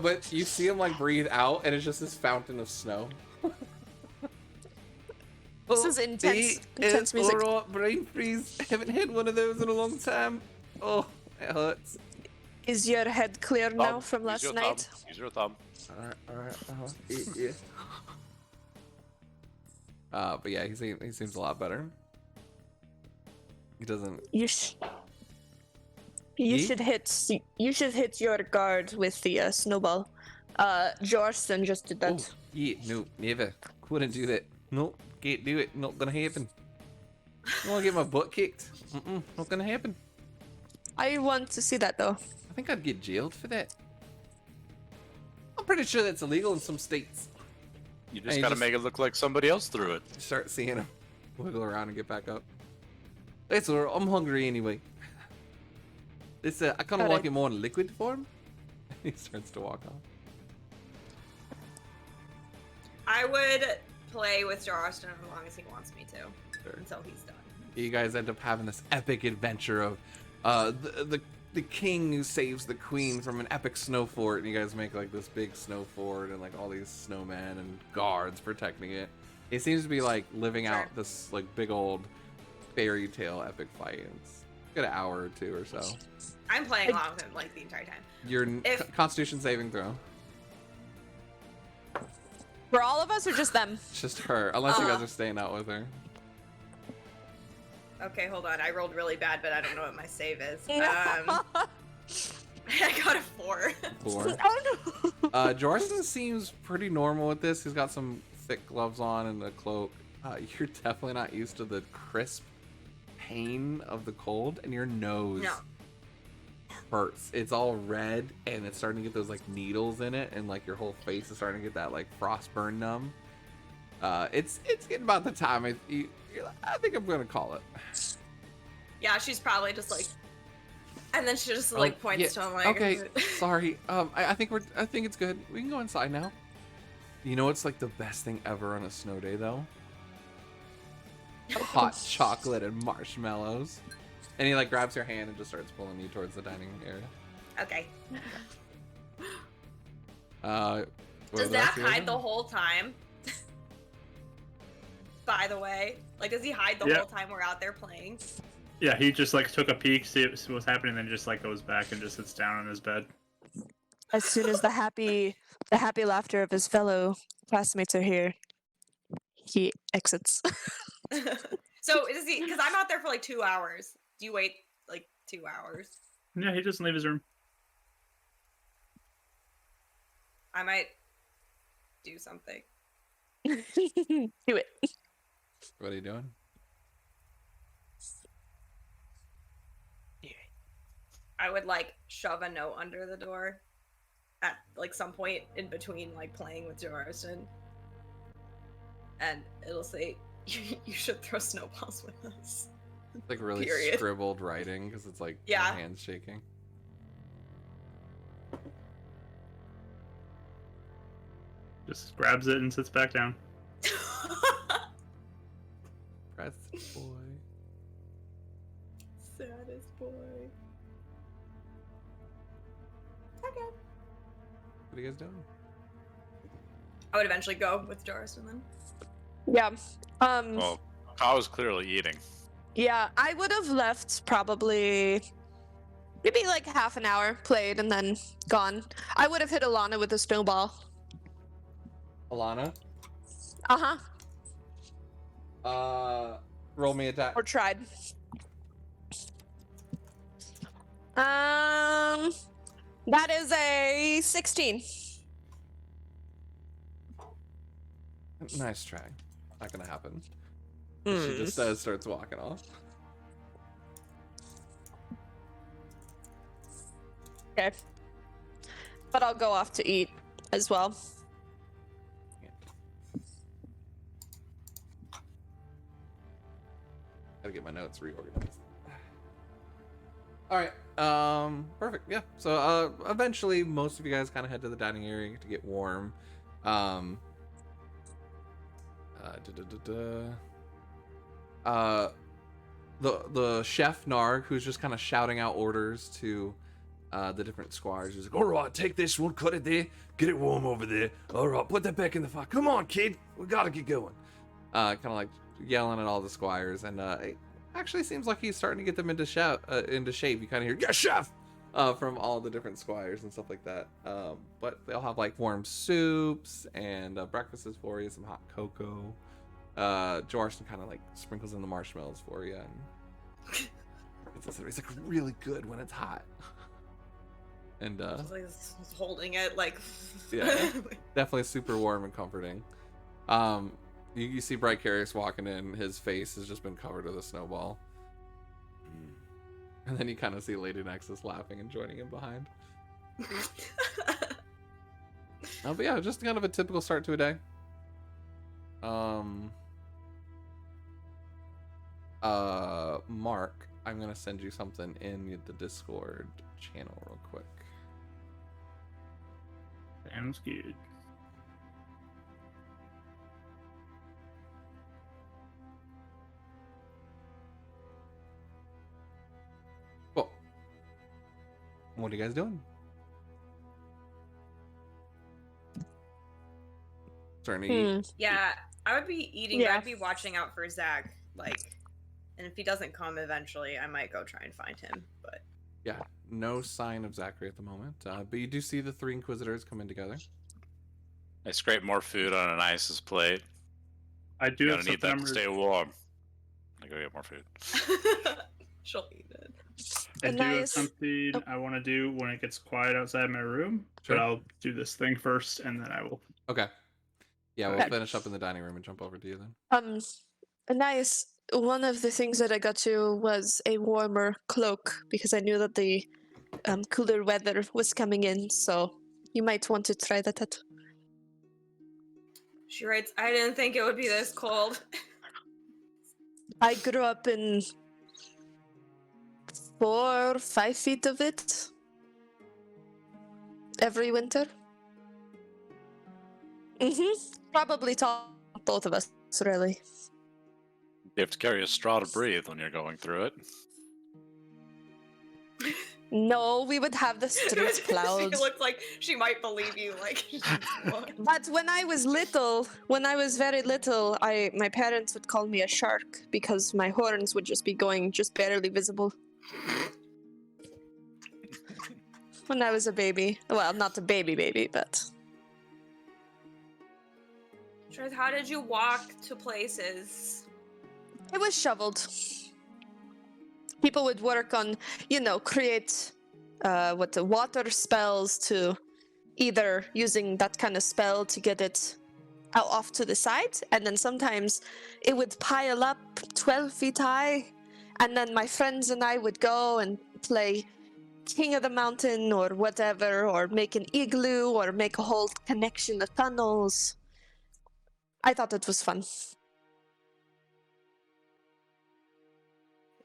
But you see him like breathe out, and it's just this fountain of snow. This is intense music. Alright, brain freeze. I haven't had one of those in a long time. Oh, it hurts. Is your head clear now from last night? Use your thumb. Alright. Yeah. But yeah, he seems a lot better. He doesn't. You Ye- should hit your guard with the snowball. Jorston just did that. Oh, yeah, no, never. Couldn't do that. No, can't do it. Not gonna happen. I wanna get my butt kicked. Not gonna happen. I want to see that though. I think I'd get jailed for that. I'm pretty sure that's illegal in some states. You And just you gotta just- make it look like somebody else threw it. Start seeing him wiggle around and get back up. It's alright, I'm hungry anyway. This I kind of Alright. like it more in liquid form. He starts to walk off. I would play with Jarostin as long as he wants me to, Sure. until he's done. You guys end up having this epic adventure of the king who saves the queen from an epic snow fort, and you guys make like this big snow fort and like all these snowmen and guards protecting it. It seems to be like living Sure. out this like big old fairy tale epic fight. It's a good hour or two or so. I'm playing along with him like the entire time. Your If- Constitution saving throw. For all of us or just them? It's just her, unless you guys are staying out with her. Okay, hold on. I rolled really bad, but I don't know what my save is. Oh I got a 4. 4. no. Jorston seems pretty normal with this. He's got some thick gloves on and a cloak. You're definitely not used to the crisp pain of the cold, and your nose No. hurts. It's all red, and it's starting to get those like needles in it, and like your whole face is starting to get that like frost burn numb. It's getting about the time. I think I'm gonna call it. Yeah, she's probably just like, and then she just like points to him like, okay, sorry. I think it's good. We can go inside now. You know what's like the best thing ever on a snow day though? Hot chocolate and marshmallows. And he like grabs your hand and just starts pulling you towards the dining area. Okay. What Does was Zach you hide doing? the whole time? By the way, like, does he hide the Yeah. whole time we're out there playing? Yeah, he just like took a peek, see what's happening, then just like goes back and just sits down on his bed. As soon as the happy laughter of his fellow classmates are here, he exits. So is he? Because I'm out there for like 2 hours. Do you wait like 2 hours? Yeah, he doesn't leave his room. I might do something. Do it. What are you doing? I would like shove a note under the door at like some point in between like playing with Jarostin, and it'll say, "You should throw snowballs with us." It's like really Period. scribbled writing because it's like Yeah. your hands shaking. Just grabs it and sits back down. Press boy. Saddest boy. Okay. What are you guys doing? I would eventually go with Jarostin then. Yeah. Well, I was clearly eating. Yeah, I would have left probably maybe like half an hour, played, and then gone. I would have hit Alana with a snowball. Alana? Uh-huh. Roll me attack. Or tried. That is a 16. Nice try. Not gonna happen. She just starts walking off. Okay. But I'll go off to eat as well. Gotta get my notes reorganized. All right. Perfect. Yeah. So, eventually, most of you guys kind of head to the dining area to get warm. The chef Narg, who's just kind of shouting out orders to the different squires, is like, All right, take this one, cut it there, get it warm over there. All right, put that back in the fire. Come on, kid, we gotta get going. kind of like yelling at all the squires, and it actually seems like he's starting to get them into shape. You kind of hear, Yes, chef. from all the different squires and stuff like that. But they'll have like warm soups and breakfasts for you, some hot cocoa. Jorston kind of like sprinkles in the marshmallows for you, and it's like really good when it's hot. And Just like holding it like. Yeah. Definitely super warm and comforting. You see Bright Carius walking in, his face has just been covered with a snowball. And then you kind of see Lady Nexus laughing and joining him behind. But yeah, just kind of a typical start to a day. Mark, I'm gonna send you something in the Discord channel real quick. Sounds good. What are you guys doing? Starting to eat. Yeah, I would be eating, but Yeah. I'd be watching out for Zach. Like, and if he doesn't come eventually, I might go try and find him. But Yeah, no sign of Zachary at the moment. But you do see the 3 Inquisitors come in together. I scrape more food on an ice's plate. I do You're have gonna need some that to members. stay warm. I go get more food. she'll eat it. I do have Nice. something I want to do when it gets quiet outside my room, Sure. but I'll do this thing first, and then I will. Okay. Yeah, we'll Okay. finish up in the dining room and jump over to you then. Nice. One of the things that I got you was a warmer cloak because I knew that the cooler weather was coming in, so you might want to try that out. She writes, I didn't think it would be this cold. I grew up in 4 or 5 feet of it every winter. Probably tall, both of us, really. You have to carry a straw to breathe when you're going through it. No, we would have the streets plowed. She looked like she might believe you. Like, But when I was little, when I was very little, my parents would call me a shark because my horns would just be going just barely visible. When I was a baby. Well, not a baby, but... she writes, how did you walk to places? It was shoveled. People would work on, create the water spells to either using that kind of spell to get it out off to the side, and then sometimes it would pile up 12 feet high, and then my friends and I would go and play King of the Mountain or whatever, or make an igloo, or make a whole connection of tunnels. I thought it was fun.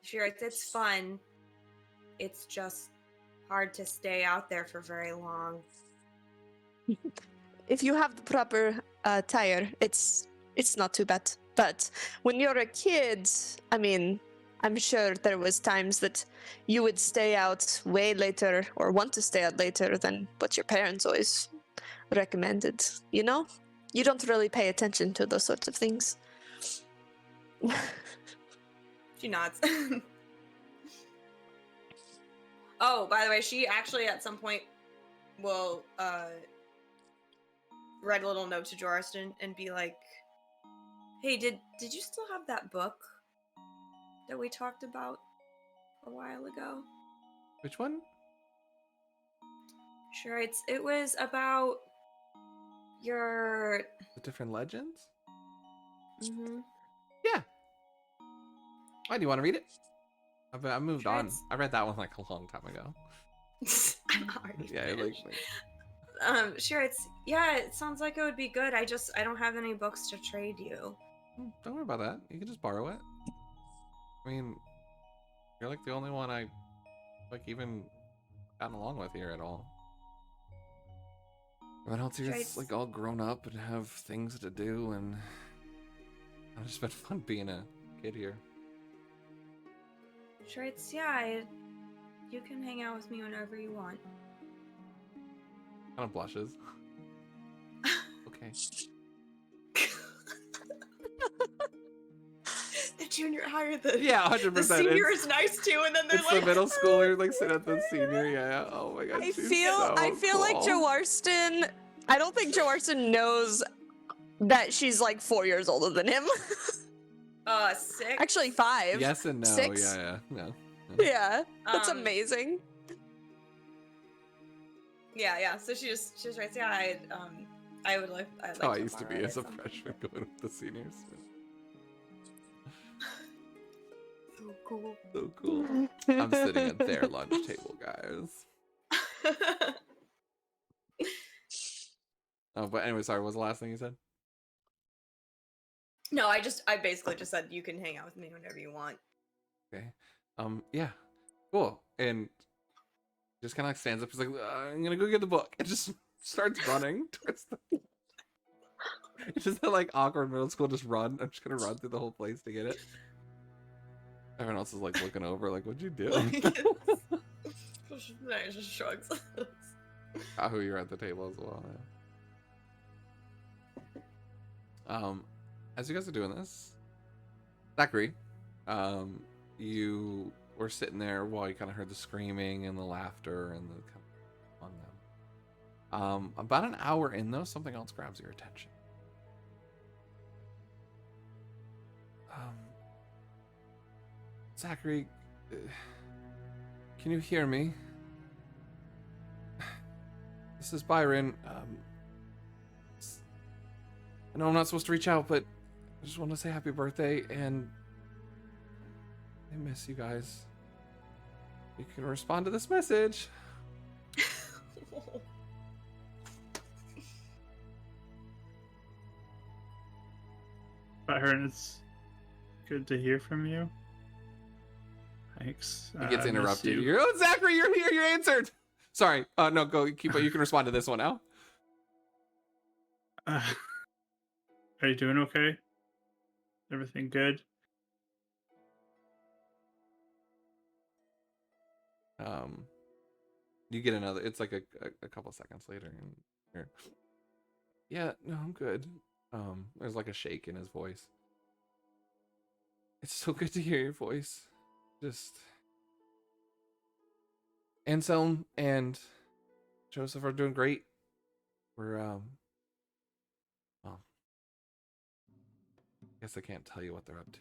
She writes, it's fun. It's just hard to stay out there for very long. If you have the proper tire, it's not too bad. But when you're a kid, I mean, I'm sure there was times that you would stay out way later or want to stay out later than what your parents always recommended, You don't really pay attention to those sorts of things. She nods. Oh, by the way, she actually at some point will write a little note to Joriston and be like, hey, did you still have that book that we talked about a while ago? Which one? She writes, it was about your... The different legends? Mm-hmm. Yeah. Why, do you want to read it? I moved Sure, on. it's- I read that one like a long time ago. I'm already Yeah, finished. like She writes, yeah, it sounds like it would be good. I don't have any books to trade you. don't worry about that. You can just borrow it. I mean, you're like the only one I even gotten along with here at all. Everyone else here's Trace. like all grown up and have things to do, and it's just been fun being a kid here. She writes, yeah, you can hang out with me whenever you want. Kind of blushes. Okay. The junior higher the Yeah, 100%. the senior is nice too, and then they're It's like the middle schooler like sit at the senior. Yeah. Oh my god. I she's feel like so cool. Joarston. I don't think Joarston knows that she's like 4 years older than him. 6. Actually, 5. Yes and no. 6? Yeah. No. Yeah, that's Um, amazing. Yeah. So she just writes, yeah, I would like. I'd That's like how I to used to be borrow it as a sometime. freshman going with the seniors. So cool. So cool. I'm sitting at their lunch table, guys. Oh, but anyway, sorry. What was the last thing you said? No, I basically just said you can hang out with me whenever you want. Okay. Yeah. Cool. And just kind of like stands up. He's like, I'm gonna go get the book. And just starts running towards the. It's just that like awkward middle school. Just run. I'm just gonna run through the whole place to get it. Everyone else is like looking over, like, what'd you do? just shrugs. Kahu, you're at the table as well. Yeah. As you guys are doing this, Zachary, you were sitting there while you kind of heard the screaming and the laughter and the kind of on them. About an hour in, though, something else grabs your attention. Zachary, can you hear me? This is Byron. I know I'm not supposed to reach out, but I just want to say happy birthday, and I miss you guys. You can respond to this message. Byron, it's good to hear from you. Thanks. He gets I miss interrupted. you. You're, oh, Zachary, you're here. You're answered. Sorry. No, go keep it. You can respond to this one now. Are you doing okay? Everything good? You get another. It's like a couple seconds later, and you're, yeah, no, I'm good. There's like a shake in his voice. It's so good to hear your voice. Just Anselm and Joseph are doing great. We're well, I guess I can't tell you what they're up to.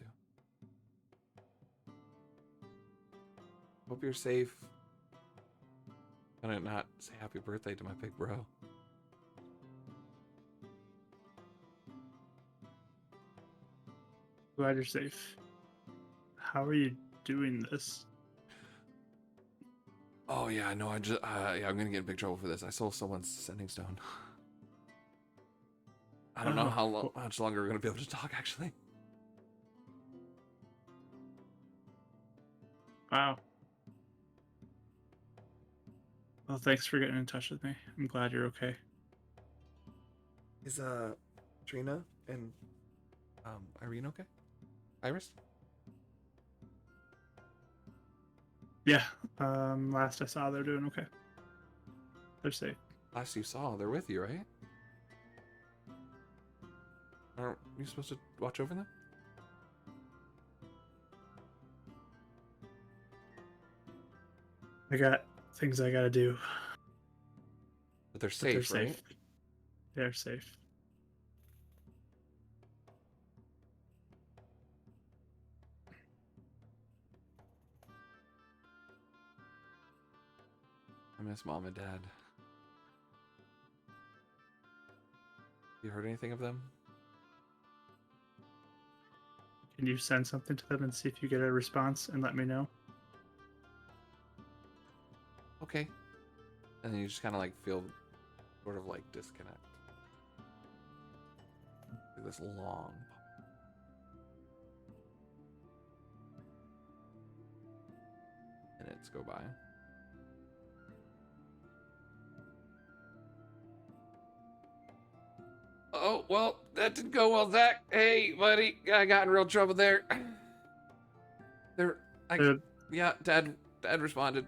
Hope you're safe. Can I not say happy birthday to my big bro? Glad you're safe. How are you doing this? Oh yeah, no, I just yeah, I'm gonna get in big trouble for this. I stole someone's sending stone. I don't know how much longer we're gonna be able to talk. Actually, Wow. Well, thanks for getting in touch with me. I'm glad you're okay. is Trina and Irene okay? Iris? Yeah. Last I saw, they're doing okay. They're safe. Last you saw, they're with you, right? Aren't you supposed to watch over them? I got things I gotta do. But they're But safe, they're right? safe. They're safe. I miss mom and dad. You heard anything of them? Can you send something to them and see if you get a response and let me know? Okay. And then you just kind of like feel sort of like disconnect. Like this long minutes go by. Oh, well, that didn't go well, Zach. Hey, buddy, I got in real trouble there. Yeah, Dad responded.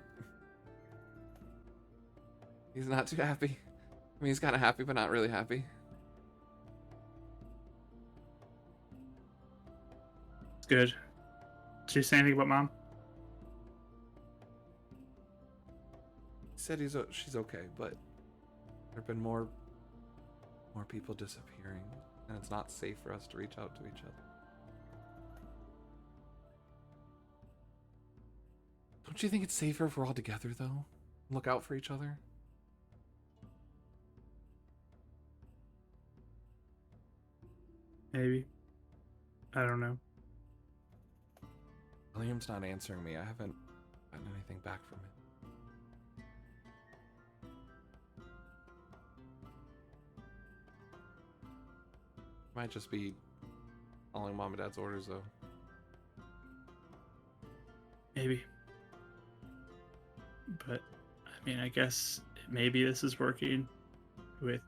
He's not too happy. I mean, he's kind of happy, but not really happy. It's good. Did you say anything about mom? He said she's okay, but there've been more people disappearing, and it's not safe for us to reach out to each other. Don't you think it's safer if we're all together, though? Look out for each other? Maybe. I don't know. William's not answering me. I haven't gotten anything back from him. Might just be following mom and dad's orders, though. Maybe. But, I mean, I guess maybe this is working with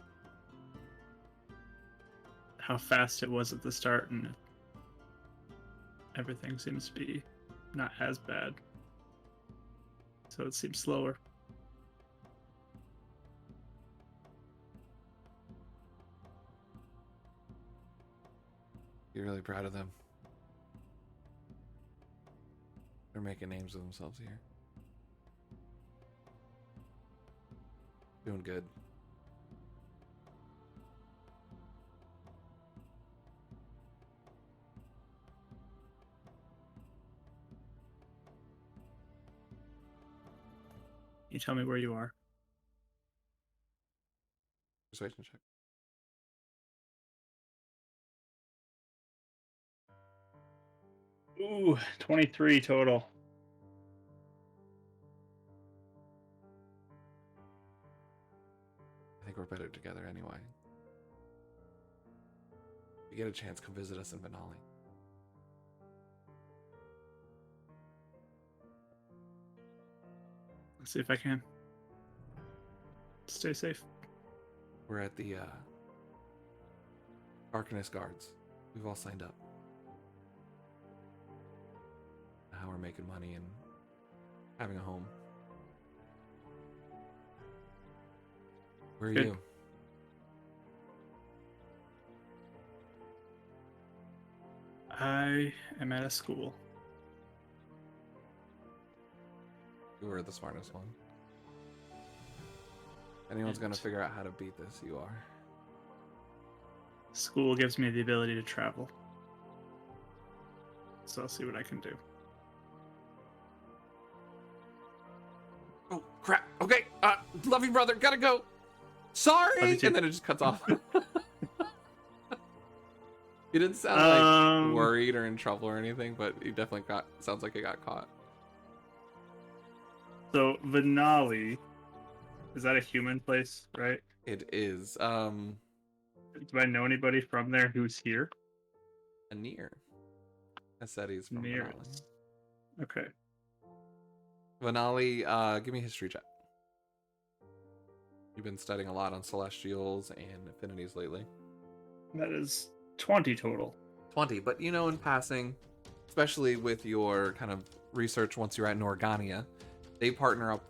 how fast it was at the start, and everything seems to be not as bad. So it seems slower. be really proud of them. They're making names of themselves here. Doing good. You tell me where you are. Persuasion check. Ooh, 23 total. I think we're better together anyway. If you get a chance, come visit us in Benali. Let's see if I can. Stay safe. We're at the Arcanist Guards. We've all signed up. Now we're making money and having a home. Where are Good. you? I am at a school. You were the smartest one. If anyone's gonna figure out how to beat this, you are. School gives me the ability to travel. So I'll see what I can do. Oh crap! Okay, love you, brother. Gotta go. Sorry, Love you too. and then it just cuts off. You didn't sound like worried or in trouble or anything, but you definitely sounds like you got caught. So Venali, is that a human place, right? It is. Do I know anybody from there who's here? Anir. I said he's from Near Benali. us. Okay. Venali, give me a history check. You've been studying a lot on celestials and affinities lately. That is 20 total. 20, but you know, in passing, especially with your kind of research once you're at Organia, they partner up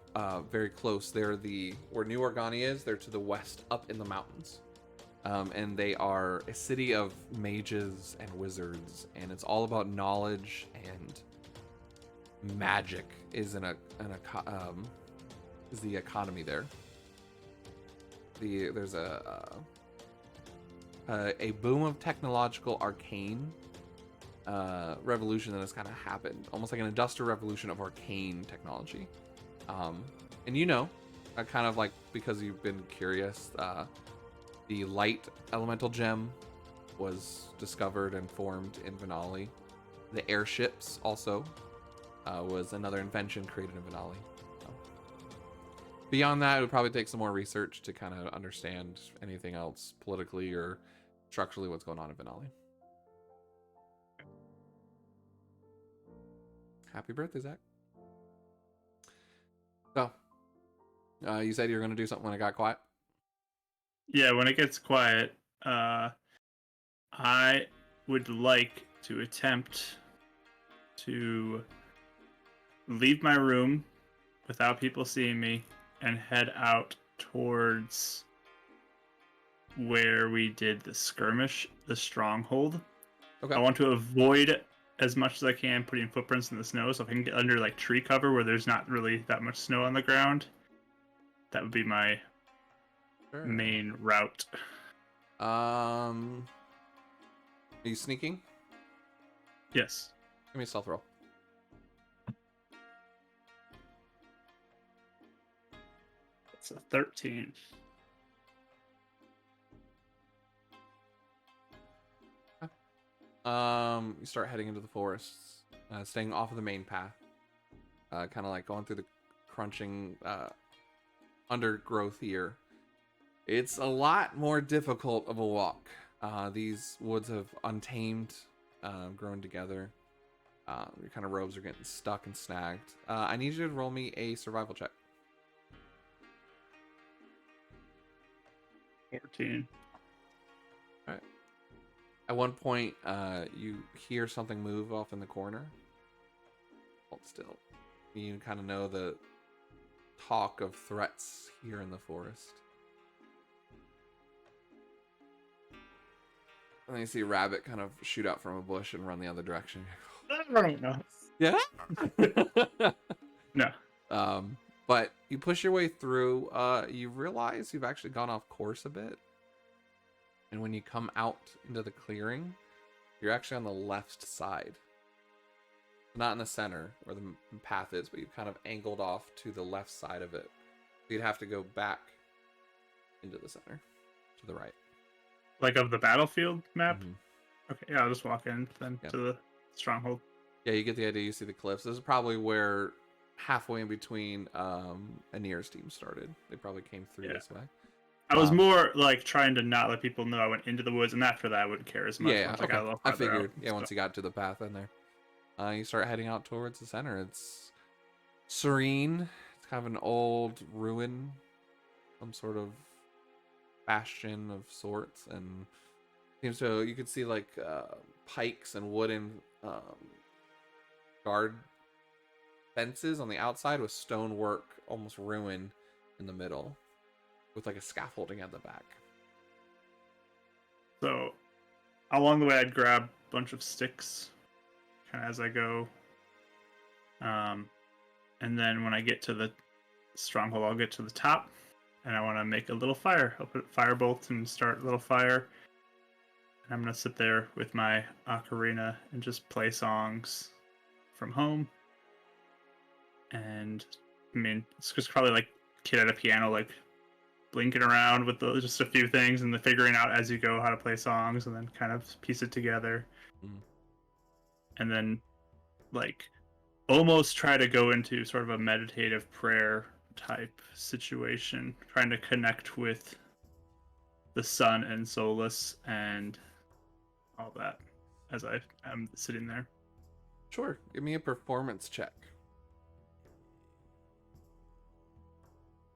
very close. They're where New Organia is, they're to the west, up in the mountains. And they are a city of mages and wizards, and it's all about knowledge, and magic is is the economy there. There's a boom of technological arcane revolution that has kind of happened, almost like an industrial revolution of arcane technology. And you know, kind of like, because you've been curious, the light elemental gem was discovered and formed in Venali. The airships also was another invention created in Venali. Beyond that, it would probably take some more research to kind of understand anything else politically or structurally what's going on in Venali. Happy birthday, Zach. So, you said you were going to do something when it got quiet? Yeah, when it gets quiet, I would like to attempt to leave my room without people seeing me and head out towards where we did the skirmish, the stronghold. Okay. I want to avoid as much as I can putting footprints in the snow, so if I can get under like tree cover where there's not really that much snow on the ground, that would be my main route. Are you sneaking? Yes. Give me a stealth roll. It's a 13. You start heading into the forests, staying off of the main path, kind of like going through the crunching undergrowth here. It's a lot more difficult of a walk. These woods have untamed, grown together. Your kind of robes are getting stuck and snagged. I need you to roll me a survival check. 14. All right. At one point, you hear something move off in the corner. Hold still. You kind of know the talk of threats here in the forest. And then you see a rabbit kind of shoot out from a bush and run the other direction. I don't know. Yeah. No. But you push your way through. You realize you've actually gone off course a bit. And when you come out into the clearing, you're actually on the left side. Not in the center where the path is, but you've kind of angled off to the left side of it. You'd have to go back into the center to the right. Like of the battlefield map? Mhm. Okay, yeah, I'll just walk in then Yep. to the stronghold. Yeah, you get the idea. You see the cliffs. This is probably where halfway in between Anir's team started. They probably came through Yeah. this way. I was more like trying to not let people know I went into the woods, and after that I wouldn't care as much. Yeah, once okay. I got a little I farther figured. out and Yeah, once stuff. you got to the path in there, you start heading out towards the center. It's serene. It's kind of an old ruin, some sort of bastion of sorts, and seems to you could see like pikes and wooden guard fences on the outside with stonework, almost ruined in the middle, with like a scaffolding at the back. So along the way I'd grab a bunch of sticks kind of as I go. And then when I get to the stronghold, I'll get to the top and I want to make a little fire. I'll put firebolt and start a little fire. And I'm going to sit there with my ocarina and just play songs from home. And I mean, it's just probably like kid at a piano, like blinking around with just a few things and then figuring out as you go how to play songs and then kind of piece it together. Mm. And then like almost try to go into sort of a meditative prayer type situation, trying to connect with the sun and Solus and all that as I am sitting there. Sure, give me a performance check.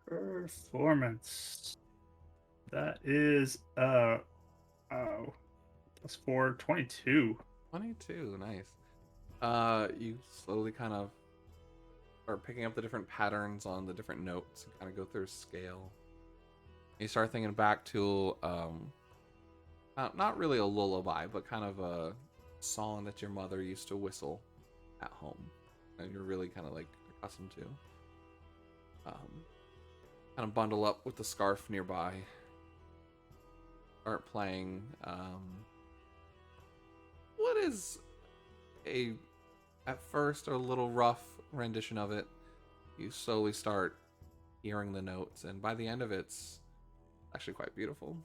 Performance. That is +4, 22. 22, nice. You slowly kind of are picking up the different patterns on the different notes and kind of go through a scale. You start thinking back to not really a lullaby, but kind of a song that your mother used to whistle at home, and you're really kind of like accustomed to. Kind of bundle up with the scarf nearby. Start playing. What is at first a little rough rendition of it? You slowly start hearing the notes, and by the end of it's actually quite beautiful.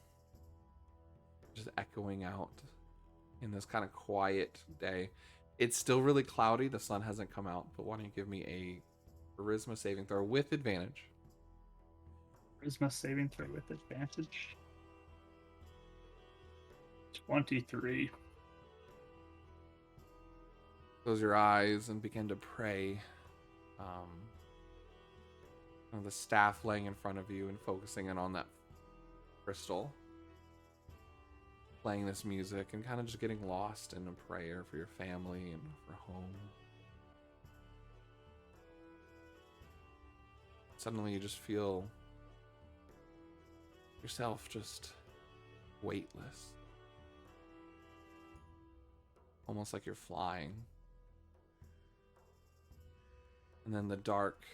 Just echoing out in this kind of quiet day. It's still really cloudy. The sun hasn't come out, but why don't you give me a charisma saving throw with advantage? Charisma saving throw with advantage. 23. Close your eyes and begin to pray. The staff laying in front of you and focusing in on that crystal. Playing this music and kind of just getting lost in a prayer for your family and for home. Suddenly you just feel yourself just weightless. Almost like you're flying. And then the dark,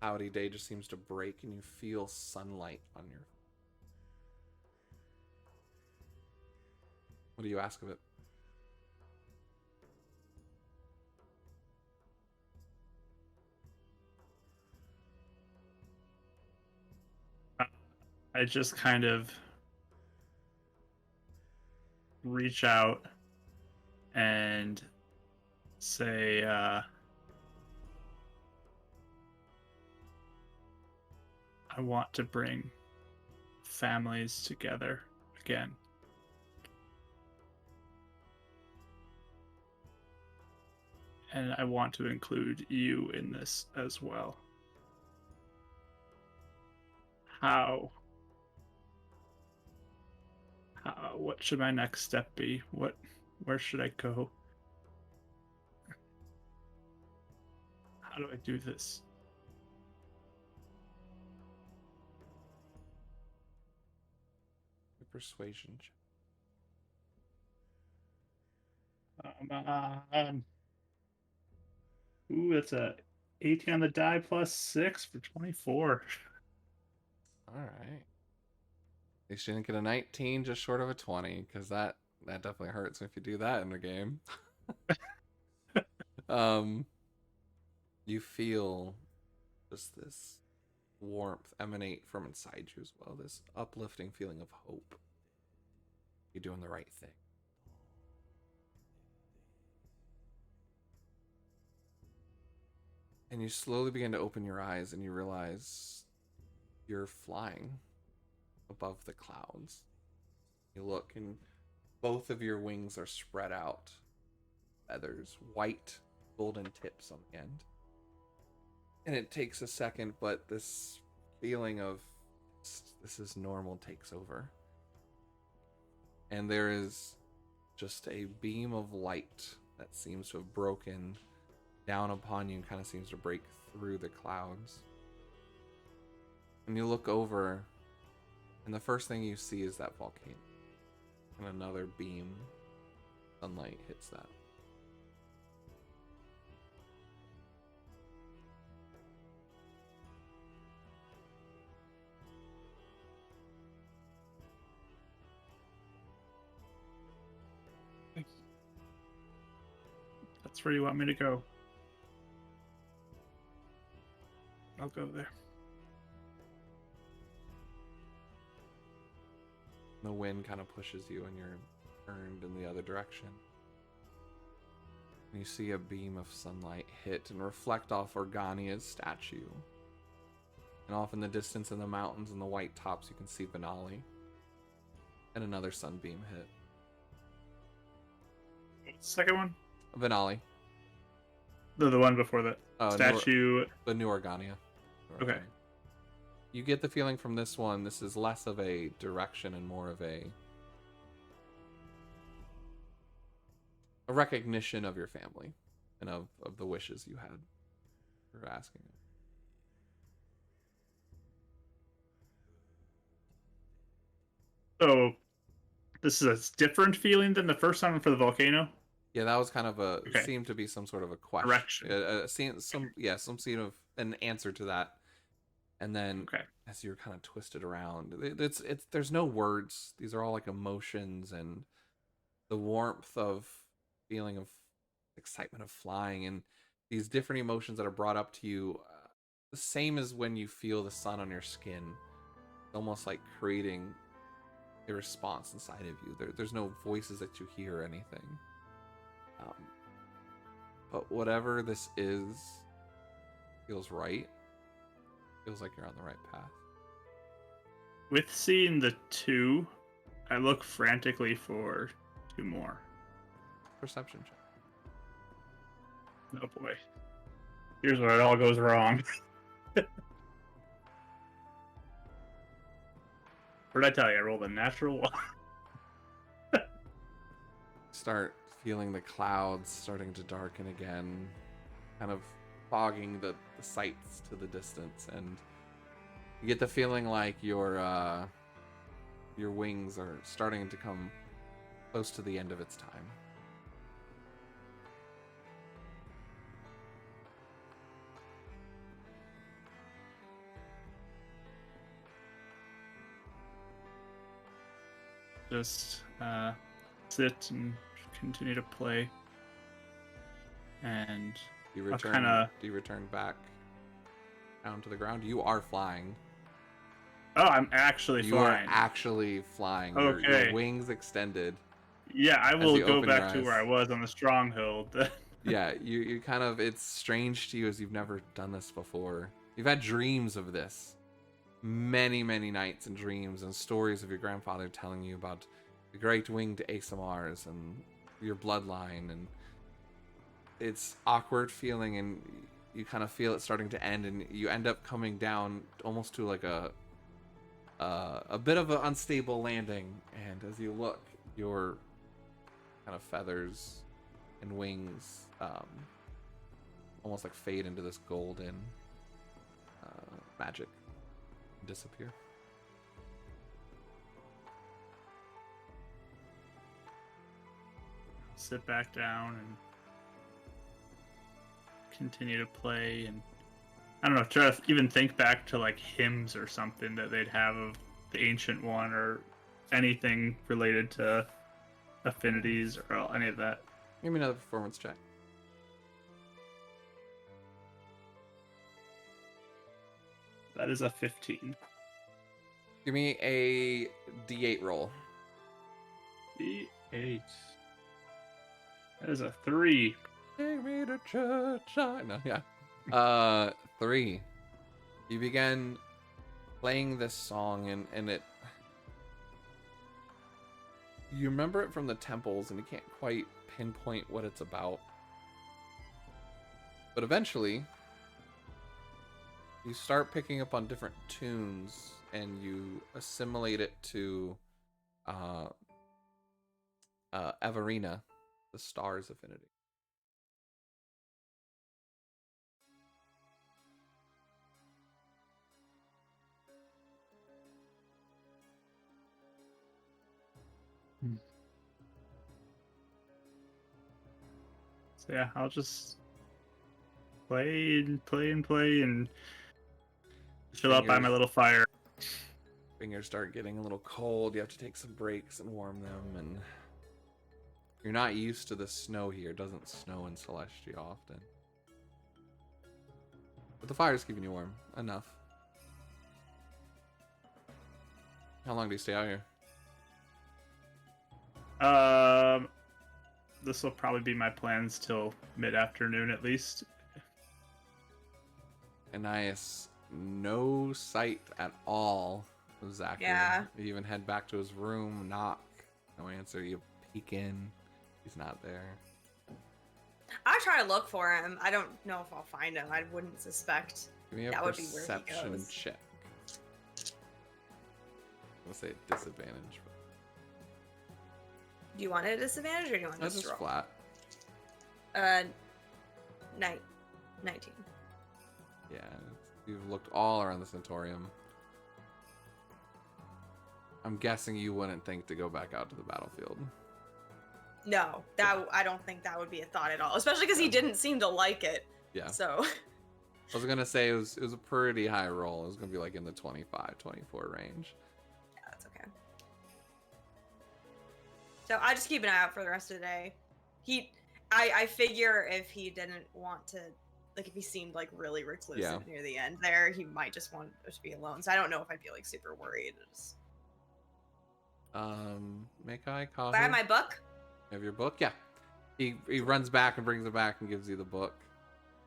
cloudy day just seems to break and you feel sunlight on your... What do you ask of it? I just kind of reach out and say, I want to bring families together again. And I want to include you in this as well. How? What should my next step be? Where should I go? How do I do this? The persuasion check. Come on. Ooh, that's a 18 on the die plus 6 for 24. All right. At least you didn't get a 19, just short of a 20, because that definitely hurts if you do that in the game. You feel just this warmth emanate from inside you as well. This uplifting feeling of hope. You're doing the right thing. And you slowly begin to open your eyes and you realize you're flying above the clouds. You look and both of your wings are spread out. Feathers, white, golden tips on the end. And it takes a second, but this feeling of this is normal takes over. And there is just a beam of light that seems to have broken down upon you and kind of seems to break through the clouds. And you look over, and the first thing you see is that volcano. And another beam of sunlight hits that. That's where you want me to go. I'll go there. The wind kind of pushes you and you're turned in the other direction. And you see a beam of sunlight hit and reflect off Organia's statue. And off in the distance in the mountains and the white tops you can see Benali. And another sunbeam hit. Second one? Benali. The one before that. Oh, Statue. The new Organia. Okay. You get the feeling from this one, this is less of a direction and more of a recognition of your family and of the wishes you had for asking it. So, this is a different feeling than the first time for the volcano? Yeah, that was kind of seemed to be some sort of a question. Direction. Some sort of an answer to that. And then as you're kind of twisted around, it's there's no words. These are all like emotions and the warmth of feeling of excitement of flying and these different emotions that are brought up to you. The same as when you feel the sun on your skin, almost like creating a response inside of you. There's no voices that you hear or anything. But whatever this is, feels right. Feels like you're on the right path. With seeing the 2, I look frantically for 2 more. Perception check. Oh boy. Here's where it all goes wrong. What did I tell you? I rolled a natural 1. Start feeling the clouds starting to darken again, kind of fogging the sights to the distance, and you get the feeling like your wings are starting to come close to the end of its time. Just sit and continue to play. And Do you return back down to the ground? You are flying. Oh, I'm actually You flying. are actually flying. Okay. Your wings extended. Yeah, I will you go open your back to eyes. where I was on the stronghold. Yeah, you kind of, it's strange to you as you've never done this before. You've had dreams of this. Many, many nights and dreams and stories of your grandfather telling you about the great winged ASMRs and your bloodline, and it's awkward feeling, and you kind of feel it starting to end, and you end up coming down almost to like a bit of an unstable landing, and as you look, your kind of feathers and wings almost like fade into this golden magic, disappear. sit back down and continue to play, and I don't know, try to even think back to like hymns or something that they'd have of the Ancient One or anything related to affinities or any of that. Give me another performance check. That is a 15. Give me a D8 roll. D8. That is a 3. Take me to church. No, yeah. 3. You begin playing this song, and it. You remember it from the temples, and you can't quite pinpoint what it's about. But eventually, you start picking up on different tunes, and you assimilate it to Avarina, the star's affinity. So yeah, I'll just play and play and play and chill out by my little fire. Fingers start getting a little cold. You have to take some breaks and warm them, and you're not used to the snow here. It doesn't snow in Celestia often. But the fire's keeping you warm enough. How long do you stay out here? This will probably be my plans till mid-afternoon at least. Ananias, no sight at all of Zachary. Yeah. You even head back to his room, knock, no answer. You peek in, he's not there. I try to look for him. I don't know if I'll find him. I wouldn't suspect. Give me a That would be where he perception goes. check. I'll say disadvantage. Do you want a disadvantage or do you want That's this just roll? flat. 19. Yeah, you've looked all around the Centaurium. I'm guessing you wouldn't think to go back out to the battlefield. No, I don't think that would be a thought at all. Especially because he didn't seem to like it. Yeah. So I was gonna say it was a pretty high roll. It was gonna be like in the 25, 24 range. yeah, that's okay. So I just keep an eye out for the rest of the day. I figure if he didn't want to, like if he seemed like really reclusive Yeah. near the end there, he might just want to be alone. So I don't know if I'd be like super worried. Just... Mekai, Kahu, Grab my book. you have your book? Yeah. He runs back and brings it back and gives you the book.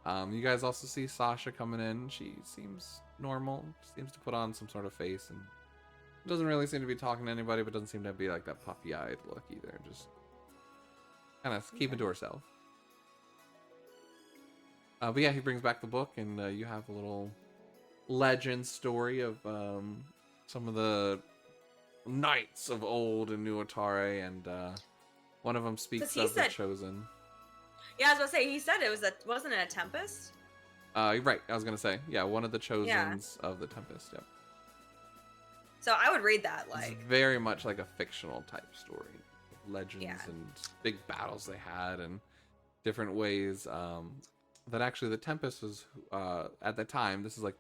You guys also see Sasha coming in. She seems normal. Seems to put on some sort of face and doesn't really seem to be talking to anybody, but doesn't seem to be like that puffy-eyed look either. Just kind of keeping to herself. But yeah, he brings back the book, and you have a little legend story of some of the knights of old in New Atare, and one of them speaks he of the said- chosen. Yeah, I was gonna say he said it wasn't it a tempest? Right, I was gonna say, yeah, one of the chosens of the Tempest. Yep. So I would read that It's like very much like a fictional type story, legends Yeah. and big battles they had, and different ways. That actually the Tempest was at the time. This is like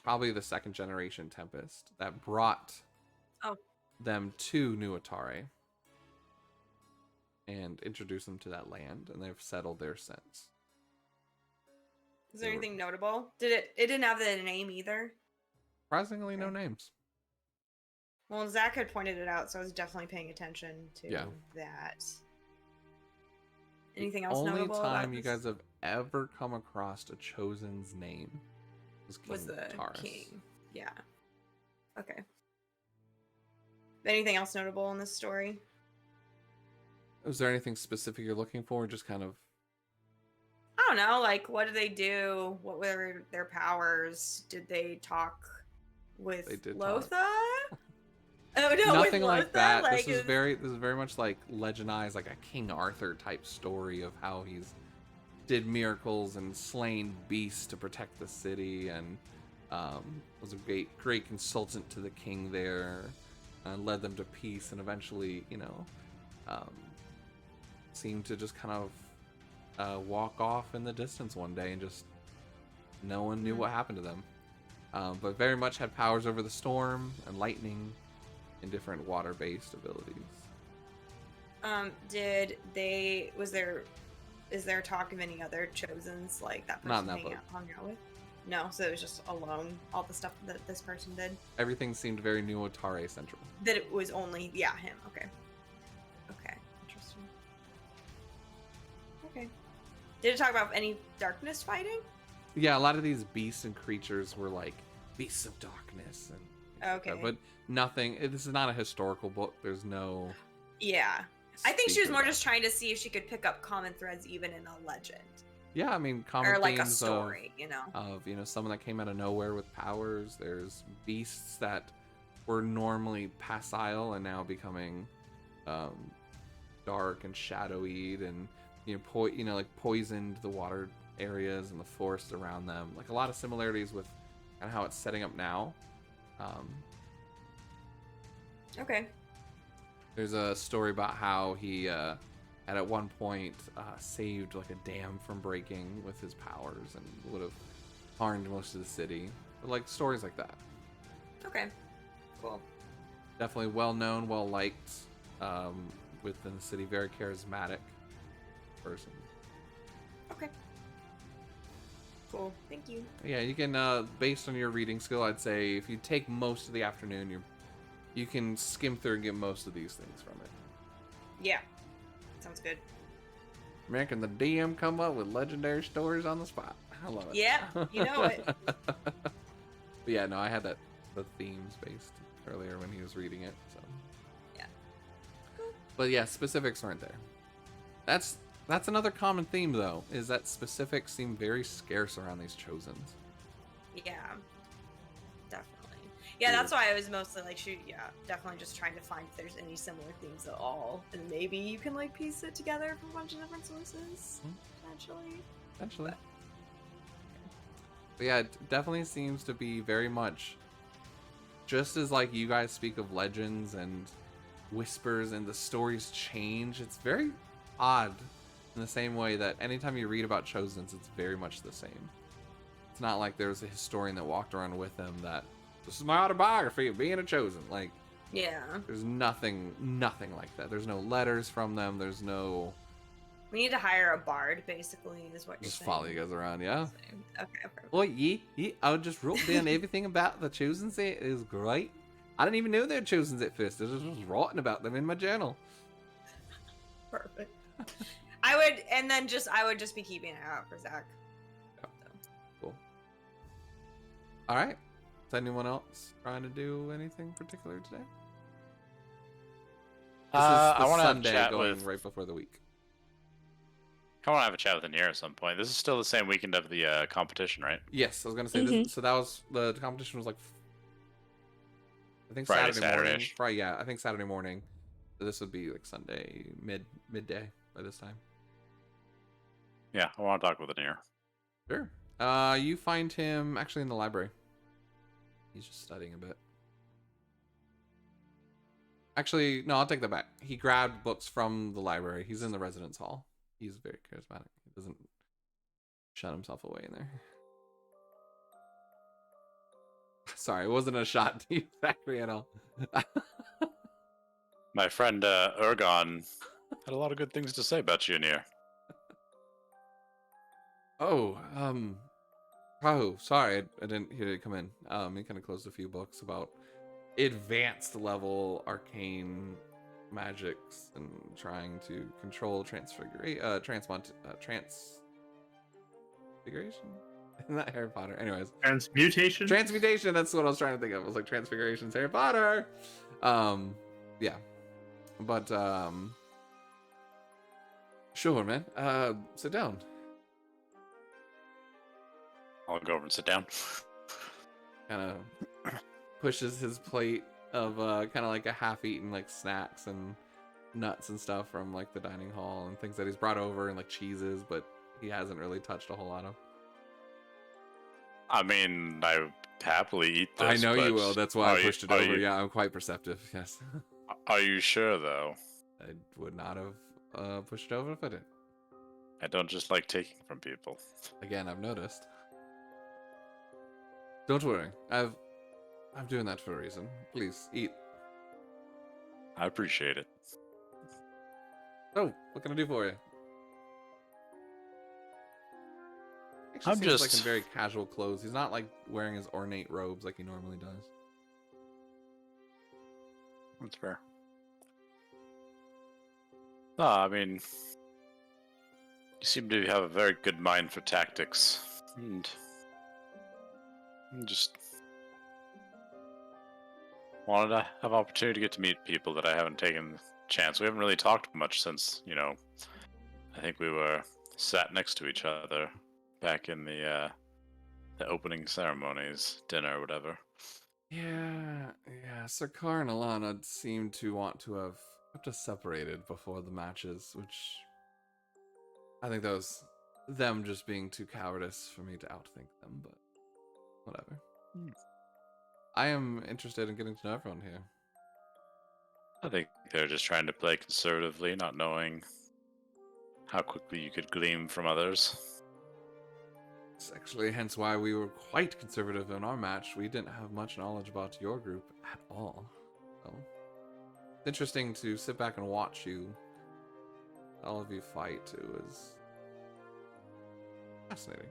probably the second generation Tempest that brought them to New Atare and introduced them to that land, and they've settled there since. Is there anything notable? It didn't have the name either? Surprisingly, no names. Well, Zach had pointed it out, so I was definitely paying attention to Yeah. that. Anything else Only notable about time you this? guys have ever come across a chosen's name was the Taurus. king. Yeah. Okay. Anything else notable in this story? Is there anything specific you're looking for? Just kind of. I don't know, like what did they do? What were their powers? Did they talk with They did Lotha? talk. Oh no, Nothing with like Lotha? that. Like, This is very much like legendized, like a King Arthur type story of how he's did miracles and slain beasts to protect the city, and was a great consultant to the king there, led them to peace, and eventually, seemed to just kind of walk off in the distance one day, and just no one knew what happened to them. But very much had powers over the storm and lightning and different water-based abilities. Is there talk of any other chosens like that Not person in that hung out with? No, so it was just alone, all the stuff that this person did. Everything seemed very Nuotare central. That it was only him. Okay. Okay. Interesting. Okay. Did it talk about any darkness fighting? Yeah, a lot of these beasts and creatures were like beasts of darkness, and Okay. but nothing. This is not a historical book. There's no. Yeah. I think she was secret more about just trying to see if she could pick up common threads even in a legend. Yeah, I mean, common Or like a themes story, of someone that came out of nowhere with powers. There's beasts that were normally facile and now becoming dark and shadowy, and like poisoned the water areas and the forest around them. Like a lot of similarities with kind of how it's setting up now. Okay. There's a story about how he had at one point saved like a dam from breaking with his powers, and would have harmed most of the city. But, like stories like that. Okay. Cool. Definitely well known, well liked within the city. Very charismatic person. Okay. Cool. Thank you. Yeah, you can based on your reading skill, I'd say if you take most of the afternoon, you can skim through and get most of these things from it. Yeah. Sounds good. Man, can the DM come up with legendary stories on the spot? I love it. Yep, you know it. But yeah, no, I had the themes based earlier when he was reading it. So Yeah. But yeah, specifics weren't there. That's another common theme though, is that specifics seem very scarce around these chosens. Yeah. Definitely. Yeah, that's why I was mostly like, definitely just trying to find if there's any similar themes at all. And maybe you can like piece it together from a bunch of different sources. Potentially. But yeah, it definitely seems to be very much just as like you guys speak of legends and whispers and the stories change. It's very odd in the same way that anytime you read about chosens, it's very much the same. It's not like there was a historian that walked around with them that this is my autobiography of being a chosen. Like, Yeah. there's nothing like that. There's no letters from them. There's no. We need to hire a bard, basically, is what you're Just saying. follow you guys around, yeah. Okay, perfect. Well, I just wrote down everything about the chosens. It is great. I didn't even know they were chosens at first. I was just writing about them in my journal. Perfect. I would just be keeping an eye out for Zach. Yeah. Cool. All right. Is anyone else trying to do anything particular today? This is I the want to have a Sunday chat going with. right before the week. I want to have a chat with Anir at some point. This is still the same weekend of the competition, right? Yes, I was gonna say this. So that was the competition was like, I think Friday, Saturday morning. Saturday-ish. Friday, yeah, I think Saturday morning. So this would be like Sunday midday by this time. Yeah, I want to talk with Anir. Sure. You find him actually in the library. He's just studying a bit. Actually, no, I'll take that back. He grabbed books from the library. He's in the residence hall. He's very charismatic. He doesn't shut himself away in there. Sorry, it wasn't a shot to you, Zachary, at all. My friend Ergon had a lot of good things to say about you, Anir. Oh, sorry, I didn't hear it come in. He kind of closed a few books about advanced level arcane magics and trying to control transfiguration. Isn't that Harry Potter? Anyways, Transmutation? transmutation. That's what I was trying to think of. It was like transfiguration's Harry Potter. Yeah, but sure, man. Sit down. I'll go over and sit down. Kind of pushes his plate of kind of like a half-eaten like snacks and nuts and stuff from like the dining hall and things that he's brought over and like cheeses, but he hasn't really touched a whole lot of. I mean, I happily eat this. I know you but will. That's why I pushed it over. You, Yeah, I'm quite perceptive. Yes. Are you sure, though? I would not have push it over if I did. I don't just like taking from people. Again, I've noticed. Don't worry. I'm doing that for a reason. Please, eat. I appreciate it. Oh, what can I do for you? Actually I'm seems like in just- very casual clothes. He's not like wearing his ornate robes like he normally does. That's fair. No, I mean, you seem to have a very good mind for tactics, and just wanted to have opportunity to get to meet people that I haven't taken the chance. We haven't really talked much since, I think we were sat next to each other back in the opening ceremonies, dinner or whatever. Yeah. Sarkar and Alana seem to want to have kept us separated before the matches, which I think that was them just being too cowardice for me to outthink them, but whatever. I am interested in getting to know everyone here. I think they're just trying to play conservatively, not knowing how quickly you could glean from others. It's actually hence why we were quite conservative in our match. We didn't have much knowledge about your group at all. So it's interesting to sit back and watch all of you fight. It was fascinating.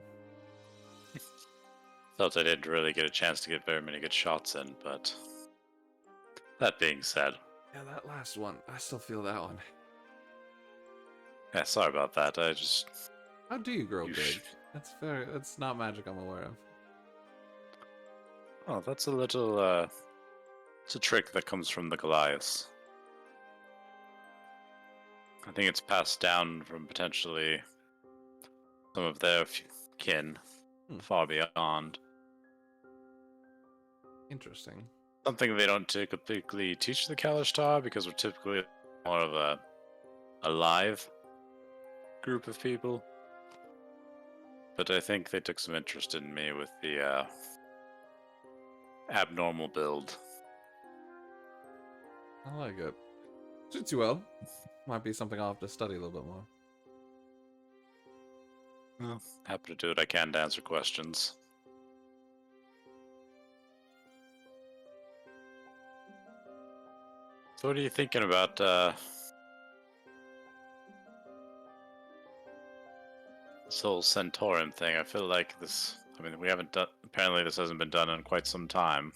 Felt I didn't really get a chance to get very many good shots in, but that being said, Yeah, that last one, I still feel that one. yeah, sorry about that. How do you grow You big? That's not magic I'm aware of. Oh, that's a little, it's a trick that comes from the Goliaths. I think it's passed down from potentially some of their kin far beyond. Interesting. Something they don't typically teach the Kalishtar because we're typically more of a live group of people. But I think they took some interest in me with the abnormal build. I like it. Suits you well. Might be something I'll have to study a little bit more. Well, happy to do what I can to answer questions. So what are you thinking about this whole Centaurium thing? I feel like we haven't done, apparently this hasn't been done in quite some time.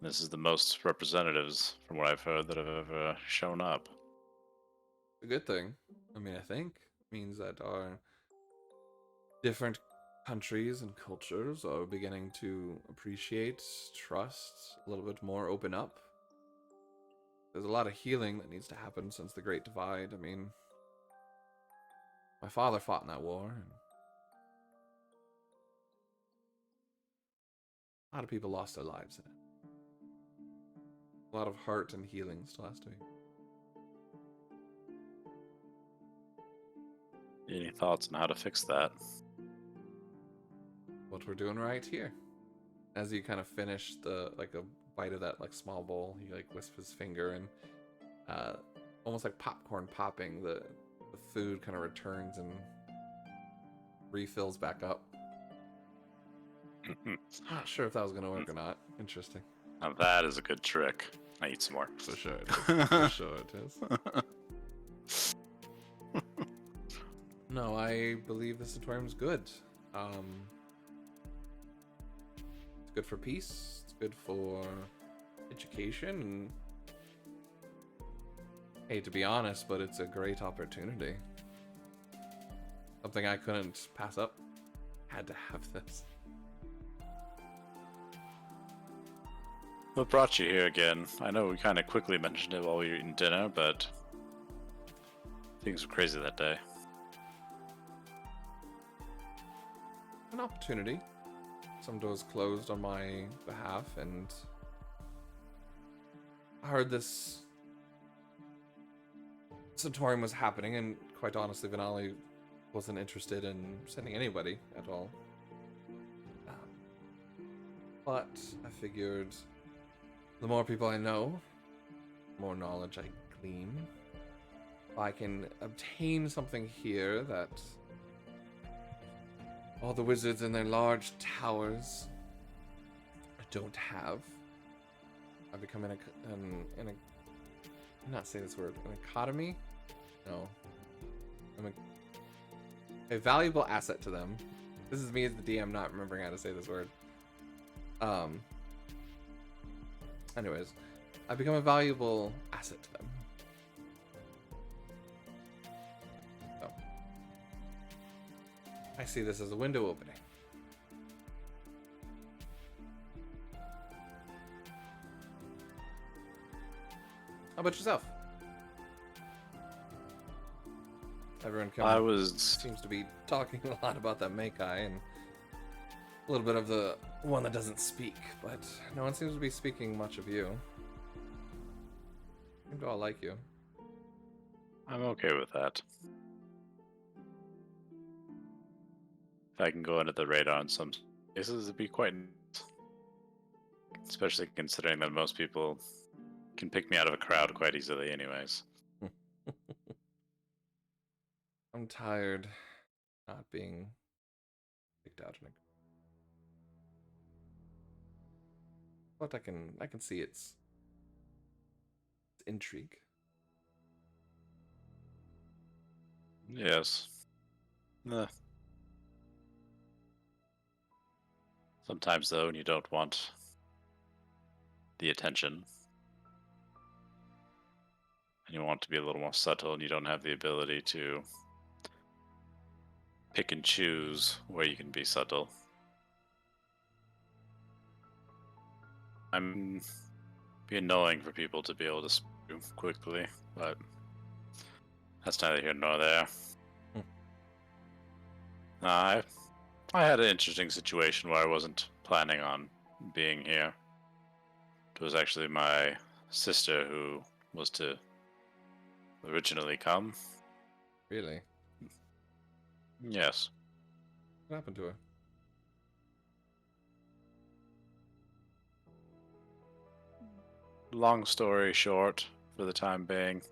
This is the most representatives, from what I've heard, that have ever shown up. A good thing. I mean, I think it means that our different countries and cultures are beginning to appreciate, trust, a little bit more, open up. There's a lot of healing that needs to happen since the Great Divide. I mean, my father fought in that war, and a lot of people lost their lives in it. A lot of heart and healing still has to be. Any thoughts on how to fix that? What we're doing right here. As you kind of finish a bite of that small bowl, he wisps his finger and almost like popcorn popping, the food kind of returns and refills back up. Not sure if that was gonna work or not. Interesting. Now that is a good trick. I eat some more. For sure it is. For sure it is. No, I believe the Centaurium's good. It's good for peace. It's good for education. And hate to be honest, but it's a great opportunity. Something I couldn't pass up. Had to have this. What brought you here again? I know we kind of quickly mentioned it while we were eating dinner, but things were crazy that day. An opportunity. Some doors closed on my behalf, and I heard this Centaurium was happening, and quite honestly, Vinali wasn't interested in sending anybody at all. But I figured the more people I know, the more knowledge I glean. I can obtain something here that all the wizards in their large towers don't have. I become not say this word, an economy? No. I'm a valuable asset to them. This is me as the DM not remembering how to say this word. Anyways, I become a valuable asset to them. So, I see this as a window opening. How about yourself? Everyone seems to be talking a lot about that Makai and a little bit of the one that doesn't speak, but no one seems to be speaking much of you. Seem to all like you. I'm okay with that. If I can go under the radar in some cases, it'd be quite nice. Especially considering that most people can pick me out of a crowd quite easily anyways. I'm tired not being picked out in a... But I can see its intrigue. Yes. Sometimes though, when you don't want the attention, and you want to be a little more subtle, and you don't have the ability to pick and choose where you can be subtle. I'm be annoying for people to be able to speak quickly, but that's neither here nor there. I had an interesting situation where I wasn't planning on being here. It was actually my sister who was to originally come. Really? Yes. What happened to her? Long story short, for the time being,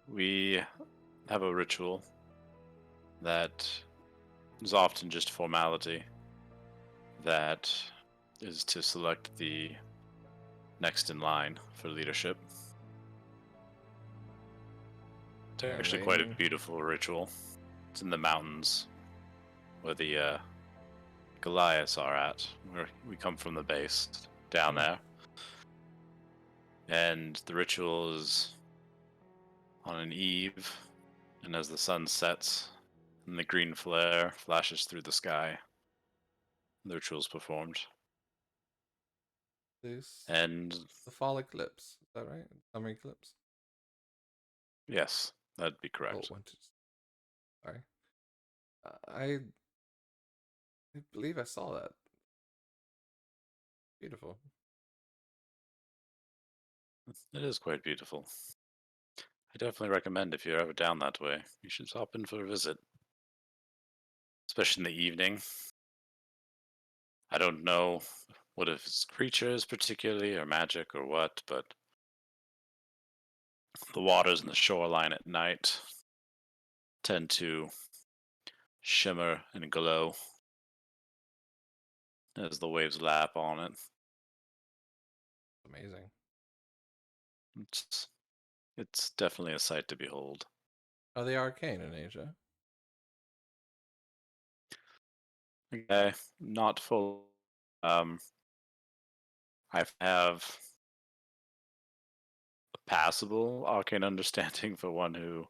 we have a ritual that is often just formality, that is to select the next in line for leadership. It's actually quite a beautiful ritual. It's in the mountains where the Goliaths are at, where we come from the base down there. And the ritual is on an eve, and as the sun sets and the green flare flashes through the sky, the ritual is performed. And the fall eclipse, is that right? Summer eclipse? Yes, that'd be correct. Oh, sorry. I believe I saw that. Beautiful. It is quite beautiful. I definitely recommend if you're ever down that way, you should stop in for a visit. Especially in the evening. I don't know what if it's creatures particularly, or magic, or what, but the waters and the shoreline at night tend to shimmer and glow as the waves lap on it. Amazing. It's definitely a sight to behold. Are they arcane in Asia? Okay, not full. I have a passable arcane understanding for one who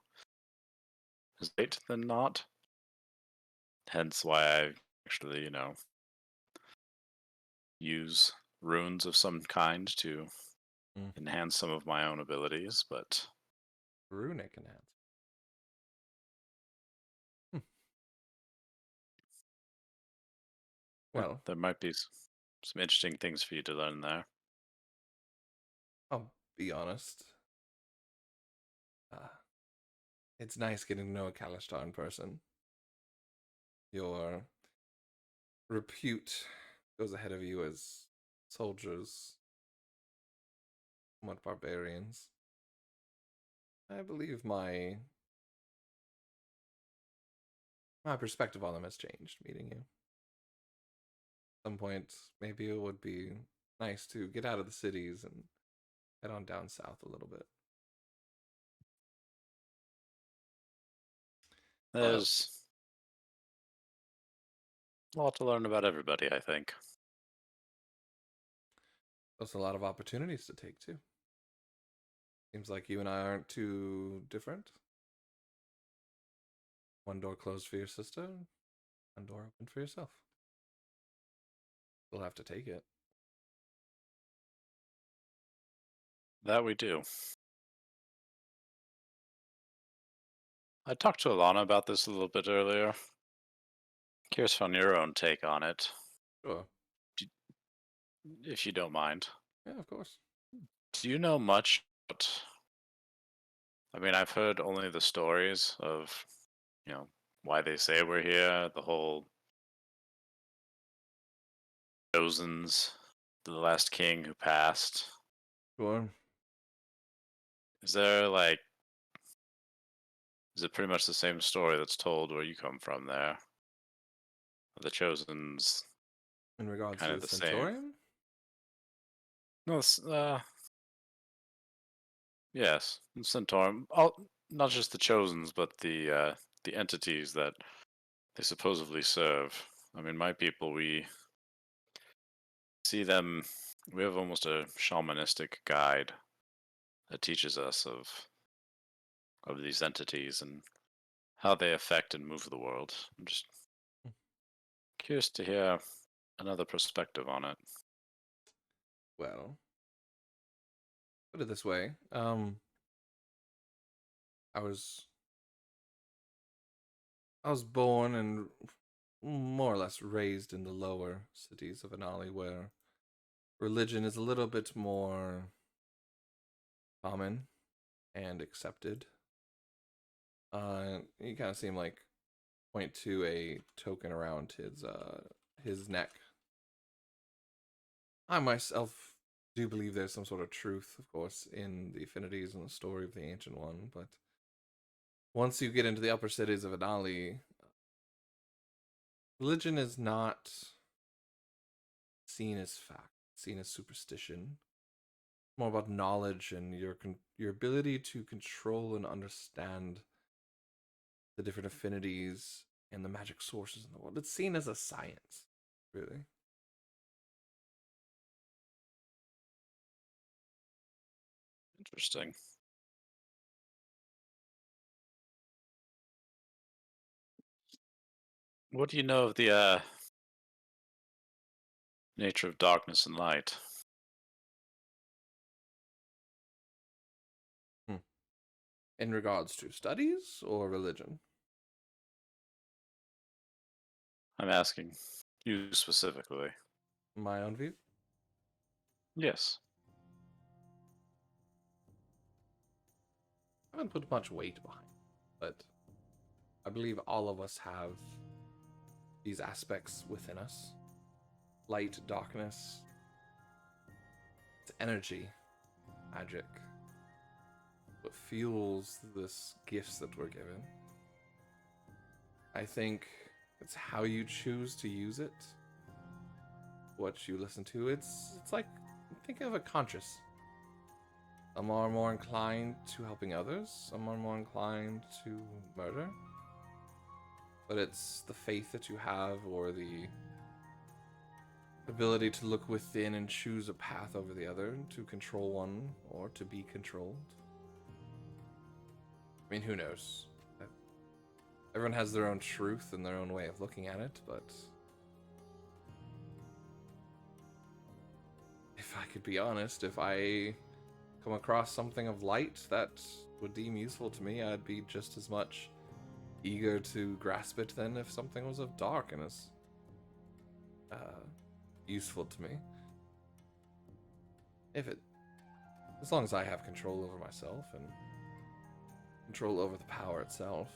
is late than not. Hence why I actually, use runes of some kind to enhance some of my own abilities, but Runic enhance. Well, there might be some interesting things for you to learn there. I'll be honest. It's nice getting to know a Kalishtar in person. Your repute goes ahead of you as soldiers, somewhat barbarians. I believe my perspective on them has changed meeting you. At some point, maybe it would be nice to get out of the cities and head on down south a little bit. There's a lot to learn about everybody, I think. There's a lot of opportunities to take too. Seems like you and I aren't too different. One door closed for your sister, one door open for yourself. We'll have to take it. That we do. I talked to Alana about this a little bit earlier. Curious on your own take on it, Sure. if you don't mind. Yeah, of course. Do you know much about... I mean, I've heard only the stories of, why they say we're here, the whole Chosens, the last king who passed. Sure. Is it pretty much the same story that's told where you come from there? The Chosens In regards kind to of the the same. Centaurium? No, yes, the Centaur. Not just the Chosens, but the entities that they supposedly serve. I mean, my people, we see them. We have almost a shamanistic guide that teaches us of these entities and how they affect and move the world. I'm just curious to hear another perspective on it. Well, put it this way. I was born and more or less raised in the lower cities of Anali, where religion is a little bit more common and accepted. You kind of seem like point to a token around his neck. I myself do believe there's some sort of truth, of course, in the affinities and the story of the Ancient One, but once you get into the upper cities of Anali, religion is not seen as fact, seen as superstition. More about knowledge and your ability to control and understand the different affinities and the magic sources in the world. It's seen as a science, really. Interesting. What do you know of the nature of darkness and light? In regards to studies or religion? I'm asking you specifically. My own view? Yes. I haven't put much weight behind it, but I believe all of us have these aspects within us. Light, darkness, it's energy, magic. What fuels this gifts that we're given. I think it's how you choose to use it. What you listen to. It's like, think of a conscious. Some are more inclined to helping others, some are more inclined to murder. But it's the faith that you have, or the ability to look within and choose a path over the other, to control one or to be controlled. I mean, who knows? Everyone has their own truth and their own way of looking at it, but if I could be honest, if I come across something of light that would deem useful to me, I'd be just as much eager to grasp it than if something was of dark and is useful to me. As long as I have control over myself and control over the power itself.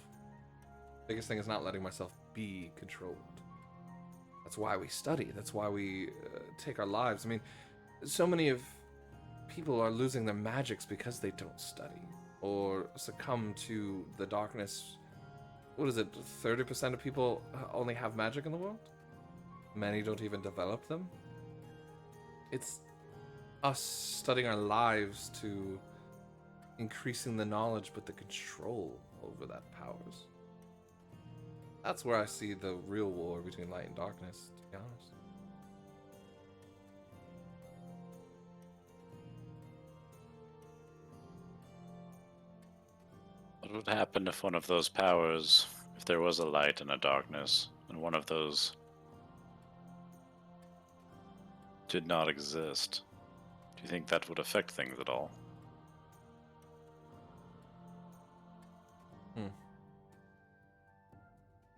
Biggest thing is not letting myself be controlled. That's why we study. That's why we take our lives. I mean, so many of people are losing their magics because they don't study. or succumb to the darkness. What is it? 30% of people only have magic in the world? Many don't even develop them. It's us studying our lives to increasing the knowledge, but the control over that powers. That's where I see the real war between light and darkness, to be honest. What would happen if one of those powers, if there was a light and a darkness, and one of those did not exist? Do you think that would affect things at all?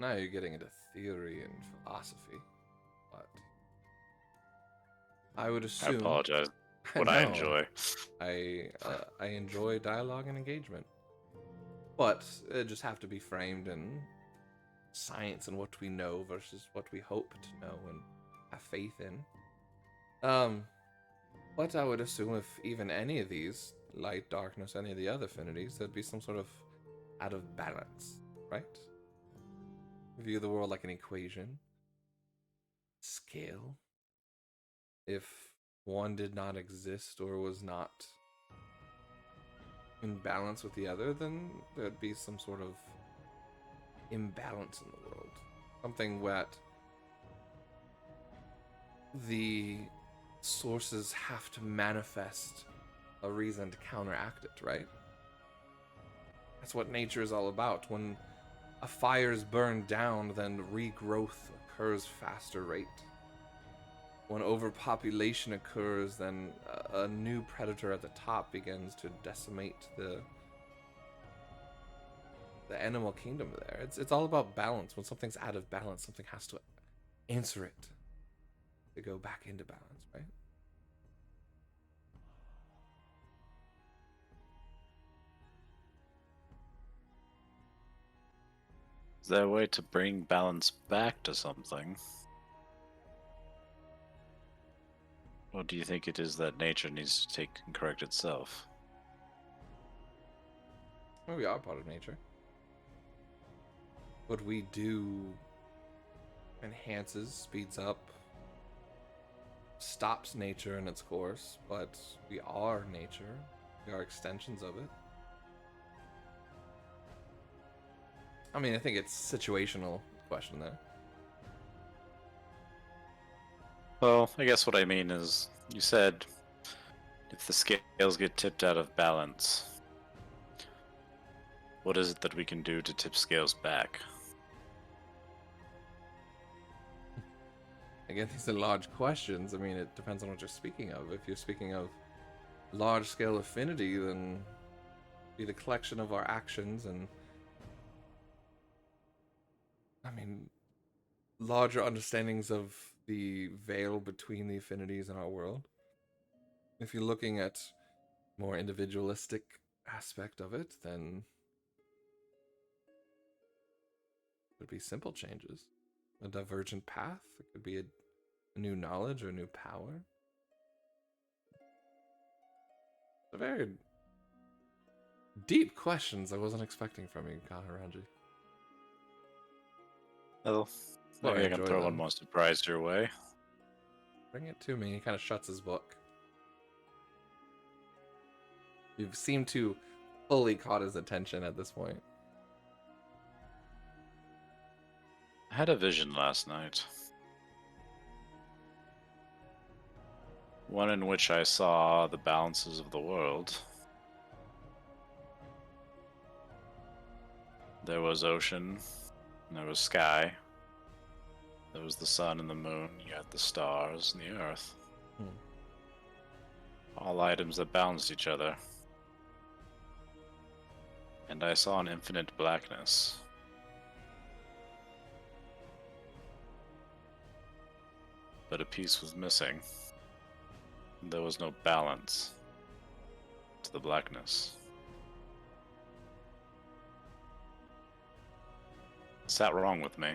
Now you're getting into theory and philosophy, but I would I assume. apologize. What I No, enjoy. I enjoy dialogue and engagement, but it just have to be framed in science and what we know versus what we hope to know and have faith in. But I would assume if even any of these, light, darkness, any of the other affinities, there'd be some sort of out of balance, right? View the world like an equation. Scale. If one did not exist or was not in balance with the other, then there'd be some sort of imbalance in the world. Something that the sources have to manifest a reason to counteract it, right? That's what nature is all about. When a fire is burned down, then regrowth occurs faster rate. When overpopulation occurs, then a new predator at the top begins to decimate the animal kingdom there. It's all about balance. When something's out of balance, something has to answer it to go back into balance, right? Is there a way to bring balance back to something? Or do you think it is that nature needs to take and correct itself? Well, we are part of nature. What we do enhances, speeds up, stops nature in its course, but we are nature. We are extensions of it. I mean, I think it's situational question there. Well, I guess what I mean is, you said if the scales get tipped out of balance, what is it that we can do to tip scales back? Again, these are large questions. I mean, it depends on what you're speaking of. If you're speaking of large-scale affinity, then be the collection of our actions and, I mean, larger understandings of the veil between the affinities in our world. If you're looking at more individualistic aspect of it, then it would be simple changes. A divergent path. It could be a new knowledge or new power. A very deep questions I wasn't expecting from you, Kaharanji. Well, Well, maybe I I can enjoy throw them. one more surprise your way. Bring it to me. He kind of shuts his book. You've seemed to fully caught his attention at this point. I had a vision last night. One in which I saw the balances of the world. There was ocean, and there was sky. There was the sun and the moon, you had the stars and the earth. All items that balanced each other. And I saw an infinite blackness. But a piece was missing. There was no balance to the blackness. What's that wrong with me?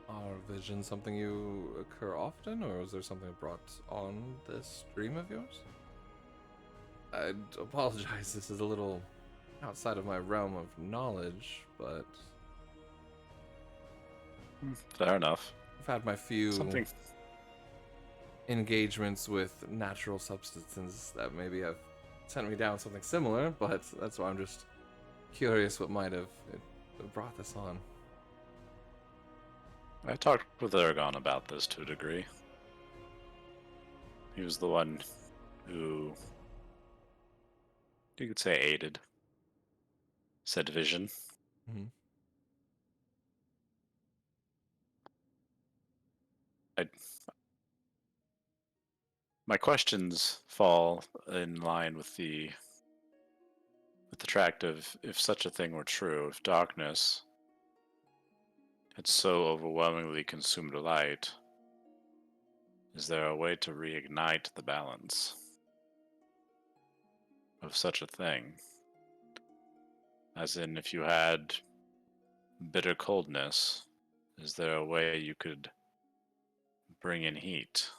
Are visions something you occur often, or is there something brought on this dream of yours? I apologize. This is a little outside of my realm of knowledge, but Fair enough. I've had my few Something. engagements with natural substances that maybe have sent me down something similar, but that's why I'm just curious what might have brought this on. I talked with Aragon about this to a degree. He was the one who, you could say, aided said vision. Mhm. My questions fall in line with the tract of, if such a thing were true, if darkness had so overwhelmingly consumed light, is there a way to reignite the balance of such a thing? As in, if you had bitter coldness, is there a way you could bring in heat?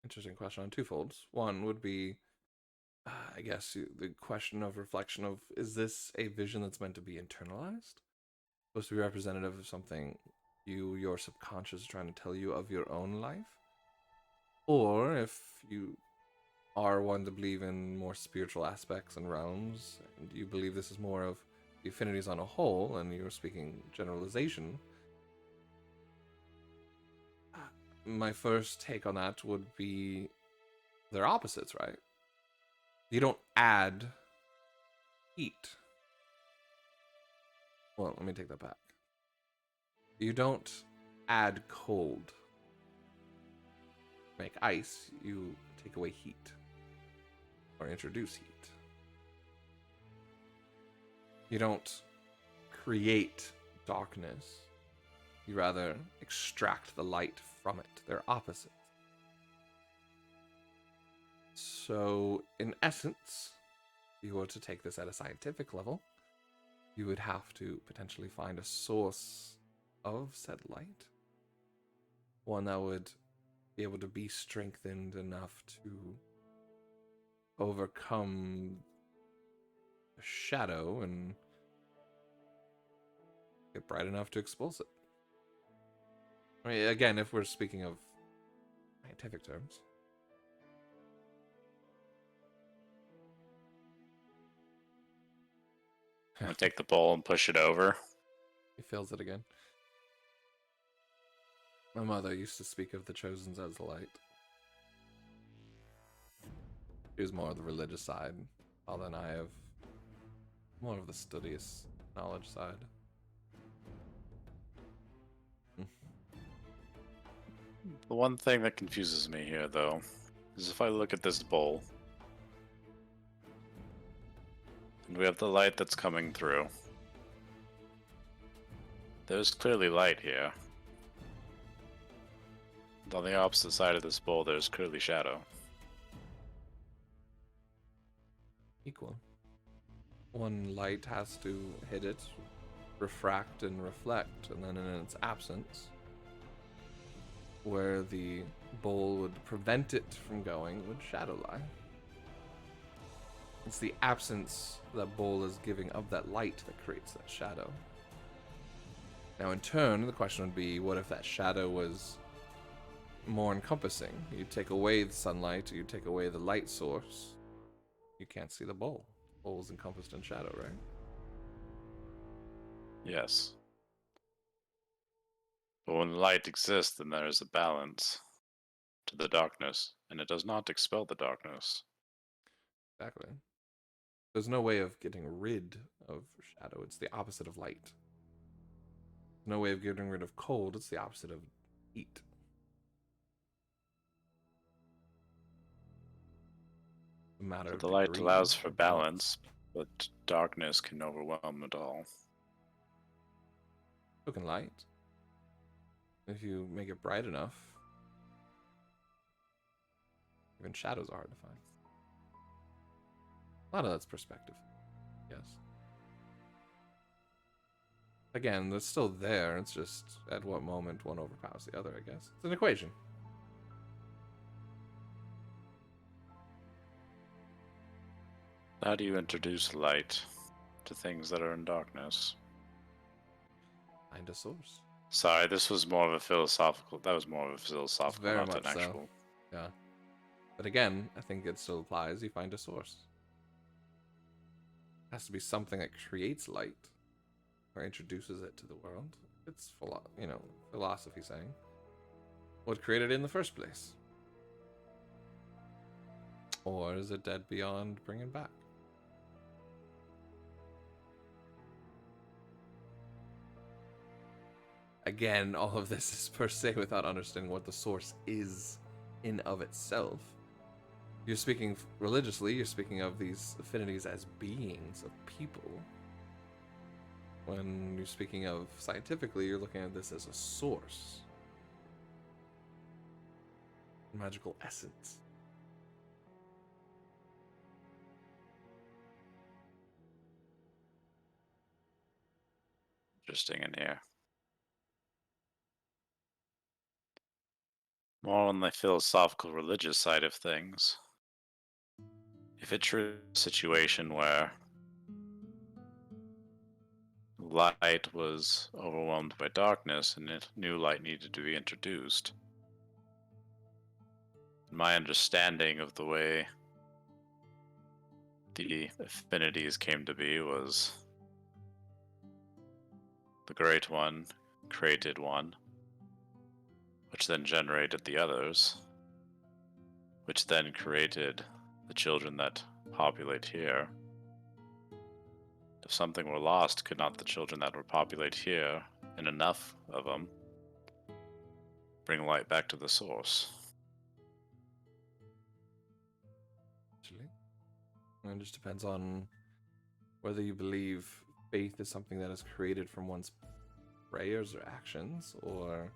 Interesting question on twofolds. One would be, I guess, the question of reflection of, is this a vision that's meant to be internalized? Supposed to be representative of something your subconscious is trying to tell you of your own life? Or if you are one to believe in more spiritual aspects and realms, and you believe this is more of the affinities on a whole, and you're speaking generalization, my first take on that would be they're opposites, right? You don't add heat. Well, let me take that back. You don't add cold. Make ice, you take away heat. Or introduce heat. You don't create darkness. You rather extract the light from it. They're opposites. So, in essence, if you were to take this at a scientific level, you would have to potentially find a source of said light. One that would be able to be strengthened enough to overcome a shadow and get bright enough to expulse it. I mean, again, if we're speaking of scientific terms. I take the bowl and push it over. He fills it again. My mother used to speak of the Chosens as light. She was more of the religious side, while then I have more of the studious knowledge side. The one thing that confuses me here, though, is if I look at this bowl, and we have the light that's coming through. There's clearly light here. And on the opposite side of this bowl, there's clearly shadow. Equal. One light has to hit it, refract and reflect, and then in its absence, where the bowl would prevent it from going, would shadow lie. It's the absence that bowl is giving of that light that creates that shadow. Now, in turn, the question would be, what if that shadow was more encompassing? You take away the sunlight, you take away the light source, you can't see the bowl. The bowl is encompassed in shadow, right? Yes. But when light exists, then there is a balance to the darkness, and it does not expel the darkness. Exactly. There's no way of getting rid of shadow. It's the opposite of light. No way of getting rid of cold. It's the opposite of heat. A matter So of the light degree allows for of balance, but darkness can overwhelm it all. So can light. If you make it bright enough, even shadows are hard to find. A lot of that's perspective, yes. Again, it's still there. It's just at what moment one overpowers the other, I guess. It's an equation. how do you introduce light to things that are in darkness? Find a source. Sorry, this was more of a philosophical. That was more of a philosophical, Very not much an so. actual. Yeah. But again, I think it still applies. You find a source. It has to be something that creates light or introduces it to the world. It's philosophy saying what created it in the first place. Or is it dead beyond bringing back? Again, all of this is per se without understanding what the source is in of itself. You're speaking religiously, you're speaking of these affinities as beings of people. When you're speaking of scientifically, you're looking at this as a source. Magical essence. Interesting in here. More on the philosophical religious side of things. If it's a situation where light was overwhelmed by darkness and new light needed to be introduced, my understanding of the way the affinities came to be was the Great One created one, which then generated the others, which then created the children that populate here. If something were lost, could not the children that would populate here, and enough of them, bring light back to the source? Actually, it just depends on whether you believe faith is something that is created from one's prayers or actions, or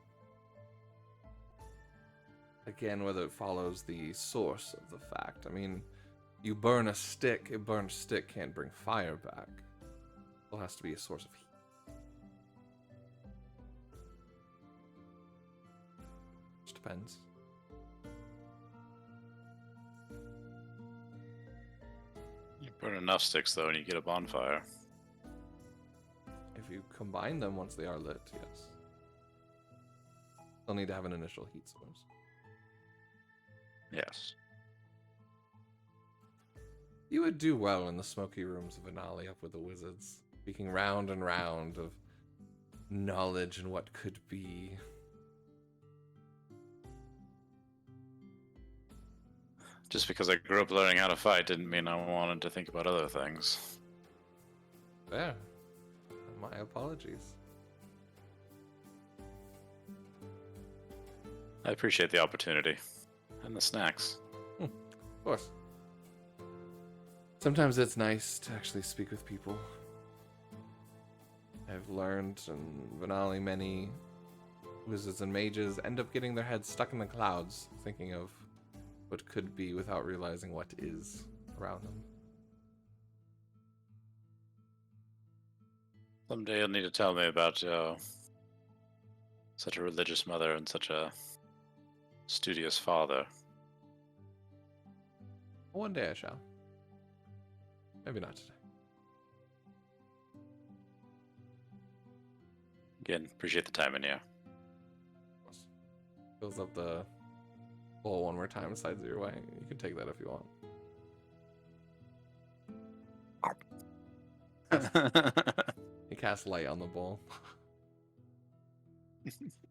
again, whether it follows the source of the fact. I mean, you burn a stick, a burned stick can't bring fire back. There has to be a source of heat. Just depends. You burn enough sticks, though, and you get a bonfire. If you combine them once they are lit, yes. They'll need to have an initial heat source. Yes. You would do well in the smoky rooms of Anali up with the wizards, speaking round and round of knowledge and what could be. Just because I grew up learning how to fight didn't mean I wanted to think about other things. There. My apologies. I appreciate the opportunity. And the snacks. Of course. Sometimes it's nice to actually speak with people. I've learned in Vanali many wizards and mages end up getting their heads stuck in the clouds, thinking of what could be without realizing what is around them. Someday you'll need to tell me about such a religious mother and such a studious father. One day I shall. Maybe not today. Again, appreciate the time in here. Fills up the bowl one more time, slides it your way. You can take that if you want. He casts light on the bowl.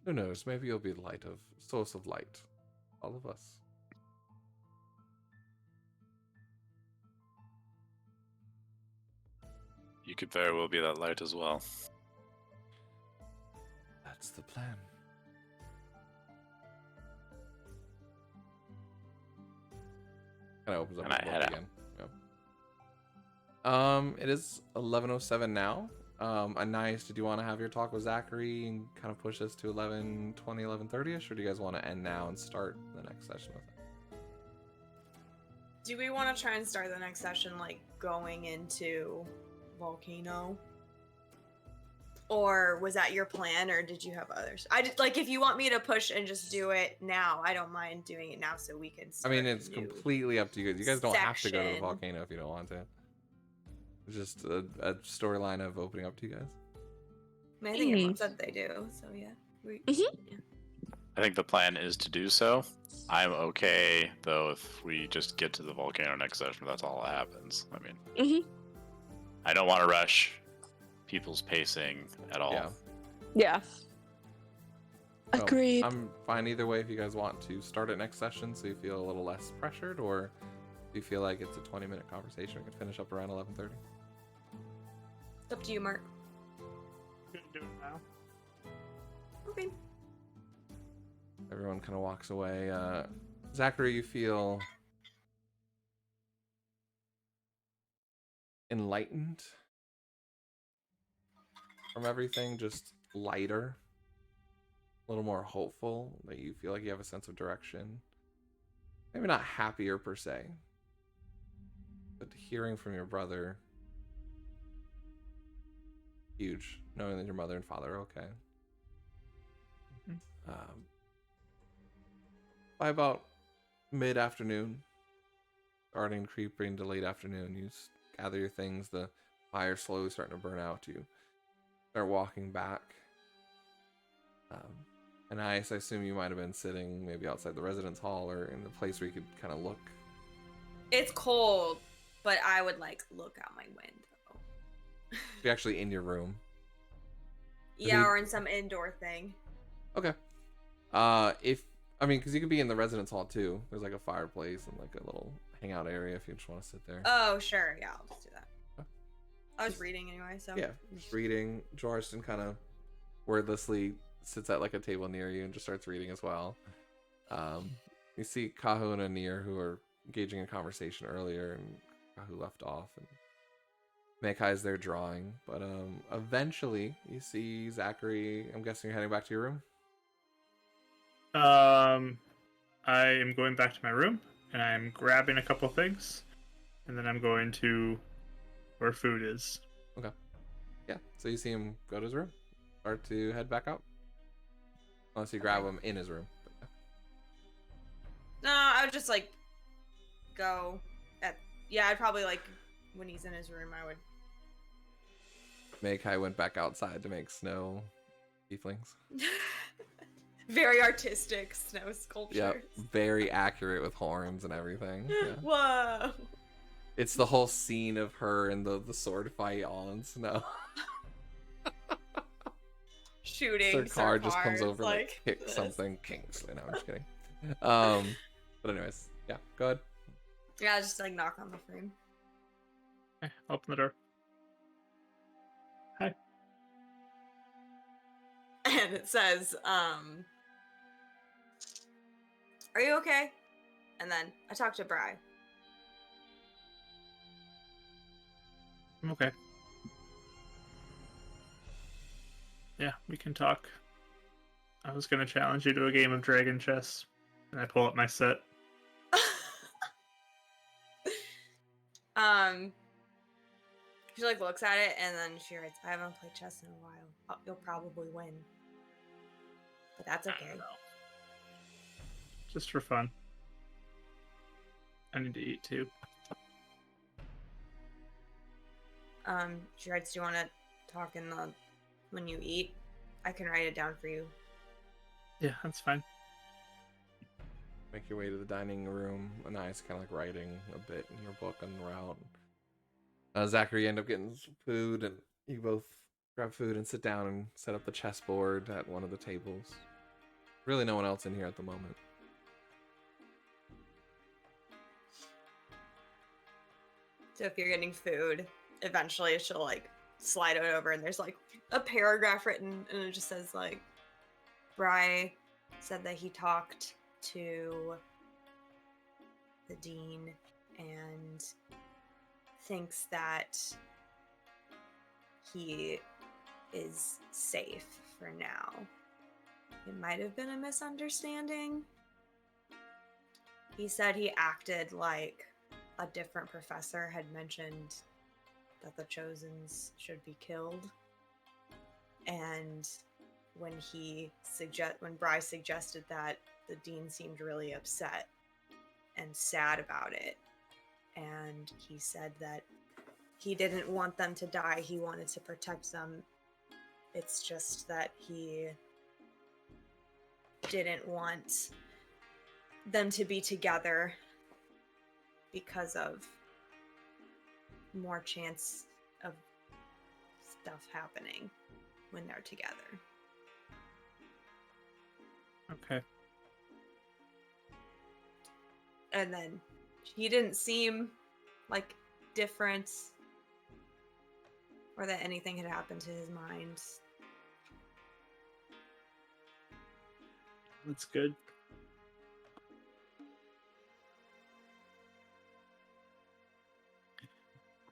Who knows? Maybe you'll be the source of light. All of us. You could very well be that light as well. That's the plan. Kind of opens up And the I book head out. again. Yep. It is 11:07 now. Anais, did you want to have your talk with Zachary and kind of push this to 11:20, 11:30ish, or do you guys want to end now and start the next session with it? Do we want to try and start the next session like going into Volcano? Or was that your plan, or did you have others? Like, if you want me to push and just do it now, I don't mind doing it now so we can I start mean, it's a new completely up to you guys. You guys don't have to go to the section. volcano if you don't want to. Just a storyline of opening up to you guys. I mean, I think your mom said they do, so yeah. I think the plan is to do so. I'm okay though if we just get to the volcano next session. That's all that happens. I mean, I don't want to rush people's pacing at all. Yeah. Yeah. So, Agreed. I'm fine either way if you guys want to start it next session so you feel a little less pressured, or if you feel like it's a 20-minute conversation, we can finish up around 11:30. It's up to you, Mark. You can do it now. Okay. Everyone kind of walks away. Zachary, you feel enlightened from everything, just lighter, a little more hopeful, that you feel like you have a sense of direction. Maybe not happier per se, but hearing from your brother, huge, knowing that your mother and father are okay. By about mid-afternoon, starting creeping to late afternoon, you gather your things, the fire's slowly starting to burn out, you start walking back. And I assume you might have been sitting maybe outside the residence hall or in the place where you could kind of look. It's cold, but I would like look out my window. You're actually in your room. Yeah, or in some indoor thing. Okay. Because you could be in the residence hall too. There's like a fireplace and like a little hangout area if you just want to sit there. Oh, sure. Yeah, I'll just do that. Okay. I was reading anyway, so. Yeah, just reading. Joriston kind of wordlessly sits at like a table near you and just starts reading as well. You see Kahu and Anir, who are engaging in conversation earlier, and Kahu left off, and Mekai's there drawing. But eventually you see Zachary. I'm guessing you're heading back to your room. I am going back to my room, and I'm grabbing a couple things, and then I'm going to where food is. Okay. Yeah. So you see him go to his room, start to head back out. Unless you grab him in his room. But, yeah. No, I would just like go at. Yeah, I'd probably like when he's in his room, I would. Mekai went back outside to make snow tieflings. Very artistic snow sculptures. Yep, very accurate with horns and everything. Yeah. Whoa. It's the whole scene of her and the sword fight all in snow. Shooting. Her car just cars, comes over and like, hits this. something. Kingsley. No, I'm just kidding. But anyways, yeah, go ahead. Yeah, just like knock on the frame. Okay, open the door. Hi. And it says, are you okay? And then I talked to Bri. I'm okay. Yeah, we can talk. I was gonna challenge you to a game of dragon chess, and I pull up my set. She like looks at it and then she writes, I haven't played chess in a while. You'll probably win. But that's I okay. don't know. Just for fun. I need to eat too. She writes, do you want to talk when you eat? I can write it down for you. Yeah, that's fine. Make your way to the dining room. Anais kind of like writing a bit in your book on the route. Zachary, you end up getting some food, and you both grab food and sit down and set up the chessboard at one of the tables. Really no one else in here at the moment. So if you're getting food, eventually she'll like slide it over and there's like a paragraph written and it just says like, Bri said that he talked to the dean and thinks that he is safe for now. It might have been a misunderstanding. He said he acted like a different professor had mentioned that the Chosens should be killed. And when Bri suggested that, the dean seemed really upset and sad about it. And he said that he didn't want them to die. He wanted to protect them. It's just that he didn't want them to be together because of more chance of stuff happening when they're together. Okay. And then he didn't seem like different or that anything had happened to his mind. That's good.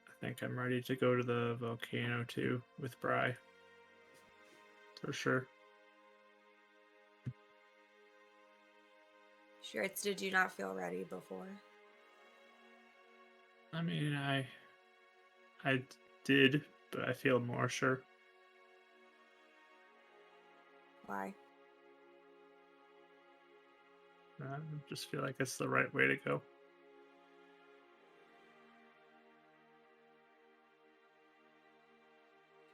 I think I'm ready to go to the volcano too with Bry. For sure. Sure, did you not feel ready before? I mean, I did, but I feel more sure. Why? I just feel like it's the right way to go.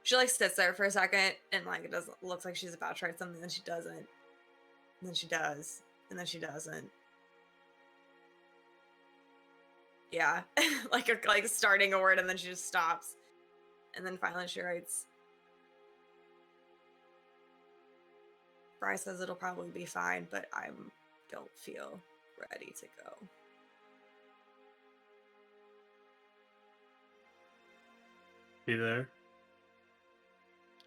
She like sits there for a second and like it doesn't looks like she's about to try something, then she doesn't. And then she does. And then she doesn't. Yeah. like starting a word and then she just stops. And then finally she writes. Bryce says it'll probably be fine, but I don't feel ready to go. Be there.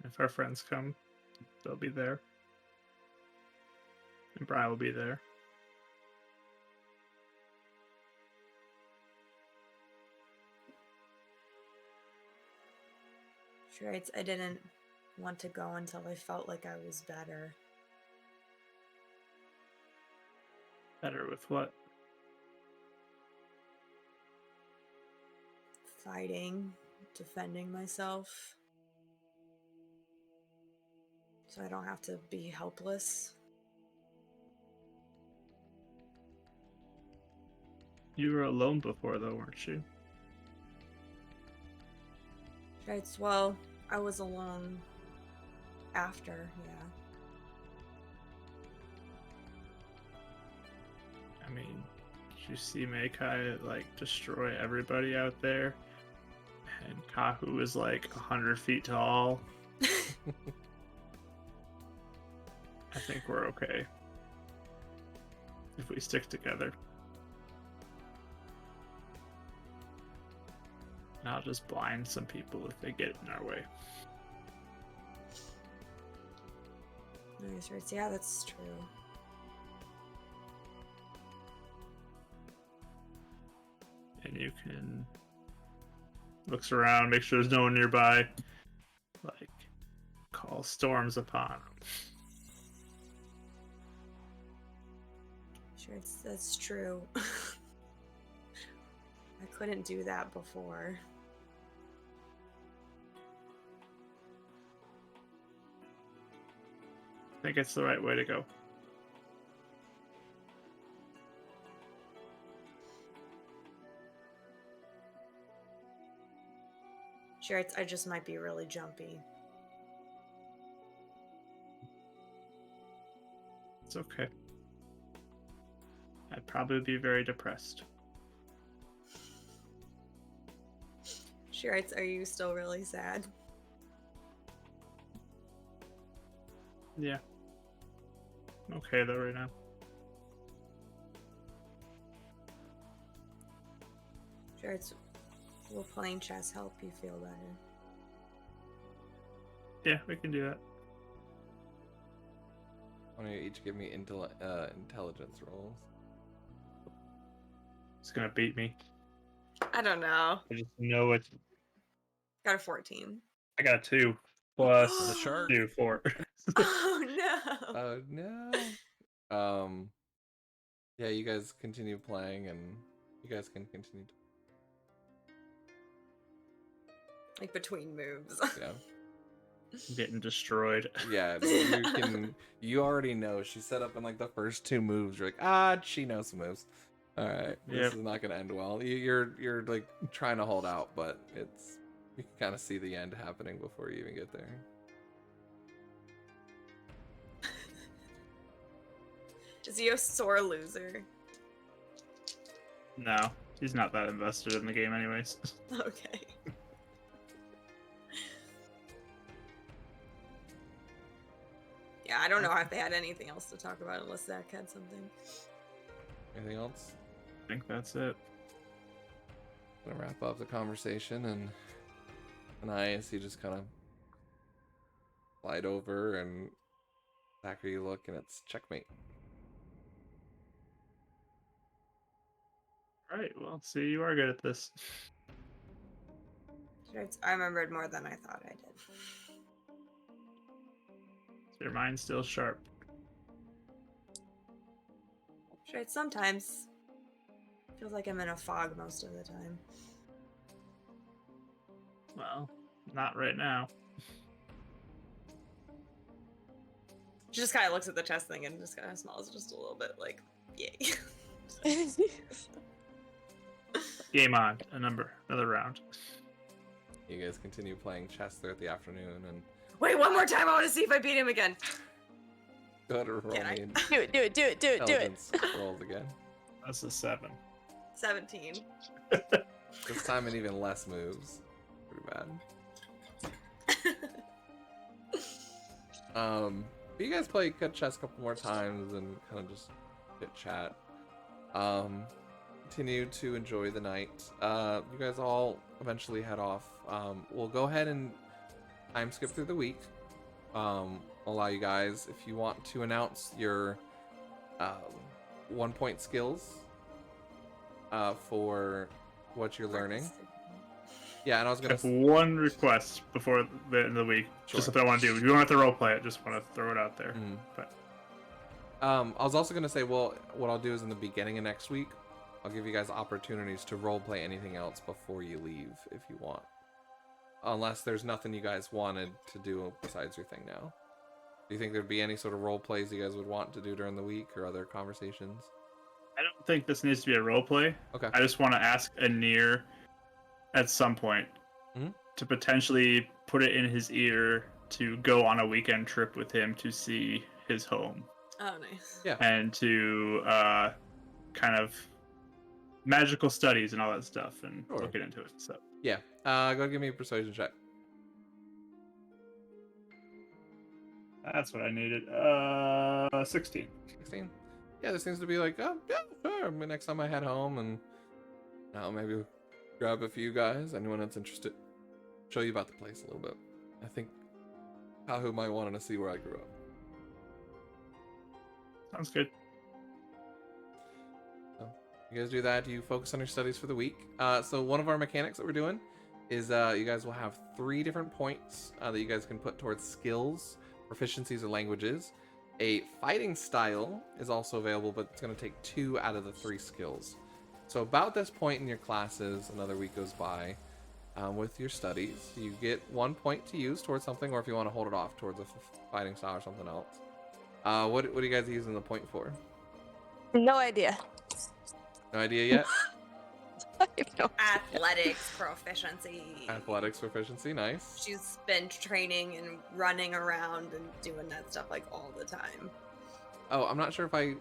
If our friends come, they'll be there. And Bry will be there. She writes, I didn't want to go until I felt like I was better. Better with what? Fighting, defending myself. So I don't have to be helpless. You were alone before, though, weren't you? She writes, well, I was alone after, yeah. I mean, did you see Meikai, like, destroy everybody out there? And Kahu is, like, 100 feet tall. I think we're okay. If we stick together. And I'll just blind some people if they get in our way. Nice, right? Yeah, that's true. And you can looks around, make sure there's no one nearby. Like, call storms upon them. Sure, that's true. I couldn't do that before. I think it's the right way to go. Sure, I just might be really jumpy. It's okay. I'd probably be very depressed. Sure, are you still really sad? Yeah. I'm okay though right now. Sure, will playing chess help you feel better? Yeah, we can do that. Why don't you each give me intelligence rolls? It's gonna beat me. I don't know. I just know it. Got a 14. I got a 2 plus The shark. 2, 4. Oh no. Oh no. Yeah, you guys continue playing, and you guys can continue. Like between moves. Yeah. Getting destroyed. Yeah, you can. You already know. She set up in like the first 2 moves. You're like, she knows the moves. All right, this Yep. is not gonna end well. You're like trying to hold out, but it's you can kind of see the end happening before you even get there. Is he a sore loser? No, he's not that invested in the game, anyways. Okay. Yeah, I don't know if they had anything else to talk about unless Zach had something. Anything else? I think that's it. Gonna wrap up the conversation, and as he just kind of slide over, and Zachary, you look, and it's checkmate. Alright, well, see, you are good at this. I remembered more than I thought I did. Your mind's still sharp. Sure, sometimes feels like I'm in a fog most of the time. Well, not right now. She just kind of looks at the chest thing and just kind of smiles just a little bit, like, yay. Game on. Another round. You guys continue playing chess throughout the afternoon, and Wait, one more time. I want to see if I beat him again. go ahead and roll Can I? me Do it, do it, do it, do it, do it. intelligence rolls again. That's a 7. 17. This time, and even less moves. Pretty bad. But you guys play chess a couple more times and kind of just chit chat. Continue to enjoy the night. You guys all eventually head off. We'll go ahead and time skip through the week. Allow you guys, if you want to announce your 1-point skills for what you're learning. Yeah, and I was I gonna have one request before the end of the week. Sure. Just something I want to do. You don't have to roleplay it. Just want to throw it out there. Mhm. But I was also gonna say, well, what I'll do is in the beginning of next week, I'll give you guys opportunities to roleplay anything else before you leave, if you want. Unless there's nothing you guys wanted to do besides your thing now. Do you think there'd be any sort of role plays you guys would want to do during the week, or other conversations? I don't think this needs to be a roleplay. Okay. I just want to ask Anir at some point Mhm. to potentially put it in his ear to go on a weekend trip with him to see his home Oh, nice. Yeah. and to kind of magical studies and all that stuff and Sure. looking into it. So Yeah. Go give me a persuasion check. that's what I needed. 16. 16. Yeah, there seems to be like, oh, yeah, sure. I mean, next time I head home, and I'll maybe grab a few guys, anyone that's interested, show you about the place a little bit. I think Kahu might want to see where I grew up. Sounds good. So you guys do that. You focus on your studies for the week. So one of our mechanics that we're doing is you guys will have 3 different points that you guys can put towards skills, proficiencies, or languages. A fighting style is also available, but it's going to take 2 out of the 3 skills. So about this point in your classes, another week goes by with your studies. You get 1 point to use towards something, or if you want to hold it off towards a fighting style or something else. What are you guys using the point for? No idea. No idea yet? I have no Athletics proficiency. Athletics proficiency, nice. She's been training and running around and doing that stuff like all the time. Oh, I'm not sure if I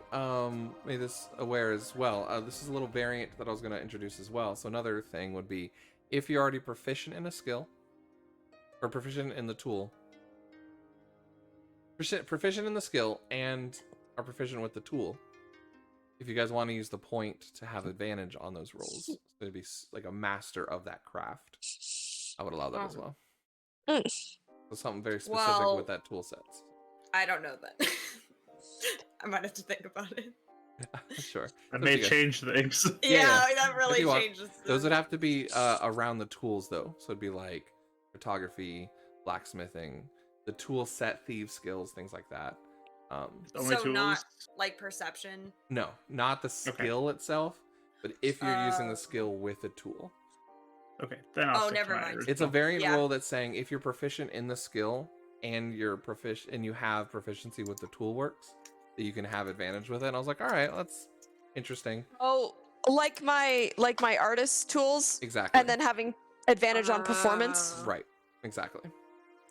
made this aware as well. This is a little variant that I was going to introduce as well. So another thing would be, if you're already proficient in a skill, or proficient in the tool, proficient in the skill and are proficient with the tool, if you guys want to use the point to have advantage on those rolls, so it'd be like a master of that craft, I would allow that as well. So something very specific with that tool set. I don't know that. I might have to think about it. Sure. That So may you guys- change things. Yeah, Yeah. that really you want. changes. Those would have to be around the tools, though. So it'd be like photography, blacksmithing, the tool set, thieves skills, things like that. Only so tools. not like perception. No, not the skill itself, but if you're using the skill with a tool. Okay, then I'll Oh, stick to never my mind. original. It's a variant Yeah. rule that's saying if you're proficient in the skill and you're proficient and you have proficiency with the tool works, that you can have advantage with it. And I was like, all right, that's interesting. Oh, like my artist tools, Exactly. and then having advantage on performance. Right. Exactly.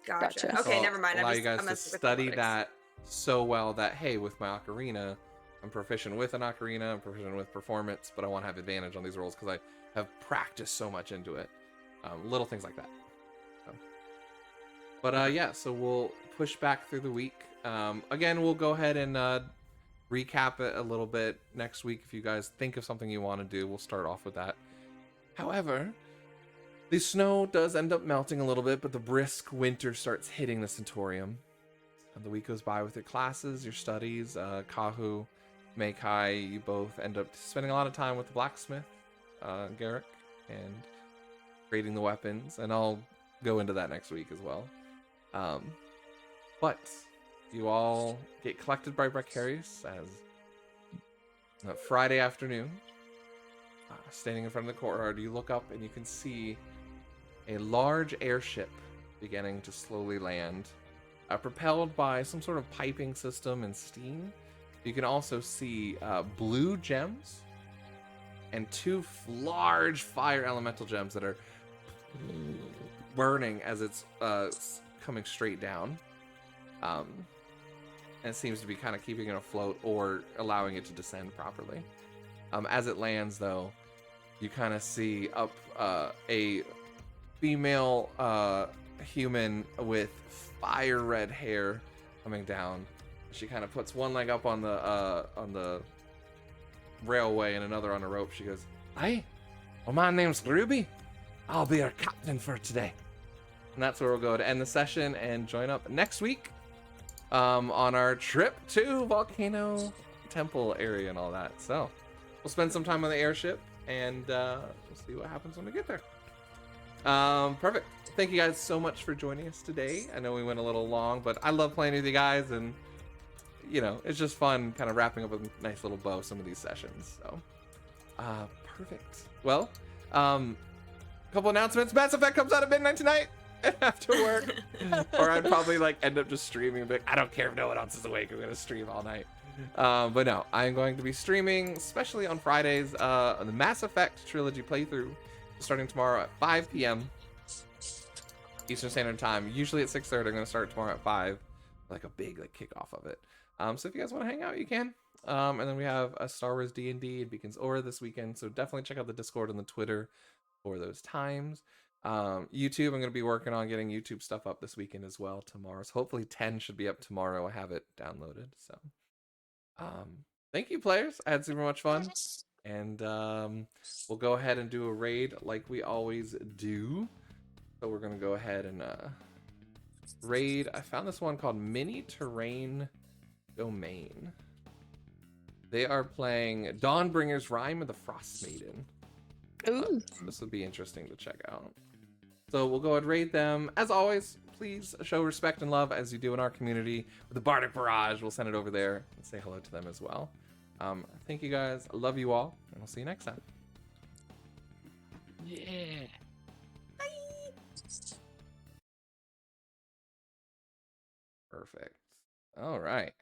Gotcha. Gotcha. Okay, So never mind. Allow I'm you guys to messing with study analytics. that so well that hey, with my ocarina, I'm proficient with an ocarina, I'm proficient with performance, but I want to have advantage on these rolls because I have practiced so much into it. Little things like that. So. But yeah, so we'll push back through the week. Again, we'll go ahead and recap it a little bit next week. If you guys think of something you want to do, we'll start off with that. However, the snow does end up melting a little bit, but the brisk winter starts hitting the Centaurium. And the week goes by with your classes, your studies. Kahu, Meikai, you both end up spending a lot of time with the blacksmith, Garrick, and grading the weapons. And I'll go into that next week as well. But you all get collected by Bracarius as Friday afternoon. Standing in front of the courtyard, you look up and you can see a large airship beginning to slowly land, propelled by some sort of piping system and steam. You can also see blue gems and two large fire elemental gems that are burning as it's coming straight down. And it seems to be kind of keeping it afloat or allowing it to descend properly. As it lands, though, you kind of see up a female human with fire red hair coming down. She kind of puts one leg up on the railway and another on a rope. She goes, "Hi, well, my name's Ruby. I'll be your captain for today." And that's where we'll go to end the session and join up next week on our trip to Volcano Temple area and all that. So we'll spend some time on the airship and we'll see what happens when we get there. Perfect. Thank you guys so much for joining us today. I know we went a little long, but I love playing with you guys, and you know, it's just fun kind of wrapping up with a nice little bow some of these sessions. So perfect. Well, couple announcements. Mass Effect comes out at midnight tonight after work. Or I'd probably like end up just streaming and be like, I don't care if no one else is awake, I'm gonna stream all night. But no, I'm going to be streaming, especially on Fridays, the Mass Effect trilogy playthrough, starting tomorrow at 5 p.m. Eastern Standard Time. Usually at 6:30. I'm going to start tomorrow at 5, like a big like kickoff of it. So if you guys want to hang out, you can. And then we have a Star Wars D&D and Beacons Aura this weekend, so definitely check out the Discord and the Twitter for those times. YouTube, I'm going to be working on getting YouTube stuff up this weekend as well tomorrow. So hopefully 10 should be up tomorrow. I have it downloaded. So thank you, players. I had super much fun. And we'll go ahead and do a raid like we always do. So we're going to go ahead and raid. I found this one called Mini Terrain Domain. They are playing Dawnbringer's Rime of the Frost Maiden. Ooh. This would be interesting to check out. So we'll go ahead and raid them. As always, please show respect and love as you do in our community. With the Bardic Barrage, we'll send it over there and say hello to them as well. Thank you guys. I love you all, and we'll see you next time. Yeah. Perfect. All right.